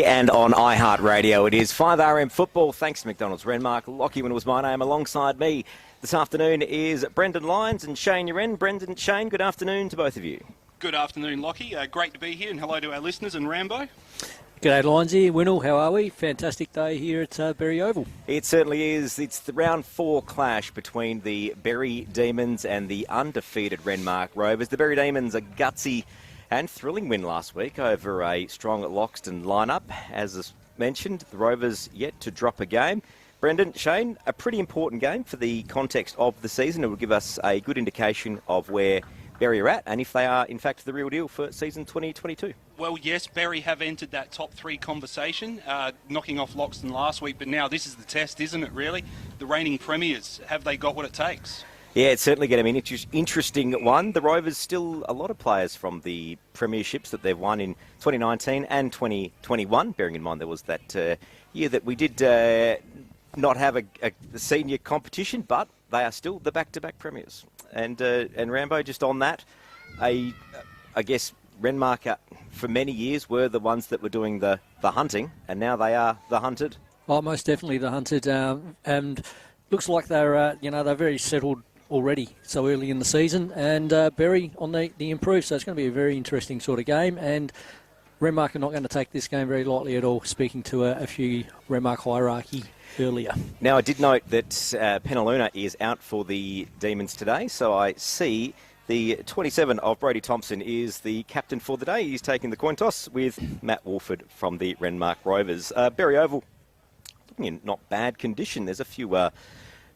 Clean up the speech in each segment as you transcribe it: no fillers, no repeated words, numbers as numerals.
And on iHeartRadio, it is 5RM Football. Thanks to McDonald's Renmark. Lockie, when it was my name, alongside me this afternoon is Brendan Lyons and Shane Uren. Brendan, Shane, good afternoon to both of you. Good afternoon, Lockie. Great to be here, and hello to our listeners and Rambo. G'day, Lyons here. Winnell, how are we? Fantastic day here at Berri Oval. It certainly is. It's the round 4 clash between the Berri Demons and the undefeated Renmark Rovers. The Berri Demons, a gutsy and thrilling win last week over a strong Loxton lineup. As mentioned, the Rovers yet to drop a game. Brendan, Shane, a pretty important game for the context of the season. It will give us a good indication of where Berri are at and if they are, in fact, the real deal for season 2022. Well, yes, Berri have entered that top 3 conversation, knocking off Loxton last week, but now this is the test, isn't it, really? The reigning premiers, have they got what it takes? Yeah, it's certainly going to be an interesting one. The Rovers still a lot of players from the premierships that they've won in 2019 and 2021, bearing in mind there was that year that we did not have a senior competition, but they are still the back-to-back premiers. And Rambo, just on that, I guess Renmark for many years were the ones that were doing the hunting, and now they are the hunted. Oh, most definitely the hunted, and looks like they're very settled already so early in the season, and Berri on the improve, so it's going to be a very interesting sort of game, and Renmark are not going to take this game very lightly at all, speaking to a few Renmark hierarchy earlier. Now, I did note that Penaluna is out for the Demons today, so I see the 27 of Brodie Thompson is the captain for the day. He's taking the coin toss with Matt Wolford from the Renmark Rovers. Berri Oval, looking in not bad condition. There's a few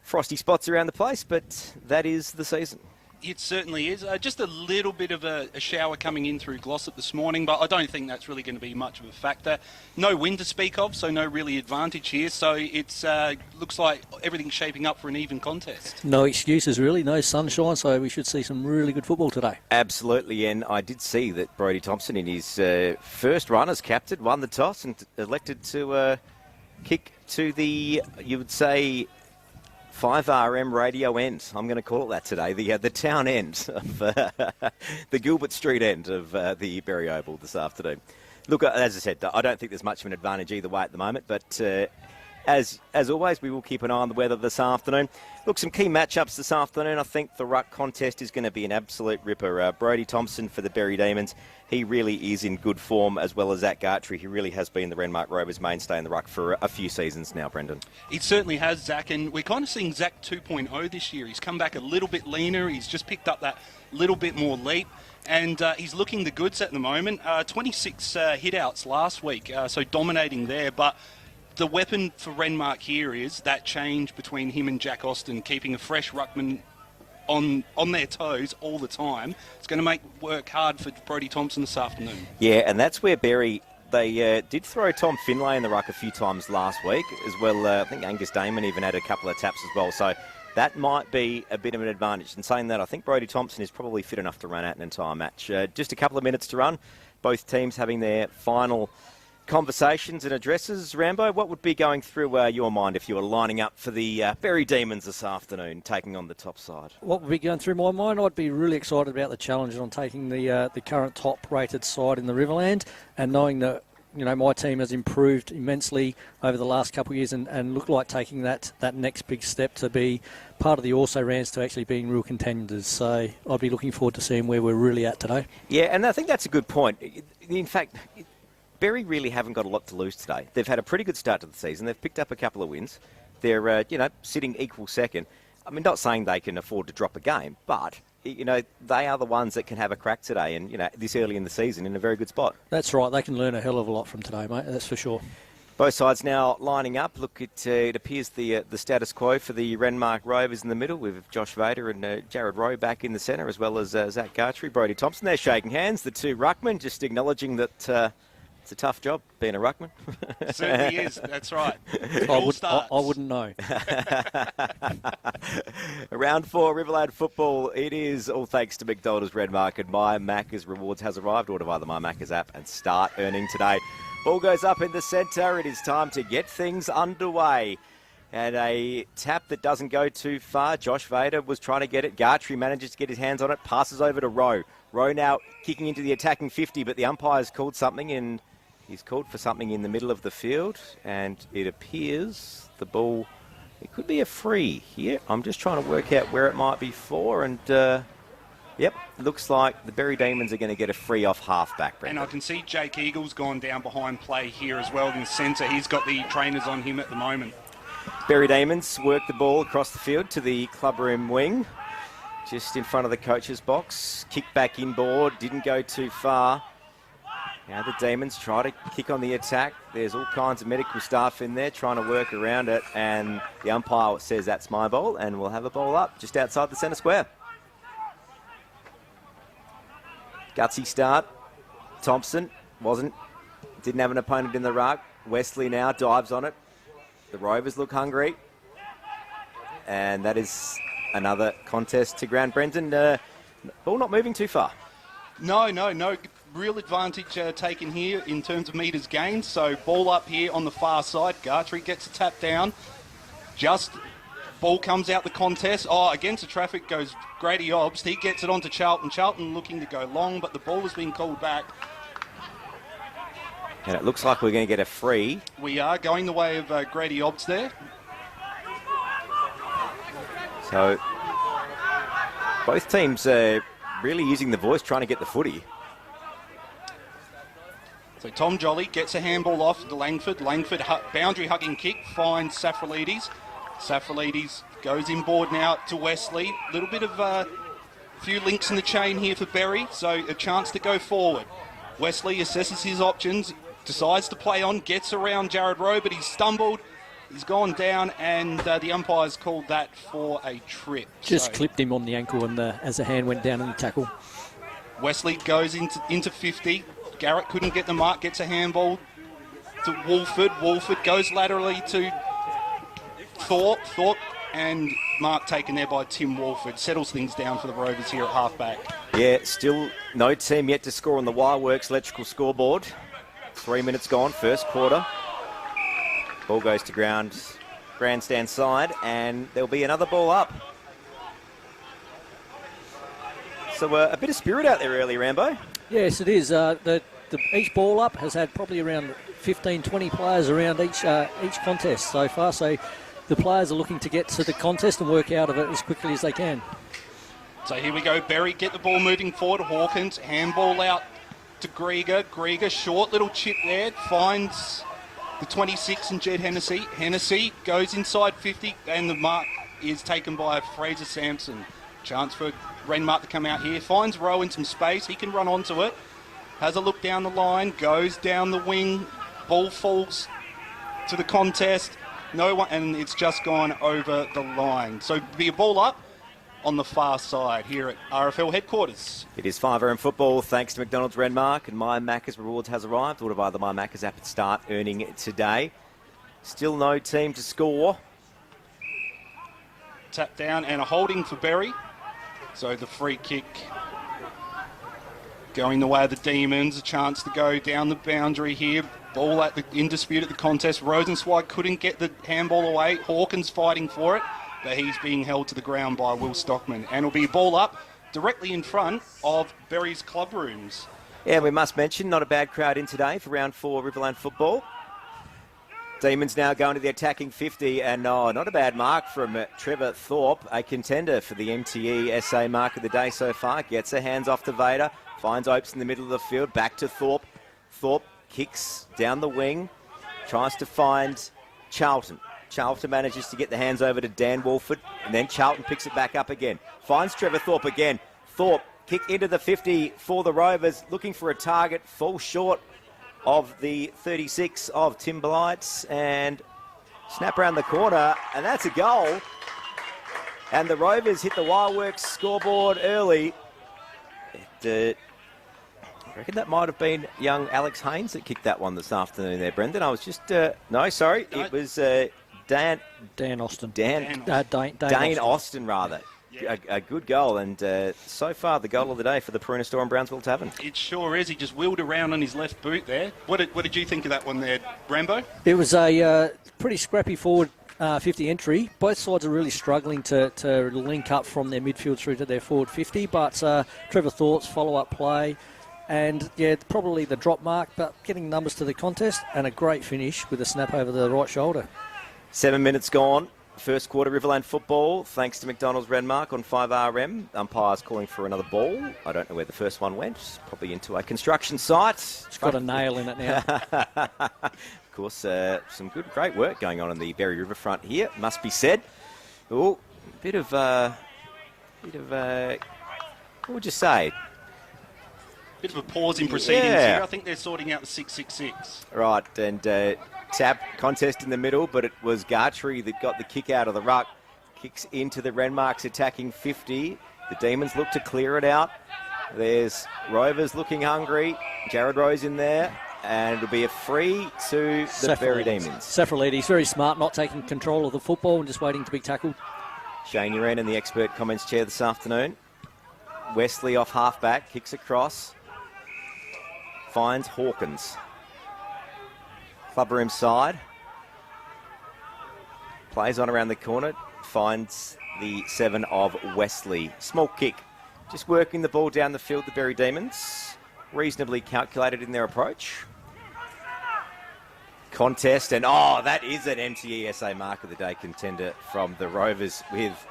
frosty spots around the place, but that is the season. It certainly is. Just a little bit of a shower coming in through Glossop this morning, but I don't think that's really going to be much of a factor. No wind to speak of, so no really advantage here. So it's looks like everything's shaping up for an even contest. No excuses, really. No sunshine, so we should see some really good football today. Absolutely, and I did see that Brodie Thompson, in his first run as captain, won the toss and elected to kick to the, you would say, 5RM radio end. I'm going to call it that today. The town end of the Gilbert Street end of the Berri Oval this afternoon. Look, as I said, I don't think there's much of an advantage either way at the moment, but as always, we will keep an eye on the weather this afternoon. Look, some key matchups this afternoon. I think the ruck contest is going to be an absolute ripper. Brodie Thompson for the Berri Demons. He really is in good form, as well as Zach Gartrey. He really has been the Renmark Rovers mainstay in the ruck for a few seasons now, Brendan. He certainly has, Zach, and we're kind of seeing Zach 2.0 this year. He's come back a little bit leaner. He's just picked up that little bit more leap, and he's looking the goods at the moment. 26 hit-outs last week, so dominating there, but the weapon for Renmark here is that change between him and Jack Austin, keeping a fresh ruckman on their toes all the time. It's going to make work hard for Brodie Thompson this afternoon. Yeah, and that's where Berri, they did throw Tom Finlay in the ruck a few times last week as well. I think Angus Damon even had a couple of taps as well. So that might be a bit of an advantage. And saying that, I think Brodie Thompson is probably fit enough to run out an entire match. Just a couple of minutes to run. Both teams having their final conversations and addresses. Rambo, what would be going through your mind if you were lining up for the Berri Demons this afternoon, taking on the top side? What would be going through my mind? I'd be really excited about the challenge on taking the current top-rated side in the Riverland, and knowing that my team has improved immensely over the last couple of years and look like taking that next big step to be part of the also-rans to actually being real contenders. So I'd be looking forward to seeing where we're really at today. Yeah, and I think that's a good point. In fact, Berri really haven't got a lot to lose today. They've had a pretty good start to the season. They've picked up a couple of wins. They're, sitting equal second. I mean, not saying they can afford to drop a game, but, they are the ones that can have a crack today and, this early in the season in a very good spot. That's right. They can learn a hell of a lot from today, mate. That's for sure. Both sides now lining up. Look, it appears the status quo for the Renmark Rovers in the middle with Josh Vader and Jared Rowe back in the centre, as well as Zach Gartrey, Brodie Thompson. They're shaking hands. The two ruckmen just acknowledging that it's a tough job being a ruckman. It certainly is. That's right. I wouldn't know. Round 4, Riverland football. It is all thanks to McDonald's Renmark, and My Macca's Rewards has arrived. Order via the My Macca's app and start earning today. Ball goes up in the centre. It is time to get things underway. And a tap that doesn't go too far. Josh Vader was trying to get it. Gartrey manages to get his hands on it. Passes over to Rowe. Rowe now kicking into the attacking 50, but the umpire's called something and He's called for something in the middle of the field, and it appears the ball, it could be a free here. I'm just trying to work out where it might be for, and yep, looks like the Berri Demons are going to get a free off half-back, Brendan. And I can see Jake Eagle's gone down behind play here as well in the centre. He's got the trainers on him at the moment. Berri Demons work the ball across the field to the clubroom wing, just in front of the coach's box. Kick back inboard, didn't go too far. Now the Demons try to kick on the attack. There's all kinds of medical staff in there trying to work around it, and the umpire says that's my ball, and we'll have a ball up just outside the centre square. Gutsy start. Thompson didn't have an opponent in the ruck. Wesley now dives on it. The Rovers look hungry. And that is another contest to ground. Brendan, ball not moving too far. No real advantage taken here in terms of metres gained. So ball up here on the far side. Gartrey gets a tap down. Just ball comes out the contest. Against the traffic goes Grady Obst. He gets it onto Charlton. Charlton looking to go long, but the ball has been called back. And it looks like we're going to get a free. We are going the way of Grady Obst there. So both teams are really using the voice trying to get the footy. So Tom Jolly gets a handball off to Langford. Langford boundary hugging kick finds Safralides. Safralides goes inboard now to Wesley. A little bit of a few links in the chain here for Berri, so a chance to go forward. Wesley assesses his options, decides to play on, gets around Jared Rowe, but he's stumbled. He's gone down, and the umpire's called that for a trip. Just clipped him on the ankle as the hand went down in the tackle. Wesley goes into 50. Garrett couldn't get the mark, gets a handball to Wolford. Wolford goes laterally to Thorpe, and mark taken there by Tim Wolford. Settles things down for the Rovers here at halfback. Yeah, still no team yet to score on the Wireworks electrical scoreboard. 3 minutes gone, first quarter. Ball goes to grandstand side, and there'll be another ball up. So a bit of spirit out there early, Rambo. Yes, it is. Each ball up has had probably around 15, 20 players around each contest so far. So the players are looking to get to the contest and work out of it as quickly as they can. So here we go. Berri get the ball moving forward. Hawkins, handball out to Grieger. Grieger, short little chip there. Finds the 26 and Jed Hennessy. Hennessy goes inside 50, and the mark is taken by Fraser Sampson. Chance for Renmark to come out here. Finds Rowe in some space. He can run onto it. Has a look down the line. Goes down the wing. Ball falls to the contest. No one, and it's just gone over the line. So be a ball up on the far side here at RFL headquarters. It is 5am football thanks to McDonald's Renmark, and My Macca's Rewards has arrived. Order via the My Macca's app and start earning today. Still no team to score. Tap down and a holding for Berri. So the free kick going the way of the Demons. A chance to go down the boundary here. Ball in dispute at the contest. Rosenzweig couldn't get the handball away. Hawkins fighting for it, but he's being held to the ground by Will Stockman. And it'll be a ball up directly in front of Berri's club rooms. Yeah, we must mention, not a bad crowd in today for round 4 Riverland football. Demons now going to the attacking 50, and not a bad mark from Trevor Thorpe, a contender for the MTE SA mark of the day so far. Gets her hands off to Vader, finds Opes in the middle of the field, back to Thorpe. Thorpe kicks down the wing, tries to find Charlton. Charlton manages to get the hands over to Dan Wolford, and then Charlton picks it back up again. Finds Trevor Thorpe again. Thorpe kick into the 50 for the Rovers, looking for a target, falls short of the 36 of Timberlights, and snap around the corner, and that's a goal. And the Rovers hit the Wireworks scoreboard early. I reckon that might have been young Alex Haynes that kicked that one this afternoon there, Brendan. I was just... no, sorry. It was Dan Austin. Dane Austin. Austin, rather. Yeah. A good goal, and so far the goal of the day for the Purina Store and Brownsville Tavern. It sure is. He just wheeled around on his left boot there. What did you think of that one there, Rambo? It was a pretty scrappy forward 50 entry. Both sides are really struggling to link up from their midfield through to their forward 50, but Trevor Thorpe's follow-up play And, yeah, probably the drop mark, but getting numbers to the contest and a great finish with a snap over the right shoulder. 7 minutes gone. First quarter Riverland football, thanks to McDonald's Renmark on 5RM. Umpires calling for another ball. I don't know where the first one went. Probably into a construction site. It's got a nail in it now. Of course, some great work going on in the Berri Riverfront here, must be said. Oh, bit of, what would you say? Bit of a pause in proceedings here. I think they're sorting out the 666. Right, and tap contest in the middle, but it was Gartree that got the kick out of the ruck. Kicks into the Renmark's attacking 50. The Demons look to clear it out. There's Rovers looking hungry. Jared Rose in there, and it'll be a free to the Berri Demons. Safralides, very smart, not taking control of the football and just waiting to be tackled. Shane Uran in the expert comments chair this afternoon. Wesley off halfback, kicks across. Finds Hawkins. Clubber inside. Plays on around the corner. Finds the 7 of Wesley. Small kick. Just working the ball down the field, the Berri Demons. Reasonably calculated in their approach. Contest, and that is an MTESA Mark of the Day contender from the Rovers with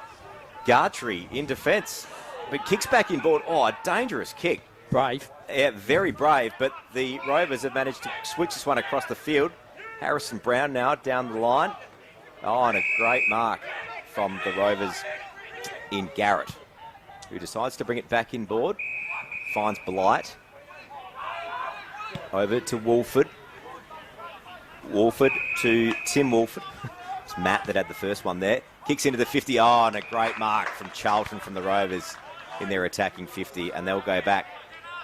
Gartree in defence. But kicks back in board. A dangerous kick. Brave. Yeah, very brave, but the Rovers have managed to switch this one across the field. Harrison Brown now down the line. And a great mark from the Rovers in Garrett, who decides to bring it back in board. Finds Blight. Over to Wolford. Wolford to Tim Wolford. It's Matt that had the first one there. Kicks into the 50. And a great mark from Charlton from the Rovers in their attacking 50. And they'll go back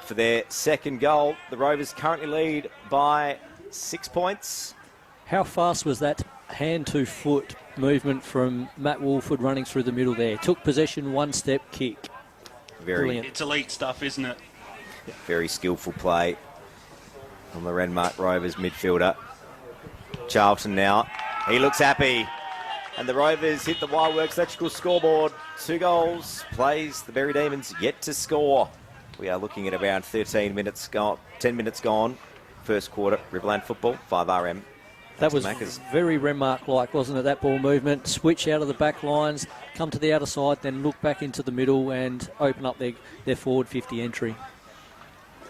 for their second goal. The Rovers currently lead by 6 points. How fast was that hand to foot movement from Matt Wolford running through the middle there? Took possession, one step kick. Brilliant. It's elite stuff, isn't it? Very skillful play on the Renmark Rovers midfielder. Charlton now. He looks happy. And the Rovers hit the Wireworks Electrical scoreboard. 2 goals. Plays the Berri Demons yet to score. We are looking at around 10 minutes gone. First quarter, Riverland football, 5RM. That was very Renmark-like, wasn't it? That ball movement, switch out of the back lines, come to the outer side, then look back into the middle and open up their forward 50 entry.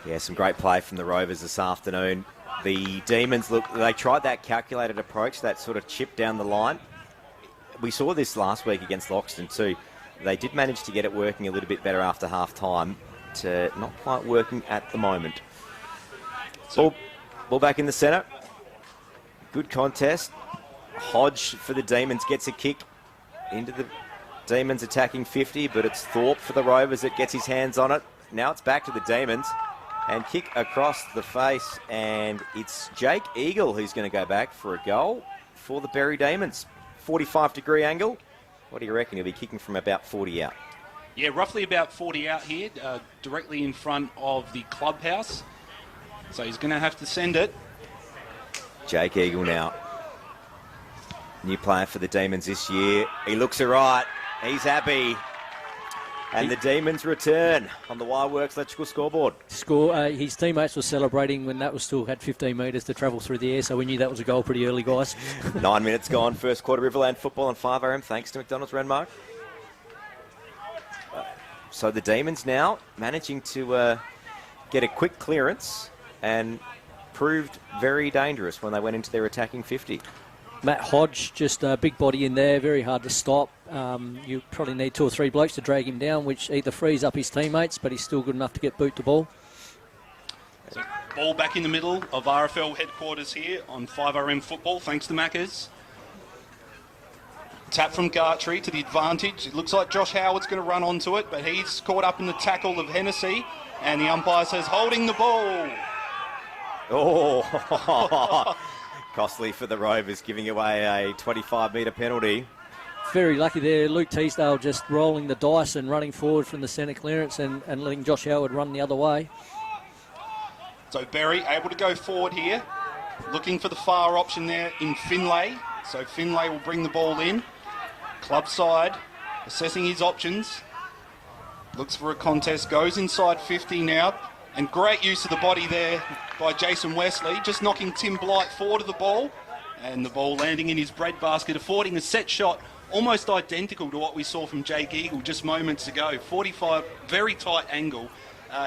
Yeah, some great play from the Rovers this afternoon. The Demons, they tried that calculated approach, that sort of chip down the line. We saw this last week against Loxton too. They did manage to get it working a little bit better after half-time. Not quite working at the moment. Ball back in the centre. Good contest. Hodge for the Demons gets a kick into the Demons attacking 50, but it's Thorpe for the Rovers that gets his hands on it. Now it's back to the Demons. And kick across the face, and it's Jake Eagle who's going to go back for a goal for the Berri Demons. 45-degree angle. What do you reckon? He'll be kicking from about 40 out. Yeah, roughly about 40 out here, directly in front of the clubhouse. So he's going to have to send it. Jake Eagle now. New player for the Demons this year. He looks all right. He's happy. And the Demons return on the Wireworks Electrical scoreboard. His teammates were celebrating when that was still had 15 metres to travel through the air, so we knew that was a goal pretty early, guys. 9 minutes gone. First quarter Riverland football on 5RM. Thanks to McDonald's Renmark. So the Demons now managing to get a quick clearance and proved very dangerous when they went into their attacking 50. Matt Hodge, just a big body in there, very hard to stop. You probably need 2 or 3 blokes to drag him down, which either frees up his teammates, but he's still good enough to get boot the ball. So ball back in the middle of RFL headquarters here on 5RM football, thanks to Maccas. Tap from Gartree to the advantage. It looks like Josh Howard's going to run onto it, but he's caught up in the tackle of Hennessy, and the umpire says holding the ball. Oh, costly for the Rovers, giving away a 25-metre penalty. Very lucky there. Luke Teasdale just rolling the dice and running forward from the centre clearance and letting Josh Howard run the other way. So Berri able to go forward here, looking for the far option there in Finlay. So Finlay will bring the ball in. Club side, assessing his options. Looks for a contest, goes inside 50 now. And great use of the body there by Jason Wesley, just knocking Tim Blight forward of the ball, and the ball landing in his breadbasket, affording a set shot almost identical to what we saw from Jake Eagle just moments ago. 45, very tight angle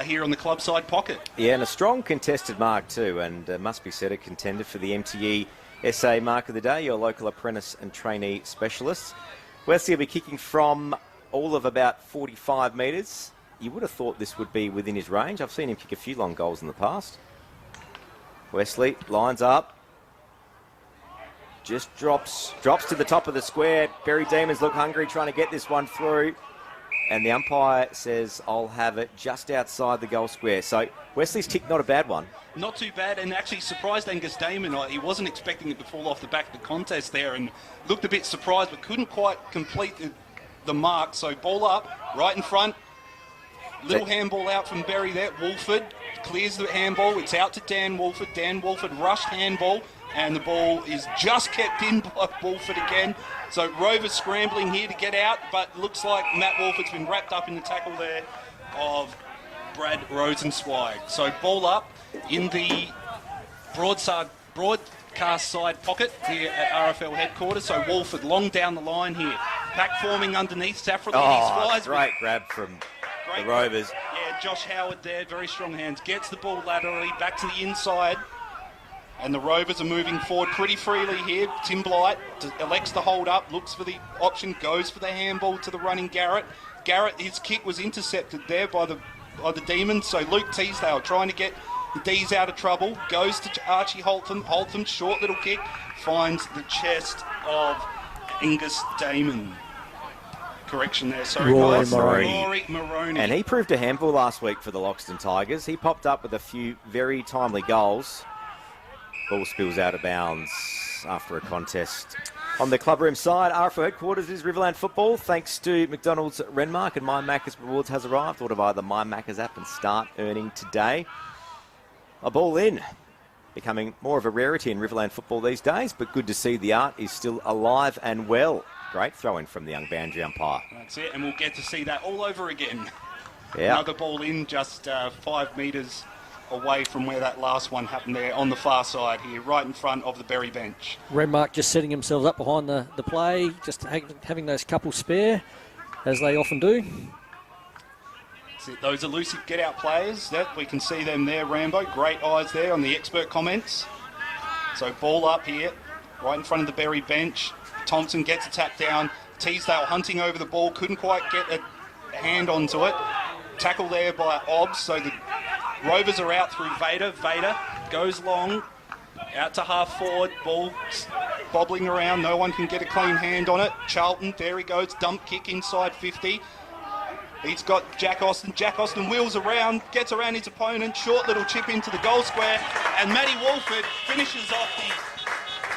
here on the club side pocket. Yeah, and a strong contested mark too, and must be said a contender for the MTE SA Mark of the Day, your local apprentice and trainee specialists. Wesley will be kicking from all of about 45 metres. You would have thought this would be within his range. I've seen him kick a few long goals in the past. Wesley lines up. Just drops to the top of the square. Berri Demons look hungry, trying to get this one through. And the umpire says, I'll have it just outside the goal square. So Wesley's kick, not a bad one. Not too bad, and actually surprised Angus Damon. He wasn't expecting it to fall off the back of the contest there, and looked a bit surprised, but couldn't quite complete the mark. So ball up, right in front. Little handball out from Berri there. Wolford clears the handball. It's out to Dan Wolford. Dan Wolford rushed handball, and the ball is just kept in by Wolford again. So Rovers scrambling here to get out, but looks like Matt Wolford's been wrapped up in the tackle there of Brad Rosenzweig. So ball up in the broadcast side pocket here at RFL headquarters. So Wolford long down the line here. Pack forming underneath. Safralides great grab from the Rovers. Yeah, Josh Howard there, very strong hands. Gets the ball laterally, back to the inside. And the Rovers are moving forward pretty freely here. Tim Blight elects to hold up, looks for the option, goes for the handball to the running Garrett. Garrett, his kick was intercepted there by the Demons. So Luke Teasdale trying to get the D's out of trouble. Goes to Archie Holtham. Holtham, short little kick, finds the chest of Angus Damon. Correction there, sorry guys. Rory Moroney. And he proved a handful last week for the Loxton Tigers. He popped up with a few very timely goals. Ball spills out of bounds after a contest. On the clubroom side, RFO headquarters is Riverland football. Thanks to McDonald's Renmark, and My Macca's Rewards has arrived. Thought of either My Macca's app and start earning today. A ball in, becoming more of a rarity in Riverland football these days, but good to see the art is still alive and well. Great throw-in from the young boundary umpire. That's it, and we'll get to see that all over again. Yeah. Another ball in, just 5 metres away from where that last one happened there on the far side here, right in front of the Berri bench. Renmark just setting themselves up behind the play, just having those couple spare, as they often do. That's it. Those elusive get-out players, that we can see them there, Rambo. Great eyes there on the expert comments. So ball up here, right in front of the Berri bench. Thompson gets a tap down. Teasdale hunting over the ball, couldn't quite get a hand onto it. Tackle there by Obbs, so the Rovers are out through Vader. Vader goes long, out to half forward, ball bobbling around, no one can get a clean hand on it. Charlton, there he goes, dump kick inside 50. He's got Jack Austin. Jack Austin wheels around, gets around his opponent, short little chip into the goal square, and Matty Wolford finishes off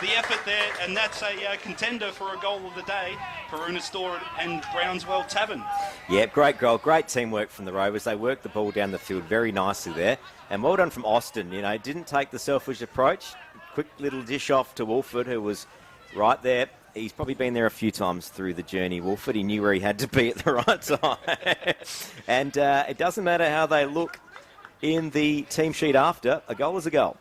the effort there, and that's a contender for a goal of the day. Peruna Store and Brownswell Tavern. Yeah, great goal, great teamwork from the Rovers. They worked the ball down the field very nicely there, and well done from Austin. You know, didn't take the selfish approach. Quick little dish off to Wolford, who was right there. He's probably been there a few times through the journey, Wolford. He knew where he had to be at the right time. And it doesn't matter how they look in the team sheet after, a goal is a goal.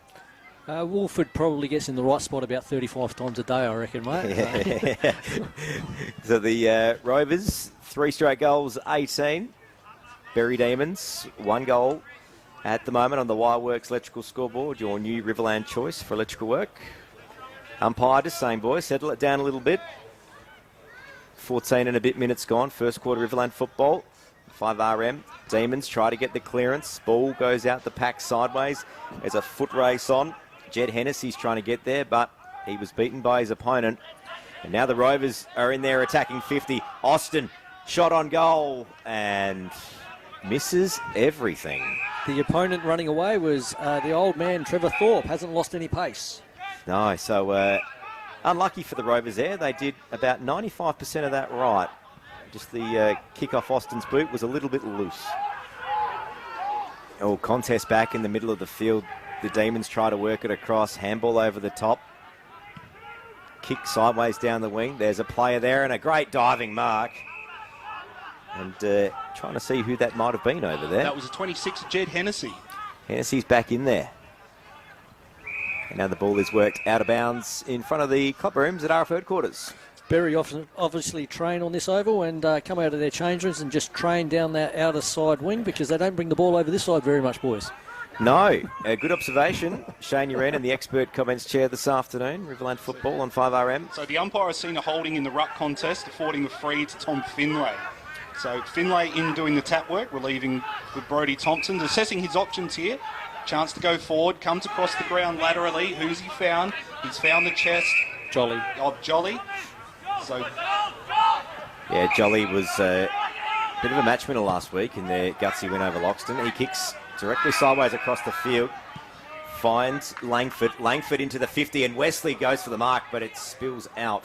Wolford probably gets in the right spot about 35 times a day, I reckon, mate. Yeah. So the Rovers, 3 straight goals, 18. Berri Demons, 1 goal at the moment on the Wireworks electrical scoreboard, your new Riverland choice for electrical work. Umpire just saying, boys, settle it down a little bit. 14 and a bit minutes gone, first quarter Riverland football. 5RM. Demons try to get the clearance. Ball goes out the pack sideways. There's a foot race on. Jed Hennessy's trying to get there, but he was beaten by his opponent. And now the Rovers are in there attacking 50. Austin, shot on goal, and misses everything. The opponent running away was the old man, Trevor Thorpe. Hasn't lost any pace. No, so unlucky for the Rovers there. They did about 95% of that right. Just the kick off Austin's boot was a little bit loose. Oh, contest back in the middle of the field. The Demons try to work it across. Handball over the top. Kick sideways down the wing. There's a player there and a great diving mark. And trying to see who that might have been over there. That was a 26, Jed Hennessy. Hennessy's back in there. And now the ball is worked out of bounds in front of the club rooms at RF headquarters. Berri obviously train on this oval and come out of their change rooms and just train down that outer side wing because they don't bring the ball over this side very much, boys. No, a good observation. Shane Uren the expert comments chair this afternoon. Riverland football on 5RM. So the umpire has seen a holding in the ruck contest, affording the free to Tom Finlay. So Finlay in doing the tap work, relieving with Brodie Thompson, assessing his options here. Chance to go forward, comes across the ground laterally. Who's he found? He's found the chest Jolly. of Jolly. So yeah, Jolly was a bit of a match winner last week in their gutsy win over Loxton. He kicks directly sideways across the field, finds Langford. Langford into the 50, and Wesley goes for the mark, but it spills out.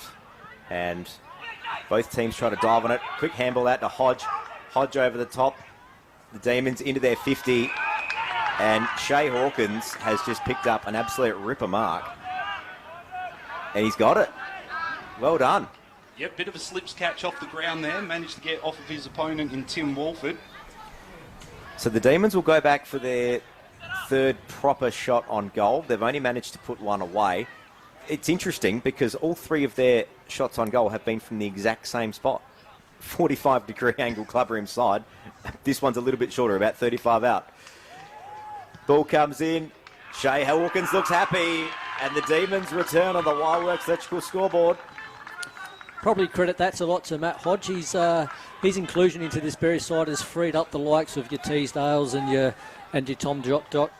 And both teams try to dive on it. Quick handball out to Hodge. Hodge over the top. The Demons into their 50. And Shea Hawkins has just picked up an absolute ripper mark. And he's got it. Well done. Yep, bit of a slips catch off the ground there. Managed to get off of his opponent in Tim Walford. So the Demons will go back for their third proper shot on goal. They've only managed to put one away. It's interesting because all three of their shots on goal have been from the exact same spot. 45-degree angle clubroom side. This one's a little bit shorter, about 35 out. Ball comes in. Shea Hawkins looks happy. And the Demons return on the Wildworks Electrical scoreboard. Probably credit that's a lot to Matt Hodge. His inclusion into this Berri side has freed up the likes of your Teasdales and your Tom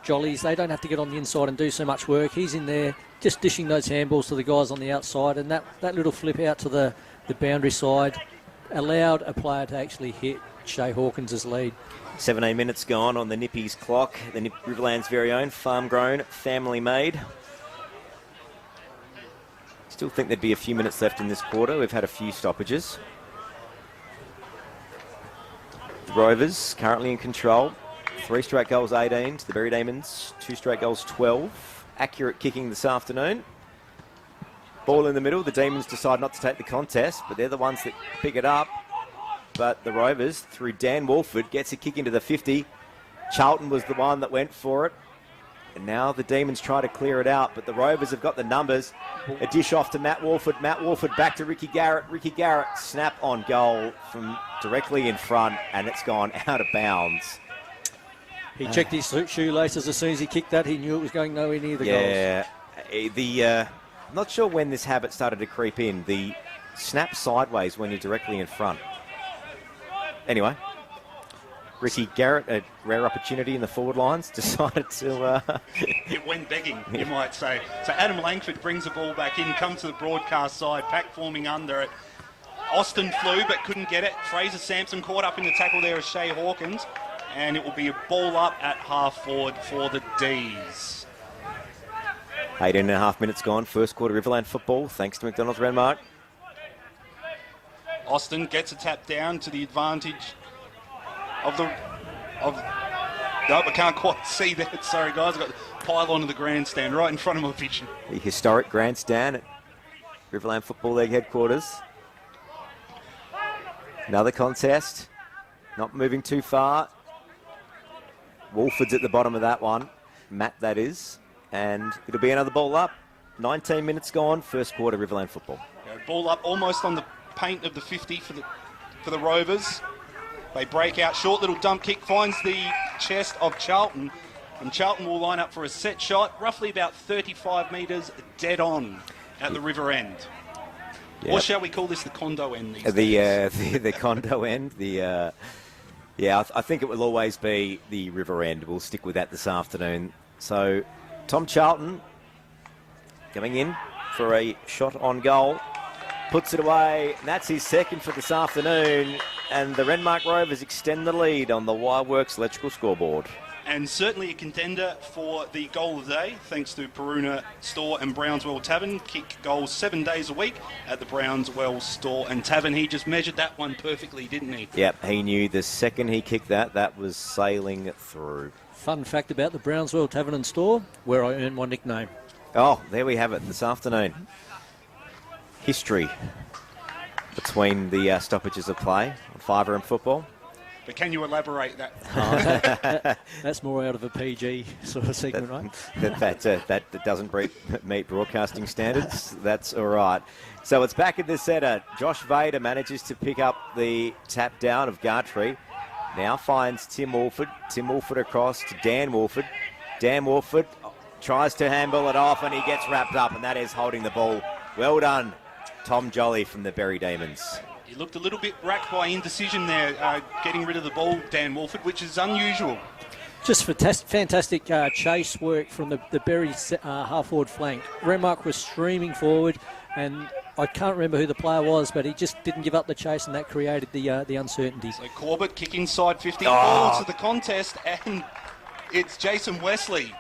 Jollies. They don't have to get on the inside and do so much work. He's in there just dishing those handballs to the guys on the outside, and that little flip out to the boundary side allowed a player to actually hit Shea Hawkins' lead. 17 minutes gone on the Nippies clock. The Riverland's very own, farm-grown, family-made. Still think there'd be a few minutes left in this quarter. We've had a few stoppages. The Rovers currently in control. 3 straight goals, 18 to the Berri Demons. 2 straight goals, 12. Accurate kicking this afternoon. Ball in the middle. The Demons decide not to take the contest, but they're the ones that pick it up. But the Rovers, through Dan Walford, gets a kick into the 50. Charlton was the one that went for it. And now the Demons try to clear it out, but the Rovers have got the numbers. A dish off to Matt Walford. Matt Walford back to Ricky Garrett. Ricky Garrett, snap on goal from directly in front, and it's gone out of bounds. He checked his shoelaces as soon as he kicked that. He knew it was going nowhere near the goals. Yeah, I'm not sure when this habit started to creep in. The snap sideways when you're directly in front. Anyway, Ricky Garrett, a rare opportunity in the forward lines, decided to... It went begging, you might say. So Adam Langford brings the ball back in, comes to the broadcast side, pack forming under it. Austin flew but couldn't get it. Fraser Sampson caught up in the tackle there as Shea Hawkins. And it will be a ball up at half forward for the D's. 18.5 minutes gone, first quarter Riverland football, thanks to McDonald's Renmark. Austin gets a tap down to the advantage of no, I can't quite see that. Sorry, guys. I've got the pylon of the grandstand right in front of my vision. The historic grandstand at Riverland Football League headquarters. Another contest. Not moving too far. Wolford's at the bottom of that one. Matt, that is. And it'll be another ball up. 19 minutes gone, first quarter Riverland football. Ball up almost on the paint of the 50 for the Rovers. They break out. Short little dump kick finds the chest of Charlton. And Charlton will line up for a set shot, roughly about 35 metres dead on at the river end. Yep. Or shall we call this the condo end these days? The condo end. I think it will always be the river end. We'll stick with that this afternoon. So Tom Charlton coming in for a shot on goal. Puts it away, and that's his second for this afternoon. And the Renmark Rovers extend the lead on the Wireworks Electrical scoreboard. And certainly a contender for the goal of the day, thanks to Peruna Store and Brownswell Tavern. Kick goals 7 days a week at the Brownswell Store and Tavern. He just measured that one perfectly, didn't he? Yep, he knew the second he kicked that was sailing through. Fun fact about the Brownswell Tavern and Store, where I earned my nickname. Oh, there we have it this afternoon. History between the stoppages of play on 5RM football. But can you elaborate that? That's more out of a PG sort of segment, right? That doesn't meet broadcasting standards. That's all right. So it's back in the centre. Josh Vader manages to pick up the tap down of Gartree. Now finds Tim Wolford. Tim Wolford across to Dan Wolford. Dan Wolford tries to handball it off, and he gets wrapped up, and that is holding the ball. Well done, Tom Jolly from the Berri Demons. He looked a little bit racked by indecision there, getting rid of the ball, Dan Wolford, which is unusual. Just fantastic chase work from the Berri half-forward flank. Renmark was streaming forward, and I can't remember who the player was, but he just didn't give up the chase, and that created the uncertainty. So Corbett kick inside 50, ball to the contest, and it's Jason Wesley.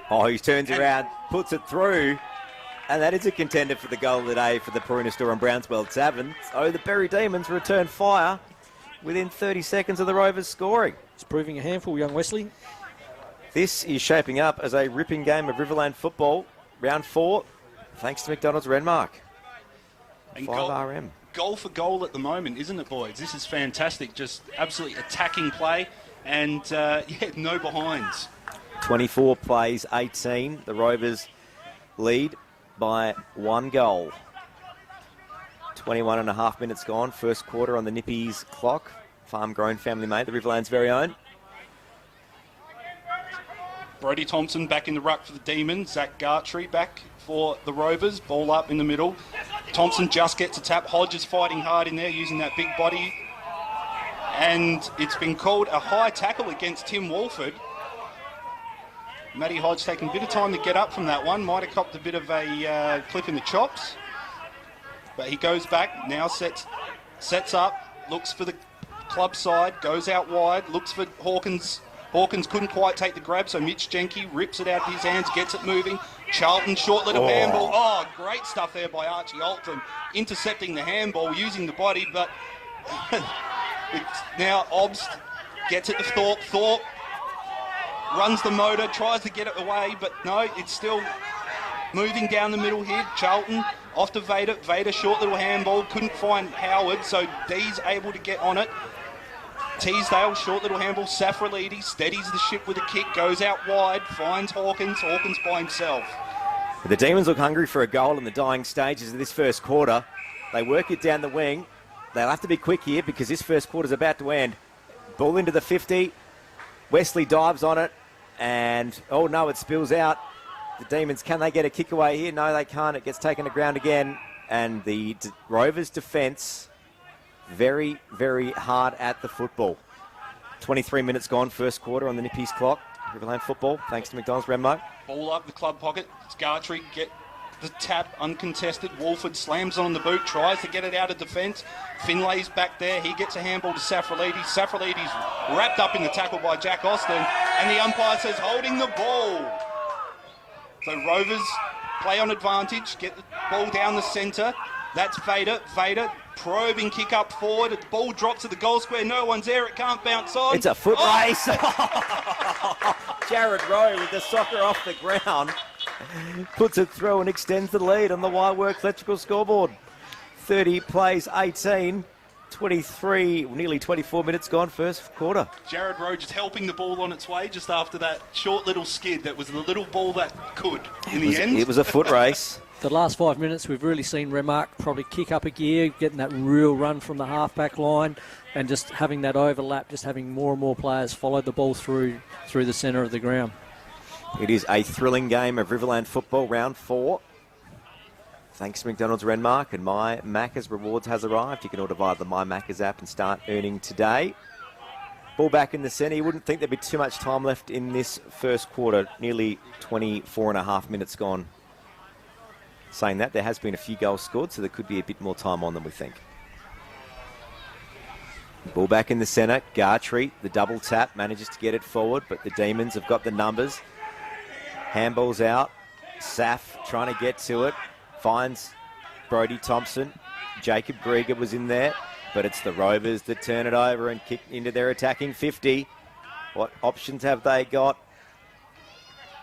Oh, he turns around, puts it through, and that is a contender for the goal of the day for the Purina Store and Brownswell Tavern. So the Berri Demons return fire within 30 seconds of the Rovers scoring. It's proving a handful, young Wesley. This is shaping up as a ripping game of Riverland football. Round 4, thanks to McDonald's Renmark. And 5RM. Goal for goal at the moment, isn't it, boys? This is fantastic. Just absolutely attacking play, and no behinds. 24 plays, 18. The Rovers lead by 1 goal. 21 and a half minutes gone. First quarter on the Nippies clock. Farm-grown, family-made, the Riverland's very own. Brodie Thompson back in the ruck for the Demons. Zach Gartree back for the Rovers. Ball up in the middle. Thompson just gets a tap. Hodge is fighting hard in there using that big body. And it's been called a high tackle against Tim Wolford. Matty Hodge taking a bit of time to get up from that one. Might have copped a bit of a clip in the chops. But he goes back, now sets up, looks for the club side, goes out wide, looks for Hawkins. Hawkins couldn't quite take the grab, so Mitch Jenke rips it out of his hands, gets it moving. Charlton, short little handball. Oh, great stuff there by Archie Alton, intercepting the handball, using the body, but it's now Obst gets it to Thorpe. Thorpe runs the motor, tries to get it away, but no, it's still moving down the middle here. Charlton off to Vader. Vader, short little handball, couldn't find Howard, so D's able to get on it. Teasdale, short little handball. Safralidi steadies the ship with a kick, goes out wide, finds Hawkins. Hawkins by himself. The Demons look hungry for a goal in the dying stages of this first quarter. They work it down the wing. They'll have to be quick here because this first quarter is about to end. Ball into the 50. Wesley dives on it, and oh no, it spills out. The Demons, can they get a kick away here? No, they can't. It gets taken to ground again, and the Rovers' defence very, very hard at the football. 23 minutes gone, first quarter on the Nippies clock. Riverland football, thanks to McDonald's Renmark. Ball up the club pocket. It's Gartree, get the tap, uncontested. Wolford slams on the boot, tries to get it out of defence. Finlay's back there. He gets a handball to Safralidi. Safralidi's wrapped up in the tackle by Jack Austin, and the umpire says holding the ball. So Rovers play on advantage, get the ball down the centre. That's Vader. Vader, probing kick up forward. The ball drops to the goal square. No one's there. It can't bounce on. It's a foot race. Jared Rowe with the soccer off the ground. Puts it through and extends the lead on the Wireworks Electrical scoreboard. 30 plays, 18. 23, nearly 24 minutes gone, first quarter. Jared Rowe just helping the ball on its way just after that short little skid that was the little ball that could in the end. It was a foot race. The last 5 minutes, we've really seen Renmark probably kick up a gear, getting that real run from the half-back line and just having that overlap, just having more and more players follow the ball through the centre of the ground. It is a thrilling game of Riverland football, round 4. Thanks to McDonald's Renmark, and My Macca's Rewards has arrived. You can order via the My Macca's app and start earning today. Ball back in the centre. You wouldn't think there'd be too much time left in this first quarter. Nearly 24 and a half minutes gone. Saying that, there has been a few goals scored, so there could be a bit more time on than we think. Ball back in the centre. Gartree, the double tap, manages to get it forward, but the Demons have got the numbers. Handball's out. Saf trying to get to it. Finds Brodie Thompson. Jacob Grieger was in there, but it's the Rovers that turn it over and kick into their attacking 50. What options have they got?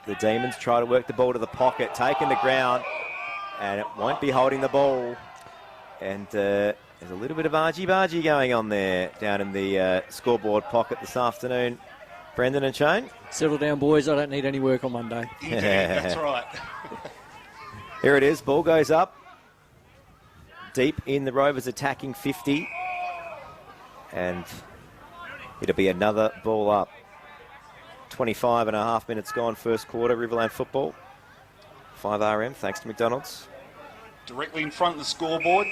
The Demons try to work the ball to the pocket, taken to ground, and it won't be holding the ball. And There's a little bit of argy-bargy going on there down in the scoreboard pocket this afternoon. Brendan and Shane? Settle down, boys. I don't need any work on Monday. Indeed, that's right. Here it is. Ball goes up. Deep in the Rovers attacking 50. And it'll be another ball up. 25 and a half minutes gone, first quarter, Riverland football. 5RM, thanks to McDonald's. Directly in front of the scoreboard.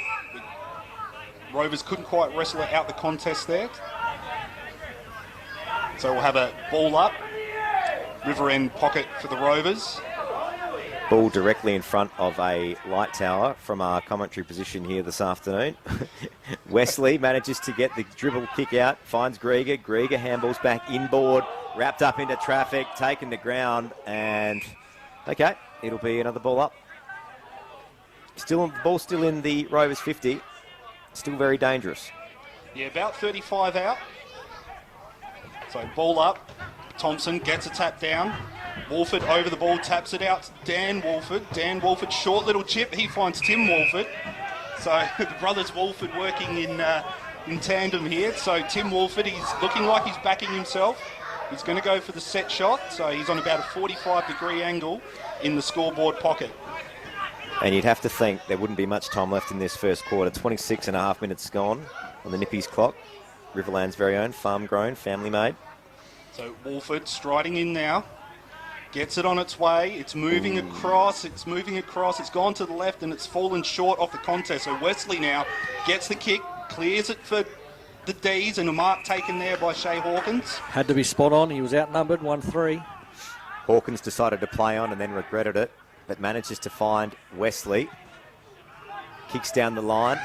Rovers couldn't quite wrestle it out the contest there. So we'll have a ball up. River end pocket for the Rovers. Ball directly in front of a light tower from our commentary position here this afternoon. Wesley manages to get the dribble kick out, finds Grieger. Grieger handballs back inboard, wrapped up into traffic, taken to ground, and okay, it'll be another ball up. Ball still in the Rovers 50. Still very dangerous. Yeah, about 35 out. So ball up. Thompson gets a tap down. Wolford over the ball, taps it out to Dan Wolford. Dan Wolford, short little chip. He finds Tim Wolford. So the brothers Wolford working in tandem here. So Tim Wolford, he's looking like he's backing himself. He's going to go for the set shot. So he's on about a 45-degree angle in the scoreboard pocket. And you'd have to think there wouldn't be much time left in this first quarter. 26 and a half minutes gone on the Nippies clock. Riverland's very own, farm-grown, family-made. So Wolford striding in now. Gets it on its way. It's moving across. It's moving across. It's gone to the left and it's fallen short off the contest. So Wesley now gets the kick, clears it for the D's, and a mark taken there by Shea Hawkins. Had to be spot on. He was outnumbered, 1-3. Hawkins decided to play on and then regretted it, but manages to find Wesley. Kicks down the line.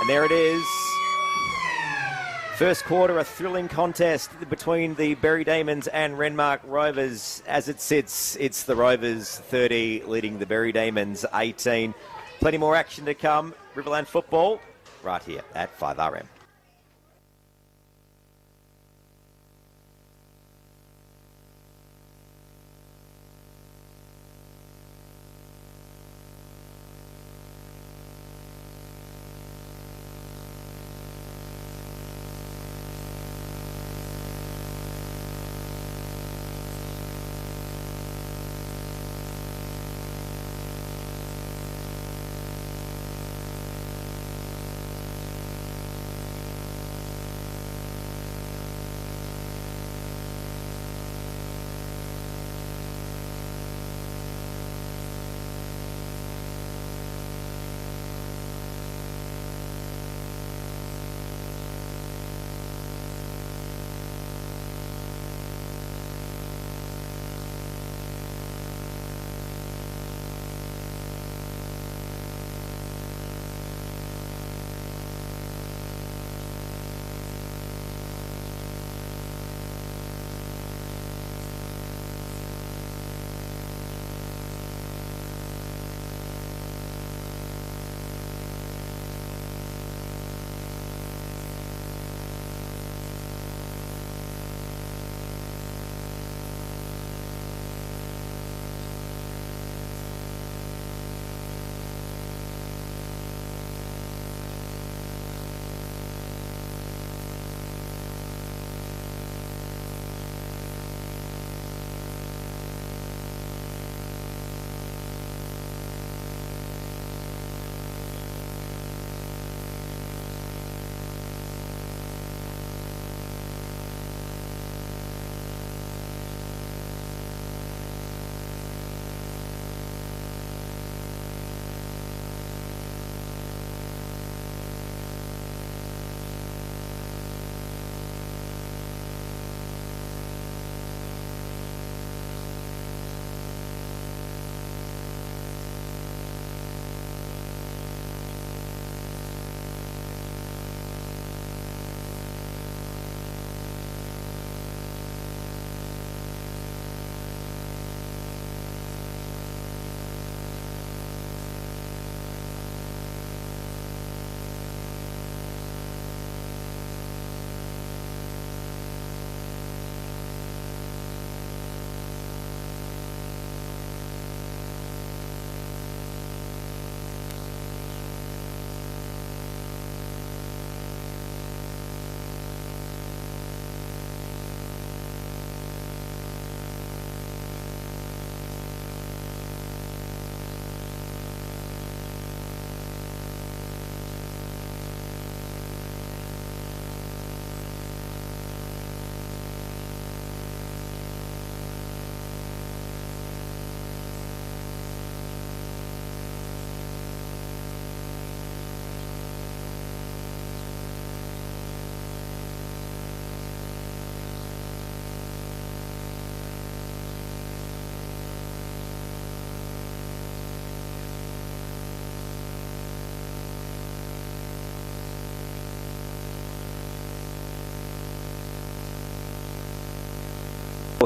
And there it is. First quarter, a thrilling contest between the Berri Demons and Renmark Rovers. As it sits, it's the Rovers 30 leading the Berri Demons 18. Plenty more action to come. Riverland football right here at 5RM.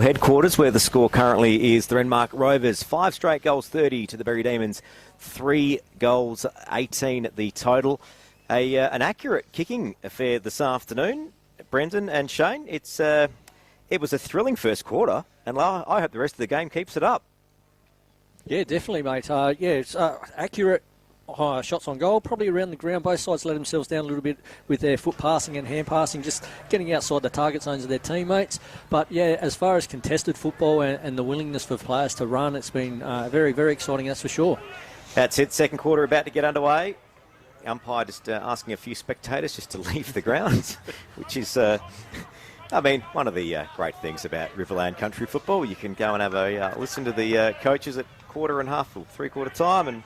Headquarters, where the score currently is the Renmark Rovers 5 straight goals 30 to the Berri Demons 3 goals 18 the total. An accurate kicking affair this afternoon, Brendan and Shane. It was a thrilling first quarter, and I hope the rest of the game keeps it up. Yeah, definitely, mate. It's accurate shots on goal, probably around the ground. Both sides let themselves down a little bit with their foot passing and hand passing, just getting outside the target zones of their teammates. But yeah, as far as contested football and the willingness for players to run, it's been very, very exciting, that's for sure. That's it. Second quarter about to get underway. Umpire just asking a few spectators just to leave the grounds, which is, one of the great things about Riverland country football. You can go and have a listen to the coaches at quarter and half or three-quarter time and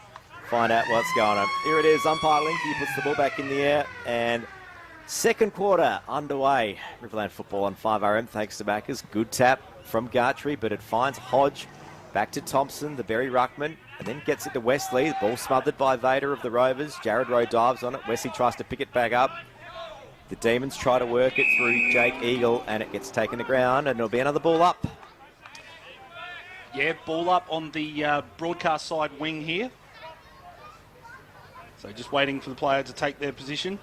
find out what's going on. Here it is, umpire Linky puts the ball back in the air, and second quarter underway. Riverland football on 5RM, thanks to backers. Good tap from Gartrey, but it finds Hodge. Back to Thompson, the Berri ruckman, and then gets it to Wesley. The ball smothered by Vader of the Rovers. Jared Rowe dives on it. Wesley tries to pick it back up. The Demons try to work it through Jake Eagle, and it gets taken to ground, and it'll be another ball up. Yeah, ball up on the broadcast side wing here. So just waiting for the player to take their position.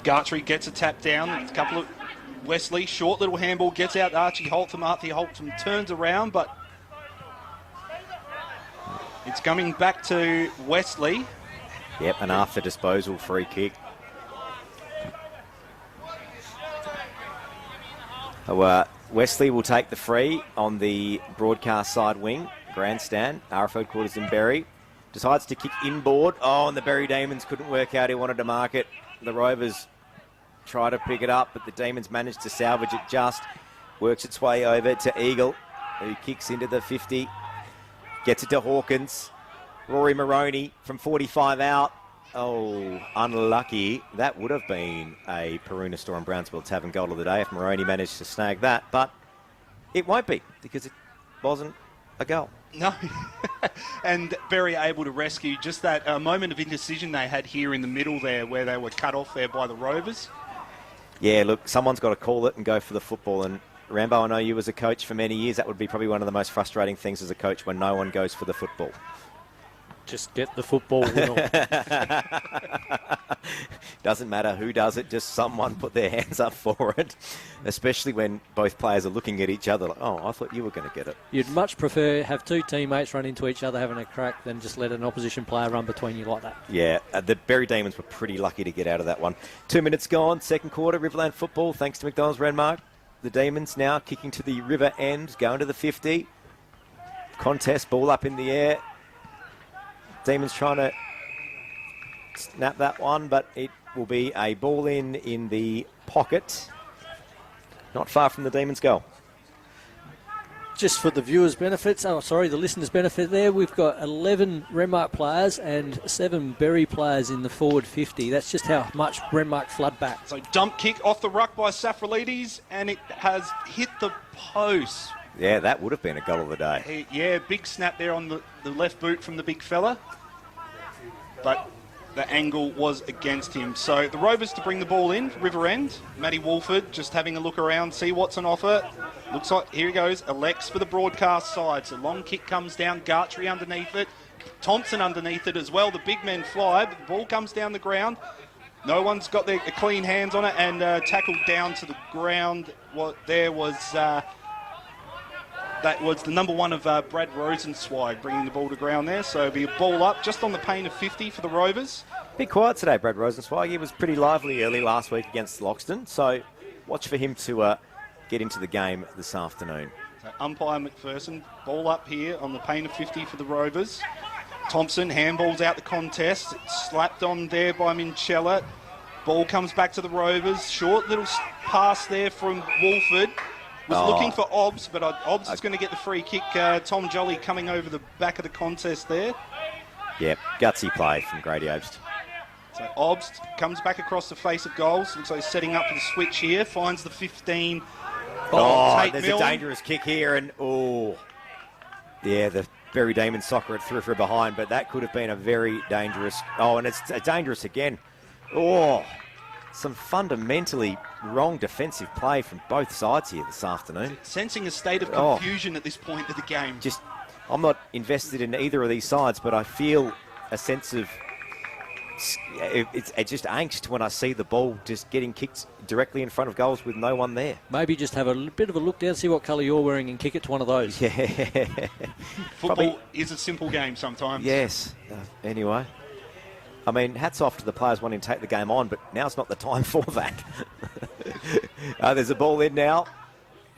Gartrey gets a tap down. A couple of Wesley, short little handball, gets out to Archie Holtham. Archie Holtham turns around, but it's coming back to Wesley. Yep, an after disposal free kick. Wesley will take the free on the broadcast side wing. Grandstand, RFO quarters in Berri. Decides to kick inboard. Oh, and the Berri Demons couldn't work out. He wanted to mark it. The Rovers try to pick it up, but the Demons managed to salvage it just. Works its way over to Eagle, who kicks into the 50. Gets it to Hawkins. Rory Moroney from 45 out. Oh, unlucky. That would have been a Peruna Storm Brownsville Tavern goal of the day if Moroney managed to snag that, but it won't be because it wasn't a goal. No, and Berri able to rescue just that moment of indecision they had here in the middle there where they were cut off there by the Rovers. Yeah, look, someone's got to call it and go for the football. And Rambo, I know you as a coach for many years. That would be probably one of the most frustrating things as a coach when no one goes for the football. Just get the football. Doesn't matter who does it, just someone put their hands up for it, especially when both players are looking at each other like, oh, I thought you were going to get it. You'd much prefer have two teammates run into each other having a crack than just let an opposition player run between you like that. Yeah, the Berri Demons were pretty lucky to get out of that one. 2 minutes gone, second quarter, Riverland football, thanks to McDonald's Renmark. The Demons now kicking to the river end, going to the 50. Contest, ball up in the air. Demons trying to snap that one, but it will be a ball in the pocket. Not far from the Demons' goal. Just for the viewers' benefits, the listeners' benefit there, we've got 11 Renmark players and 7 Berri players in the forward 50. That's just how much Renmark flood back. So dump kick off the ruck by Safralides, and it has hit the post. Yeah, that would have been a goal of the day. Yeah, big snap there on the left boot from the big fella. But the angle was against him. So the Rovers to bring the ball in, River End. Matty Wolford just having a look around, see what's on offer. Looks like, here he goes, Alex for the broadcast side. So long kick comes down, Gartrey underneath it. Thompson underneath it as well. The big men fly, but the ball comes down the ground. No one's got their clean hands on it, and tackled down to the ground. That was the number one of Brad Rosenzweig bringing the ball to ground there. So it'll be a ball up just on the pain of 50 for the Rovers. Bit quiet today, Brad Rosenzweig. He was pretty lively early last week against Loxton. So watch for him to get into the game this afternoon. So umpire McPherson, ball up here on the pain of 50 for the Rovers. Thompson handballs out the contest. It's slapped on there by Minchella. Ball comes back to the Rovers. Short little pass there from Wolford. Was looking for Obbs, but Obbs is going to get the free kick. Tom Jolly coming over the back of the contest there. Yep, gutsy play from Grady Obst. So Obbs comes back across the face of goals. Looks like he's setting up for the switch here. Finds the 15. There's a dangerous kick here, and yeah, the Berri Demons soccer it through for behind, but that could have been a very dangerous. Oh, and it's dangerous again. Oh, some fundamentally wrong defensive play from both sides here this afternoon. Sensing a state of confusion at this point of the game. I'm not invested in either of these sides, but I feel a sense of it's just angst when I see the ball just getting kicked directly in front of goals with no one there. Maybe just have a bit of a look down, see what colour you're wearing and kick it to one of those. Yeah. Football is a simple game sometimes. Yes. Anyway. I mean, hats off to the players wanting to take the game on, but now's not the time for that. There's a ball in now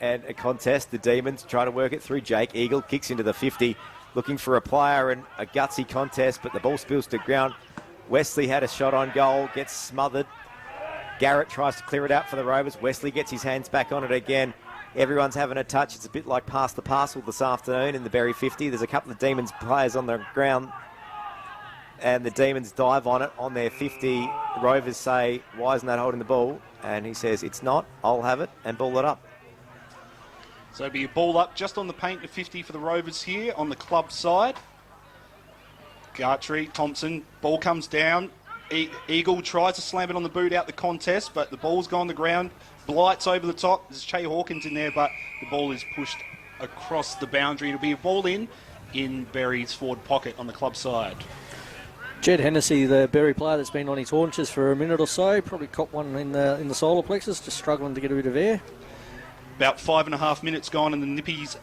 and a contest. The Demons try to work it through. Jake Eagle kicks into the 50, looking for a player and a gutsy contest, but the ball spills to ground. Wesley had a shot on goal, gets smothered. Garrett tries to clear it out for the Rovers. Wesley gets his hands back on it again. Everyone's having a touch. It's a bit like pass the parcel this afternoon in the Berri 50. There's a couple of Demons players on the ground, and the Demons dive on it on their 50. Rovers say, why isn't that holding the ball? And he says, it's not. I'll have it, and ball it up. So it'll be a ball up just on the paint to 50 for the Rovers here on the club side. Gartree, Thompson, ball comes down. Eagle tries to slam it on the boot out the contest, but the ball's gone to the ground. Blights over the top. There's Che Hawkins in there, but the ball is pushed across the boundary. It'll be a ball in Berri's forward pocket on the club side. Jed Hennessy, the Berri player that's been on his haunches for a minute or so, probably caught one in the solar plexus, just struggling to get a bit of air. About 5.5 minutes gone in the Nippies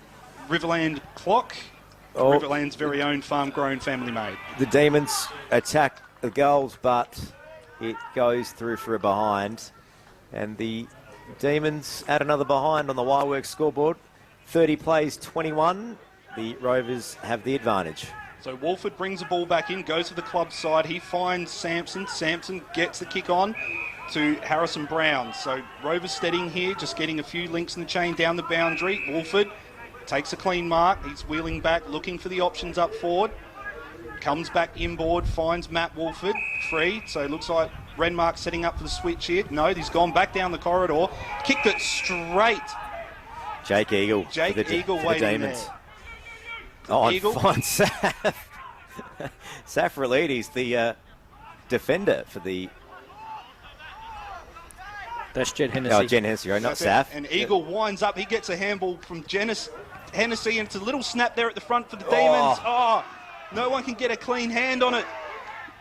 Riverland clock. Riverland's very own farm-grown, family-made. The Demons attack the goals, but it goes through for a behind. And the Demons add another behind on the Wireworks scoreboard. 30 plays 21. The Rovers have the advantage. So Wolford brings the ball back in, goes to the club side. He finds Sampson. Sampson gets the kick on to Harrison Brown. So Rovers steadying here, just getting a few links in the chain down the boundary. Wolford takes a clean mark. He's wheeling back, looking for the options up forward. Comes back inboard, finds Matt Wolford free. So it looks like Renmark setting up for the switch here. No, he's gone back down the corridor. Kicked it straight. Jake Eagle. Jake Eagle waiting there. Oh, Eagle. and fine Saf. Safralides, the defender for the... That's Jed Hennessy. Oh, Jen Hennessy, right? Not Saf. And Eagle winds up. He gets a handball from Hennessy, and it's a little snap there at the front for the Demons. Oh, no one can get a clean hand on it.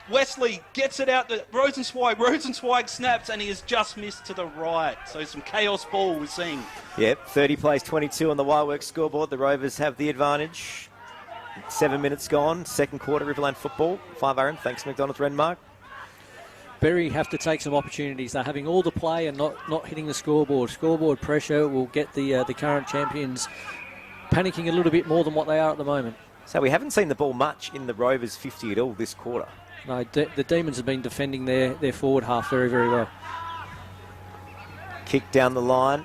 Wesley gets it out to Rosenzweig. Rosenzweig snaps, and he has just missed to the right. So some chaos ball we're seeing. Yep, 30 plays 22 on the Wireworks scoreboard. The Rovers have the advantage. 7 minutes gone. Second quarter, Riverland football. 5 RM. Thanks, McDonald's Renmark. Berri have to take some opportunities. They're having all the play and not hitting the scoreboard. Scoreboard pressure will get the current champions panicking a little bit more than what they are at the moment. So we haven't seen the ball much in the Rovers 50 at all this quarter. No, the Demons have been defending their forward half very, very well. Kick down the line.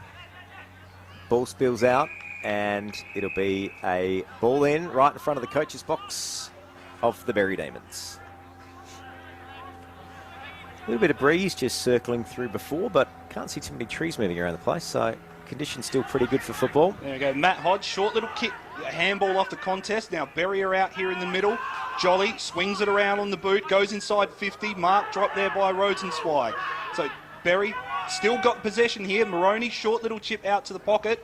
Ball spills out, and it'll be a ball in right in front of the coach's box of the Berri Demons. A little bit of breeze just circling through before, but can't see too many trees moving around the place, so conditions still pretty good for football. There we go. Matt Hodge, short little kick, handball off the contest. Now Berri are out here in the middle. Jolly swings it around on the boot, goes inside 50. Mark dropped there by Rosenzweig. So Berri still got possession here. Moroney, short little chip out to the pocket.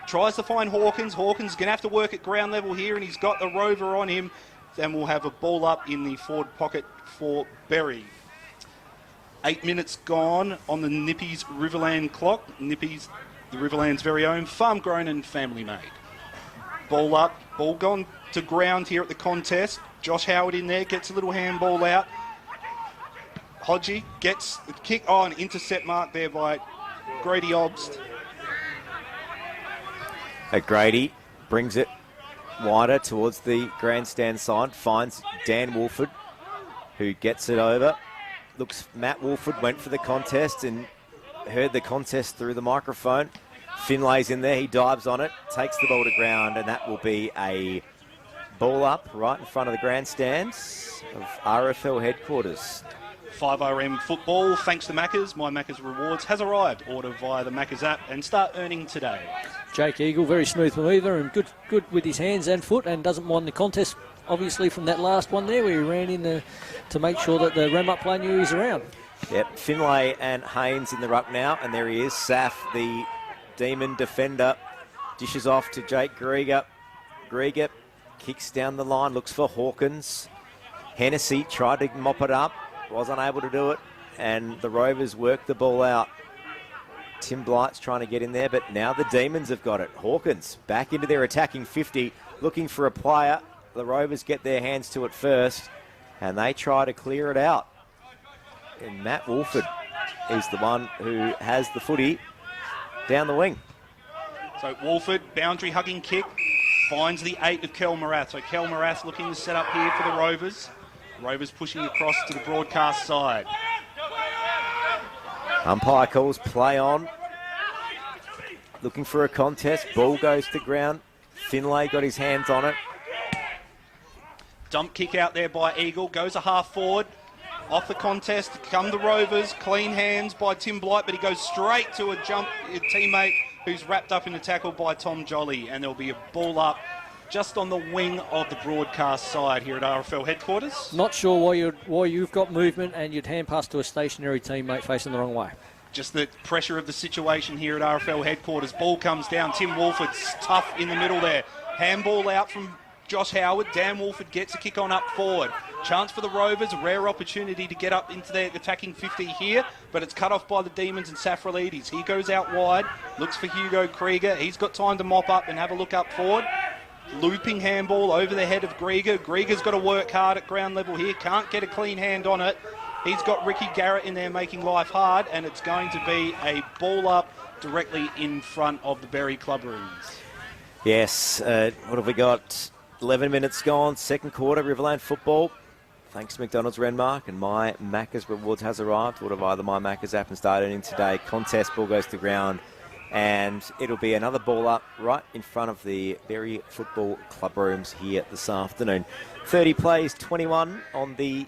Tries to find Hawkins. Hawkins going to have to work at ground level here, and he's got the rover on him. Then we'll have a ball up in the forward pocket for Berri. 8 minutes gone on the Nippies Riverland clock. Nippies, the Riverland's very own, farm-grown and family-made. Ball up, ball gone to ground here at the contest. Josh Howard in there, gets a little handball out. Hodgie gets the kick. Oh, an intercept mark there by Grady Obst. Grady brings it wider towards the grandstand side, finds Dan Wolford, who gets it over. Looks, Matt Wolford went for the contest and heard the contest through the microphone. Finlay's in there, he dives on it, takes the ball to ground, and that will be a ball up right in front of the grandstands of RFL headquarters. 5RM football, thanks to Maccas. My Maccas Rewards has arrived. Order via the Maccas app and start earning today. Jake Eagle, very smooth manoeuvre and good with his hands and foot, and doesn't mind the contest, obviously, from that last one there where he ran in to make sure that the Renmark player knew he was around. Yep, Finlay and Haynes in the ruck now, and there he is. Saf, the Demon defender, dishes off to Jake Grieger. Grieger kicks down the line, looks for Hawkins. Hennessy tried to mop it up, was unable to do it, and the Rovers worked the ball out. Tim Blight's trying to get in there, but now the Demons have got it. Hawkins back into their attacking 50, looking for a player. The Rovers get their hands to it first, and they try to clear it out. And Matt Wolford is the one who has the footy down the wing. So Wolford, boundary hugging kick, finds the 8 of Kel Marath. So Kel Marath looking to set up here for the Rovers. Rovers pushing across to the broadcast side. Umpire calls play on. Looking for a contest. Ball goes to ground. Finlay got his hands on it. Dump kick out there by Eagle. Goes a half forward. Off the contest come the Rovers. Clean hands by Tim Blight, but he goes straight to a teammate who's wrapped up in a tackle by Tom Jolly. And there'll be a ball up just on the wing of the broadcast side here at RFL headquarters. Not sure why you've got movement and you'd hand pass to a stationary teammate facing the wrong way. Just the pressure of the situation here at RFL headquarters. Ball comes down. Tim Wolford's tough in the middle there. Handball out from Josh Howard. Dan Wolford gets a kick on up forward. Chance for the Rovers, a rare opportunity to get up into their attacking 50 here, but it's cut off by the Demons and Safralides. He goes out wide, looks for Hugo Krieger. He's got time to mop up and have a look up forward. Looping handball over the head of Grieger. Grieger's got to work hard at ground level here. Can't get a clean hand on it. He's got Ricky Garrett in there making life hard, and it's going to be a ball up directly in front of the Berri club rooms. Yes, what have we got? 11 minutes gone, second quarter, Riverland football. Thanks to McDonald's Renmark and My Macca's Rewards has arrived. Would have either My Macca's app and started in today. Contest, ball goes to ground. And it'll be another ball up right in front of the Berri Football Club rooms here this afternoon. 30 plays, 21 on the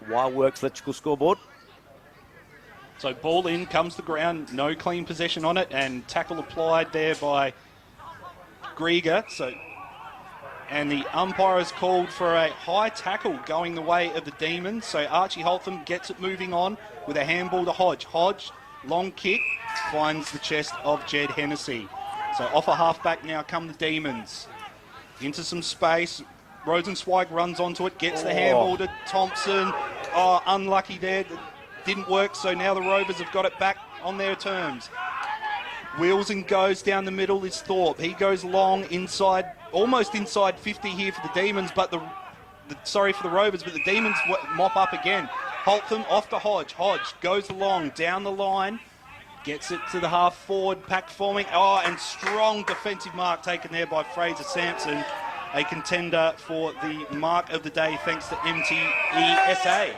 Wildworks electrical scoreboard. So ball in, comes the ground, no clean possession on it, and tackle applied there by Grieger. And the umpire has called for a high tackle going the way of the Demons. So Archie Holtham gets it moving on with a handball to Hodge. Hodge, long kick, finds the chest of Jed Hennessy. So off a halfback now come the Demons. Into some space. Rosenzweig runs onto it, gets the handball to Thompson. Oh, unlucky there. Didn't work, so now the Rovers have got it back on their terms. Wheels and goes down the middle is Thorpe. He goes long inside, almost inside 50 here for the Demons, but sorry for the Rovers, but the Demons mop up again. Holtham off to Hodge. Hodge goes long down the line, gets it to the half forward, pack forming. Oh, and strong defensive mark taken there by Fraser Sampson, a contender for the mark of the day thanks to MTESA.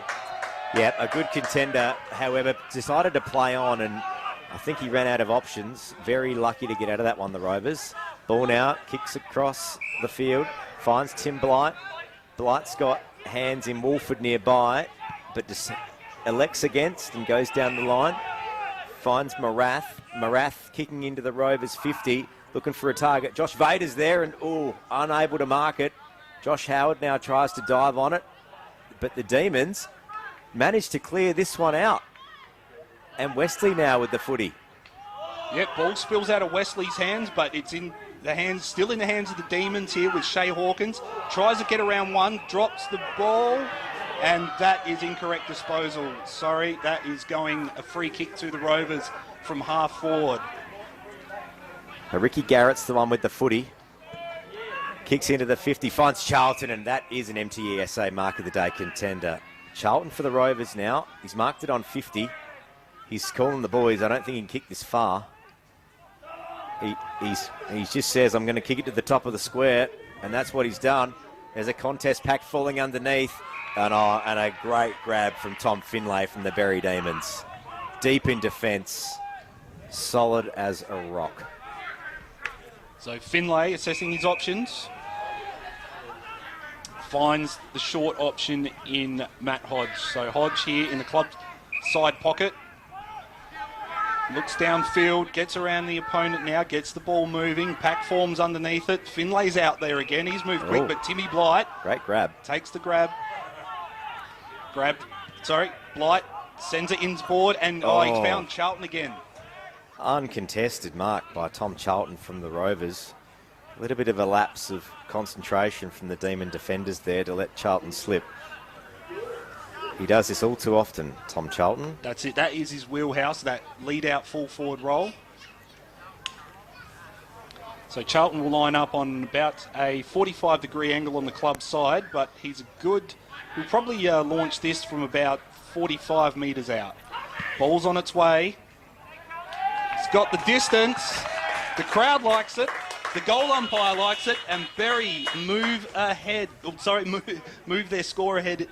Yep, a good contender, however, decided to play on, and I think he ran out of options. Very lucky to get out of that one, the Rovers. Ball now, kicks across the field, finds Tim Blight. Blight's got hands in Wolford nearby, but just elects against and goes down the line. Finds Marath. Marath kicking into the Rovers 50, looking for a target. Josh Vader's there and, unable to mark it. Josh Howard now tries to dive on it, but the Demons managed to clear this one out. And Wesley now with the footy. Yep, ball spills out of Wesley's hands, but it's still in the hands of the Demons here with Shay Hawkins. Tries to get around one, drops the ball, and that is incorrect disposal. Sorry, that is going a free kick to the Rovers from half forward. Ricky Garrett's the one with the footy. Kicks into the 50, finds Charlton, and that is an MTESA Mark of the Day contender. Charlton for the Rovers now. He's marked it on 50. He's calling the boys. I don't think he can kick this far. He just says, I'm going to kick it to the top of the square, and that's what he's done. There's a contest pack falling underneath, and a great grab from Tom Finlay from the Berri Demons. Deep in defence, solid as a rock. So Finlay assessing his options. Finds the short option in Matt Hodge. So Hodge here in the club side pocket. Looks downfield, gets around the opponent now, gets the ball moving, pack forms underneath it. Finlay's out there again. He's moved quick, but Timmy Blight. Great grab. Takes the grab. Blight Sends it inboard, and he's found Charlton again. Uncontested mark by Tom Charlton from the Rovers. A little bit of a lapse of concentration from the Demon defenders there to let Charlton slip. He does this all too often, Tom Charlton. That's it. That is his wheelhouse, that lead-out full-forward role. So Charlton will line up on about a 45-degree angle on the club side, but he's a good... He'll probably launch this from about 45 metres out. Ball's on its way. He's got the distance. The crowd likes it. The goal umpire likes it. And Berri move ahead. Move their score ahead.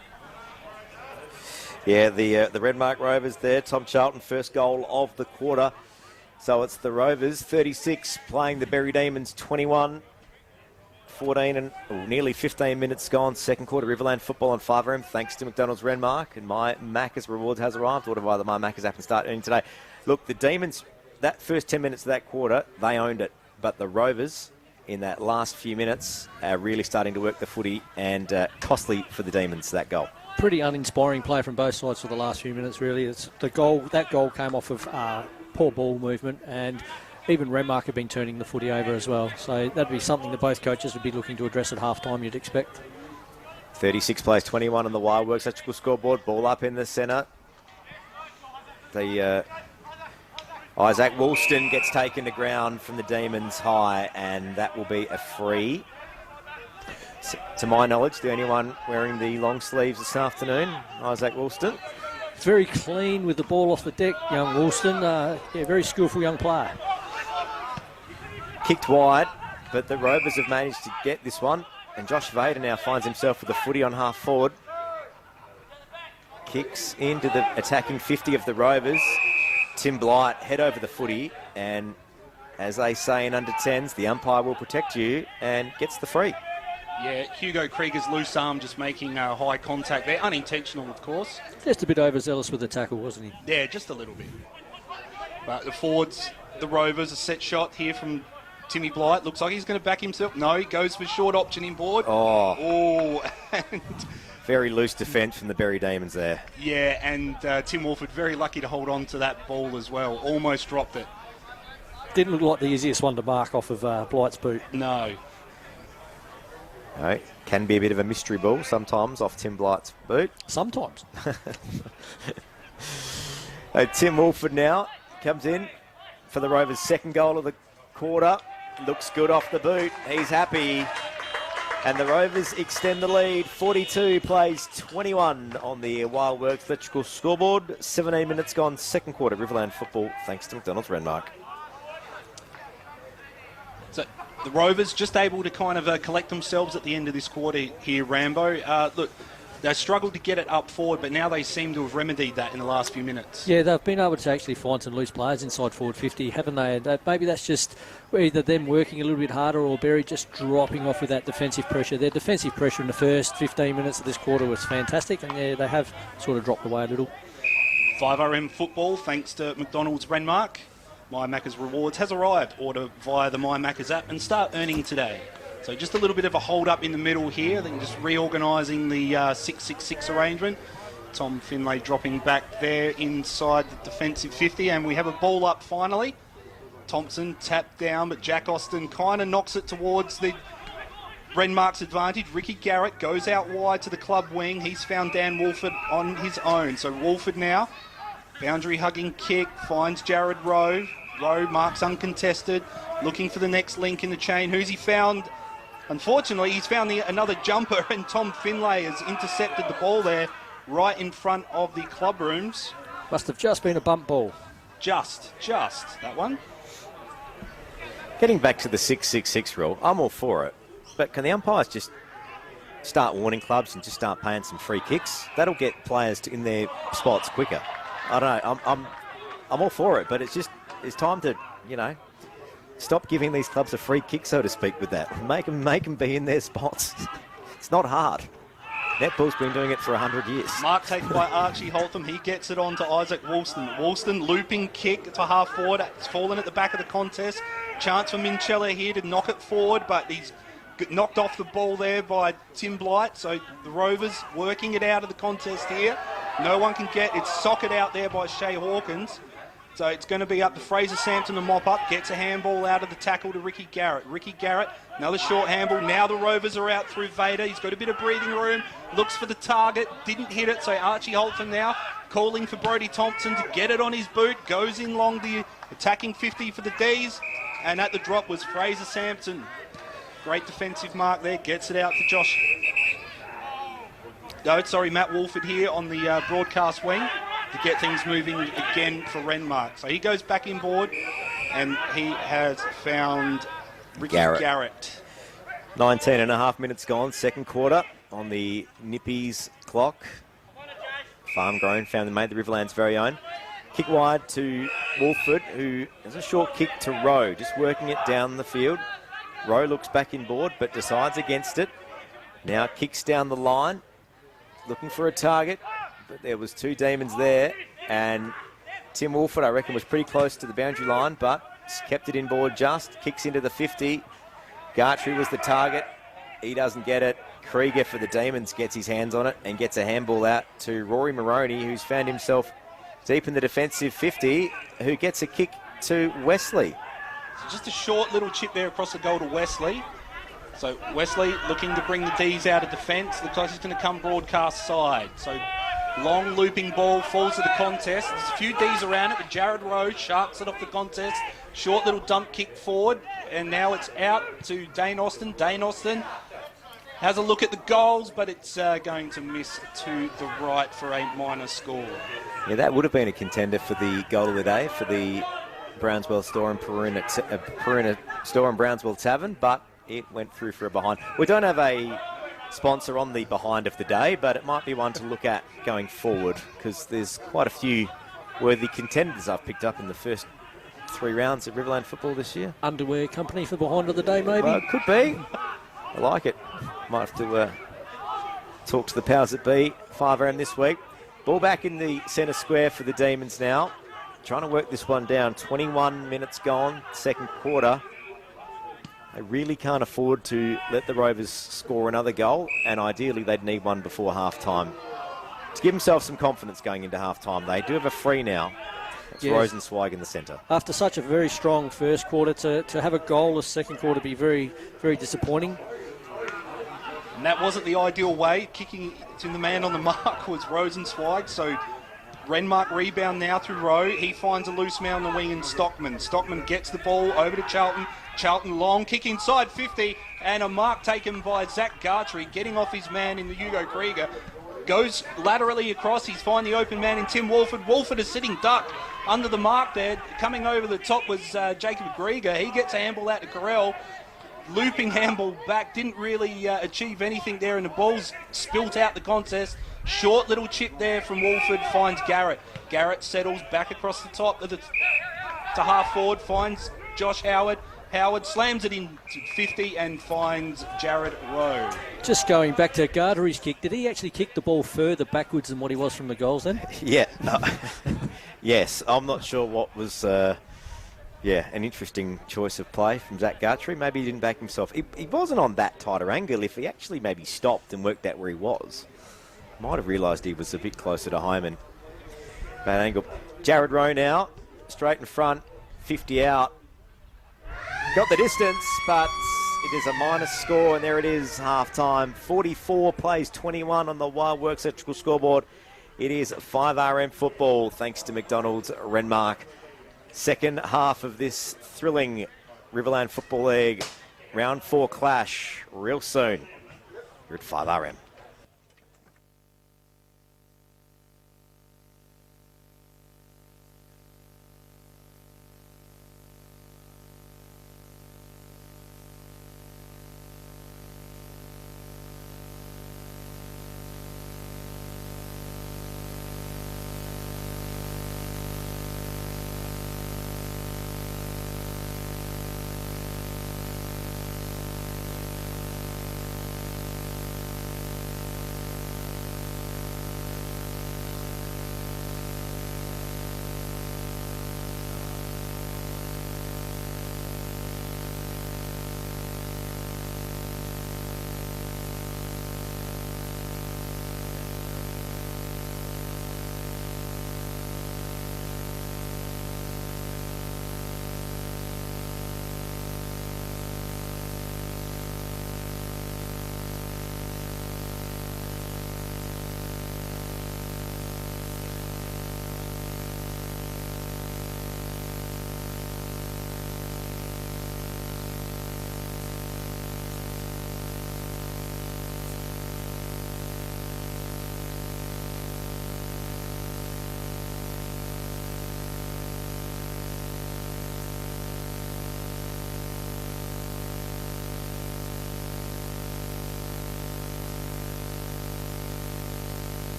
Yeah, the Renmark Rovers there. Tom Charlton, first goal of the quarter. So it's the Rovers, 36, playing the Berri Demons, 21. 14 and nearly 15 minutes gone. Second quarter, Riverland football on 5RM. Thanks to McDonald's Renmark. And my Macca's rewards has arrived. Order via the My Macca's app and start earning today. Look, the Demons, that first 10 minutes of that quarter, they owned it. But the Rovers, in that last few minutes, are really starting to work the footy, and costly for the Demons, that goal. Pretty uninspiring play from both sides for the last few minutes, really. It's the goal. That goal came off of poor ball movement, and even Renmark have been turning the footy over as well. So that'd be something that both coaches would be looking to address at half-time, you'd expect. 36 plays 21 on the Wildworks electrical scoreboard. Ball up in the centre. The Isaac Woolston gets taken to ground from the Demons high, and that will be a free. To my knowledge, the only one wearing the long sleeves this afternoon, Isaac Woolston. Very clean with the ball off the deck, young Woolston. Very skillful young player. Kicked wide, but the Rovers have managed to get this one. And Josh Vader now finds himself with the footy on half forward. Kicks into the attacking 50 of the Rovers. Tim Blight head over the footy, and as they say in under 10s, the umpire will protect you, and gets the free. Yeah, Hugo Krieger's loose arm just making high contact there. Unintentional, of course. Just a bit overzealous with the tackle, wasn't he? Yeah, just a little bit. But the forwards, the Rovers, a set shot here from Timmy Blight. Looks like he's going to back himself. No, he goes for short option inboard. And very loose defence from the Berri Demons there. Yeah, and Tim Wolford very lucky to hold on to that ball as well. Almost dropped it. Didn't look like the easiest one to mark off of Blight's boot. No. No, can be a bit of a mystery ball sometimes off Tim Blight's boot. Sometimes. Tim Wolford now comes in for the Rovers' second goal of the quarter. Looks good off the boot. He's happy. And the Rovers extend the lead. 42 plays 21 on the Wildworks electrical scoreboard. 17 minutes gone, second quarter, Riverland football, thanks to McDonald's Renmark. So the Rovers just able to kind of collect themselves at the end of this quarter here, Rambo. Look, they struggled to get it up forward, but now they seem to have remedied that in the last few minutes. Yeah, they've been able to actually find some loose players inside forward 50, haven't they? Maybe that's just either them working a little bit harder or Berri just dropping off with that defensive pressure. Their defensive pressure in the first 15 minutes of this quarter was fantastic, and yeah, they have sort of dropped away a little. 5RM football, thanks to McDonald's Renmark. My Macca's Rewards has arrived. Order via the My Macca's app and start earning today. So just a little bit of a hold-up in the middle here. Then just reorganising the 6-6-6 arrangement. Tom Finlay dropping back there inside the defensive 50. And we have a ball up finally. Thompson tapped down, but Jack Austin kind of knocks it towards the Renmark's advantage. Ricky Garrett goes out wide to the club wing. He's found Dan Wolford on his own. So Wolford now, boundary-hugging kick, finds Jared Rowe. Rowe marks uncontested, looking for the next link in the chain. Who's he found? Unfortunately, he's found another jumper, and Tom Finlay has intercepted the ball there right in front of the club rooms. Must have just been a bump ball. Just that one. Getting back to the 6-6-6 rule, I'm all for it. But can the umpires just start warning clubs and just start paying some free kicks? That'll get players in their spots quicker. I don't know. I'm all for it, but it's time to, stop giving these clubs a free kick, so to speak, with that. Make them be in their spots. It's not hard. Netball's been doing it for 100 years. Mark taken by Archie Holtham. He gets it on to Isaac Woolston. Woolston looping kick to half forward. It's fallen at the back of the contest. Chance for Minchella here to knock it forward, but he's knocked off the ball there by Tim Blight. So the Rovers working it out of the contest here. No one can get. It's socket out there by Shea Hawkins. So it's going to be up to Fraser Sampson to mop up. Gets a handball out of the tackle to Ricky Garrett. Ricky Garrett, another short handball. Now the Rovers are out through Vader. He's got a bit of breathing room. Looks for the target. Didn't hit it. So Archie Holton now calling for Brodie Thompson to get it on his boot. Goes in long the attacking 50 for the D's. And at the drop was Fraser Sampson. Great defensive mark there. Gets it out to Josh. No, sorry, Matt Wolford here on the broadcast wing to get things moving again for Renmark. So he goes back in board and he has found Ricky Garrett. 19 and a half minutes gone, second quarter on the Nippies clock. Farm grown, made the Riverland's very own. Kick wide to Wolford, who has a short kick to Rowe, just working it down the field. Rowe looks back in board but decides against it. Now kicks down the line, looking for a target, but there was two demons there, and Tim Wolford, I reckon, was pretty close to the boundary line, but kept it in board just, kicks into the 50. Gartrey was the target. He doesn't get it. Krieger for the Demons gets his hands on it and gets a handball out to Rory Moroney, who's found himself deep in the defensive 50, who gets a kick to Wesley. So just a short little chip there across the goal to Wesley. So Wesley looking to bring the D's out of defence. Looks like he's going to come broadcast side. So long looping ball falls to the contest. There's a few D's around it, but Jared Rowe sharks it off the contest. Short little dump kick forward, and now it's out to Dane Austin. Dane Austin has a look at the goals, but it's going to miss to the right for a minor score. Yeah, that would have been a contender for the goal of the day for the Brownswell Store and Peruna Store and Brownswell Tavern, but it went through for a behind. We don't have a sponsor on the behind of the day, but it might be one to look at going forward because there's quite a few worthy contenders I've picked up in the first 3 rounds of Riverland football this year. Underwear company for behind of the day, maybe? Could be. I like it. Might have to talk to the powers that be. 5 this week. Ball back in the centre square for the Demons now. Trying to work this one down. 21 minutes gone, second quarter. They really can't afford to let the Rovers score another goal, and ideally they'd need one before half-time to give themselves some confidence going into half-time. They do have a free now. It's yes. Rosenzweig in the centre. After such a very strong first quarter, to have a goalless second quarter be very, very disappointing. And that wasn't the ideal way. Kicking to the man on the mark was Rosenzweig, so Renmark rebound now through Rowe. He finds a loose man on the wing in Stockman. Stockman gets the ball over to Charlton. Charlton long kick inside 50 and a mark taken by Zach Gartrey, getting off his man in the Hugo Krieger. Goes laterally across. He's found the open man in Tim Wolford. Wolford is sitting duck under the mark there. Coming over the top was Jacob Krieger. He gets a handball out to Carell. Looping handball back. Didn't really achieve anything there, and the ball's spilt out the contest. Short little chip there from Wolford, finds Garrett. Garrett settles back across the top to half forward, finds Josh Howard. Howard slams it in to 50 and finds Jared Rowe. Just going back to Gardery's kick, did he actually kick the ball further backwards than what he was from the goals then? Yeah. No. Yes, I'm not sure what was... an interesting choice of play from Zach Gartrey. Maybe he didn't back himself. He wasn't on that tighter angle. If he actually maybe stopped and worked out where he was, might have realised he was a bit closer to home and bad angle. Jared Rowe now, straight in front, 50 out. Got the distance, but it is a minus score, and there it is, half-time. 44 plays 21 on the Wild Works electrical scoreboard. It is 5RM football, thanks to McDonald's Renmark. Second half of this thrilling Riverland Football League round 4 clash real soon. You're at 5RM.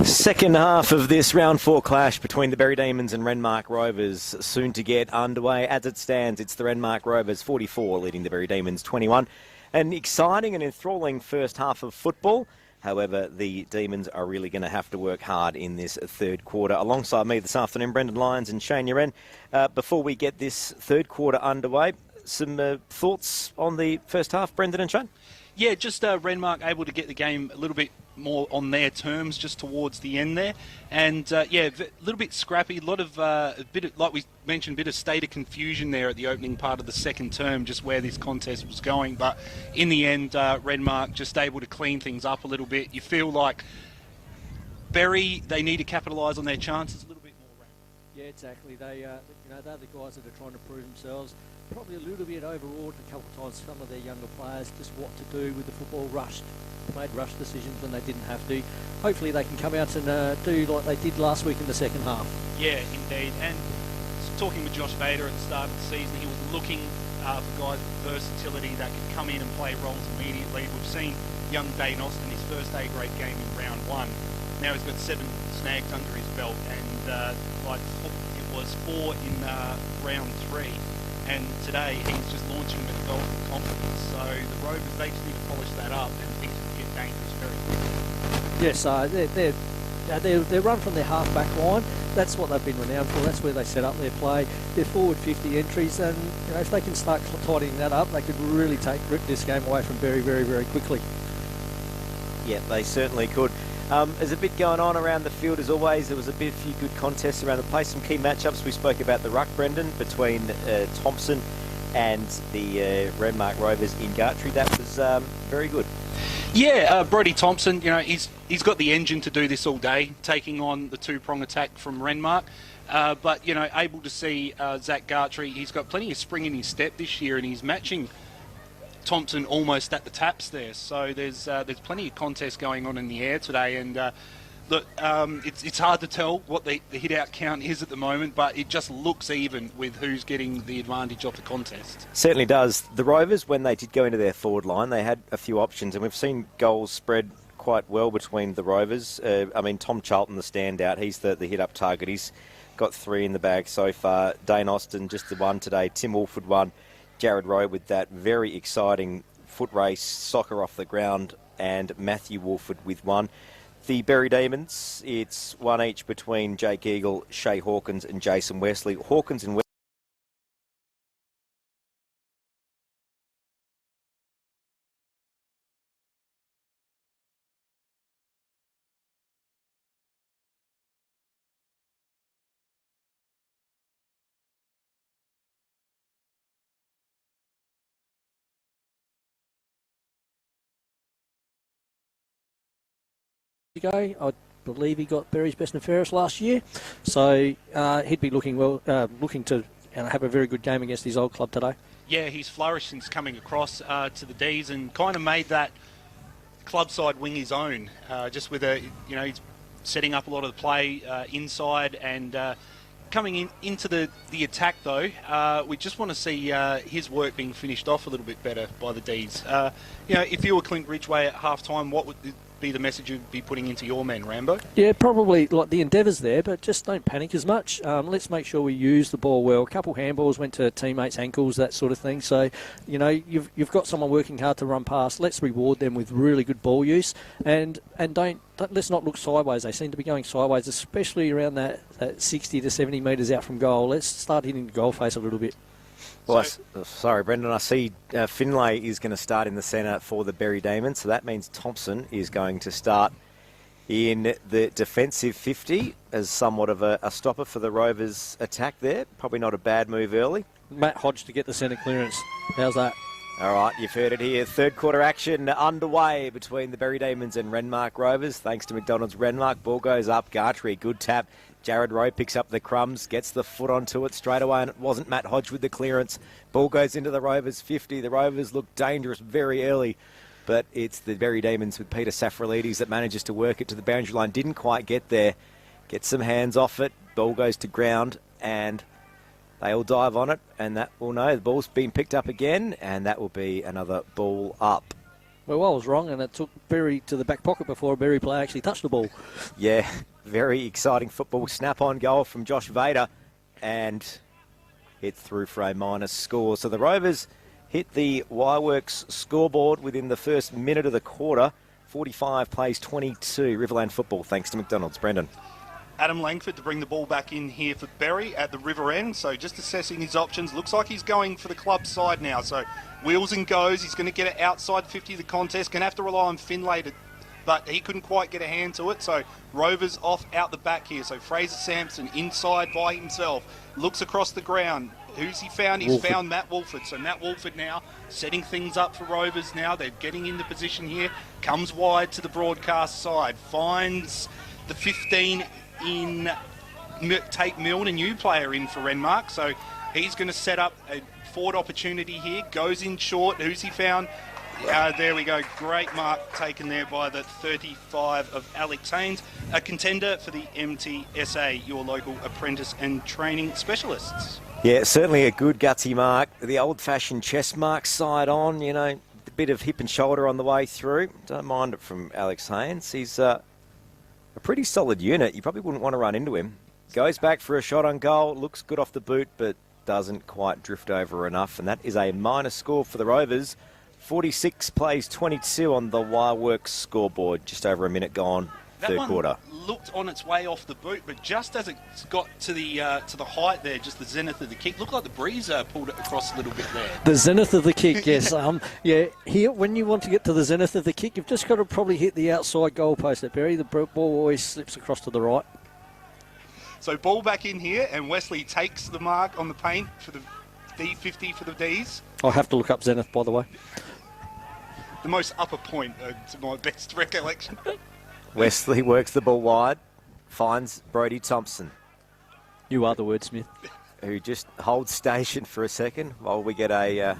Second half of this round 4 clash between the Berri Demons and Renmark Rovers soon to get underway. As it stands, it's the Renmark Rovers 44 leading the Berri Demons 21. An exciting and enthralling first half of football. However, the Demons are really going to have to work hard in this third quarter. Alongside me this afternoon, Brendan Lyons and Shane Uren. Before we get this third quarter underway, some thoughts on the first half, Brendan and Shane? Yeah, just Renmark able to get the game a little bit more on their terms just towards the end there. And, yeah, a little bit scrappy, like we mentioned, a bit of state of confusion there at the opening part of the second term, just where this contest was going. But in the end, Renmark just able to clean things up a little bit. You feel like Berri, they need to capitalise on their chances a little bit more. Yeah, exactly. They're the guys that are trying to prove themselves. Probably a little bit overawed a couple of times, some of their younger players, just what to do with the football, made rush decisions when they didn't have to. Hopefully they can come out and do like they did last week in the second half. Yeah, indeed. And talking with Josh Bader at the start of the season, he was looking for guys with versatility that could come in and play roles immediately. We've seen young Dane Austin, his first A-grade game in round 1. Now he's got 7 snags under his belt, and it was 4 in round 3. And today he's just launching with a goal of confidence. So the Rovers, they just need to polish that up, and things can get dangerous very quickly. Yes, they run from their half-back line. That's what they've been renowned for. That's where they set up their play. Their forward 50 entries, and if they can start tidying that up, they could really rip this game away from Berri very, very quickly. Yeah, they certainly could. There's a bit going on around the field as always. There was a few good contests around the place. Some key matchups. We spoke about the ruck, Brendan, between Thompson and the Renmark Rovers in Gartree. That was very good. Yeah, Brodie Thompson, he's got the engine to do this all day, taking on the two-prong attack from Renmark. But, able to see Zach Gartree, he's got plenty of spring in his step this year, and he's matching Thompson almost at the taps there. So there's plenty of contest going on in the air today, and look, it's hard to tell what the hit-out count is at the moment, but it just looks even with who's getting the advantage of the contest. Certainly does. The Rovers, when they did go into their forward line, they had a few options, and we've seen goals spread quite well between the Rovers. Tom Charlton, the standout, he's the hit-up target. He's got 3 in the bag so far. Dane Austin, just the 1 today. Tim Wolford 1. Jared Rowe with that very exciting foot race, soccer off the ground, and Matthew Wolford with 1. The Berri Demons, it's 1 each between Jake Eagle, Shea Hawkins and Jason Wesley. Hawkins and Wesley ago. I believe he got Berri's best and fairest last year, so he'd be looking to have a very good game against his old club today. Yeah, he's flourished since coming across to the D's and kind of made that club side wing his own. Just with he's setting up a lot of the play inside and coming into the attack though. We just want to see his work being finished off a little bit better by the D's. If you were Clint Ridgway at half time, what would be the message you'd be putting into your men, Rambo? Yeah, probably like the endeavours there, but just don't panic as much. Let's make sure we use the ball well. A couple handballs went to teammates' ankles, that sort of thing. So, you've got someone working hard to run past. Let's reward them with really good ball use, and don't let's not look sideways. They seem to be going sideways, especially around that 60 to 70 metres out from goal. Let's start hitting the goal face a little bit. Well, sorry, Brendan. I see Finlay is going to start in the centre for the Berri Demons, so that means Thompson is going to start in the defensive 50 as somewhat of a stopper for the Rovers' attack there. Probably not a bad move early. Matt Hodge to get the centre clearance. How's that? All right, you've heard it here. Third quarter action underway between the Berri Demons and Renmark Rovers. Thanks to McDonald's Renmark. Ball goes up. Gartree, good tap. Jared Rowe picks up the crumbs, gets the foot onto it straight away, and it wasn't Matt Hodge with the clearance. Ball goes into the Rovers 50. The Rovers look dangerous very early, but it's the Berri Demons with Peter Safralides that manages to work it to the boundary line. Didn't quite get there. Gets some hands off it. Ball goes to ground, and they all dive on it, and that will know the ball's been picked up again, and that will be another ball up. Well, I was wrong, and it took Berri to the back pocket before a Berri player actually touched the ball. Yeah, very exciting football. Snap-on goal from Josh Vader and hit through for a minus score. So the Rovers hit the Wireworks scoreboard within the first minute of the quarter. 45 plays 22. Riverland football, thanks to McDonald's. Brendan. Adam Langford to bring the ball back in here for Berri at the river end. So just assessing his options. Looks like he's going for the club side now. So wheels and goes. He's going to get it outside 50 of the contest. Going to have to rely on Finlay, but he couldn't quite get a hand to it. So Rovers off out the back here. So Fraser Sampson inside by himself. Looks across the ground. Who's he found? He's found Matt Wolford. So Matt Wolford now setting things up for Rovers now. They're getting into position here. Comes wide to the broadcast side. Finds the 15 in Tate Milne, a new player in for Renmark. So he's going to set up a forward opportunity here. Goes in short. Who's he found? There we go. Great mark taken there by the 35 of Alex Haynes, a contender for the MTSA, your local apprentice and training specialists. Yeah, certainly a good gutsy mark. The old-fashioned chest mark side on, you know, a bit of hip and shoulder on the way through. Don't mind it from Alex Haynes. He's a pretty solid unit. You probably wouldn't want to run into him. Goes back for a shot on goal. Looks good off the boot, but doesn't quite drift over enough. And that is a minus score for the Rovers. 46 plays 22 on the Wireworks scoreboard. Just over a minute gone, third quarter. Looked on its way off the boot, but just as it got to the height there, just the zenith of the kick, looked like the breeze pulled it across a little bit there. The zenith of the kick, yes. Yeah, here, when you want to get to the zenith of the kick, you've just got to probably hit the outside goalpost at Berri. The ball always slips across to the right. So ball back in here, and Wesley takes the mark on the paint for the D50 for the Ds. I'll have to look up zenith, by the way. The most upper point, to my best recollection. Wesley works the ball wide, finds Brodie Thompson. You are the wordsmith. Who just holds station for a second while we get a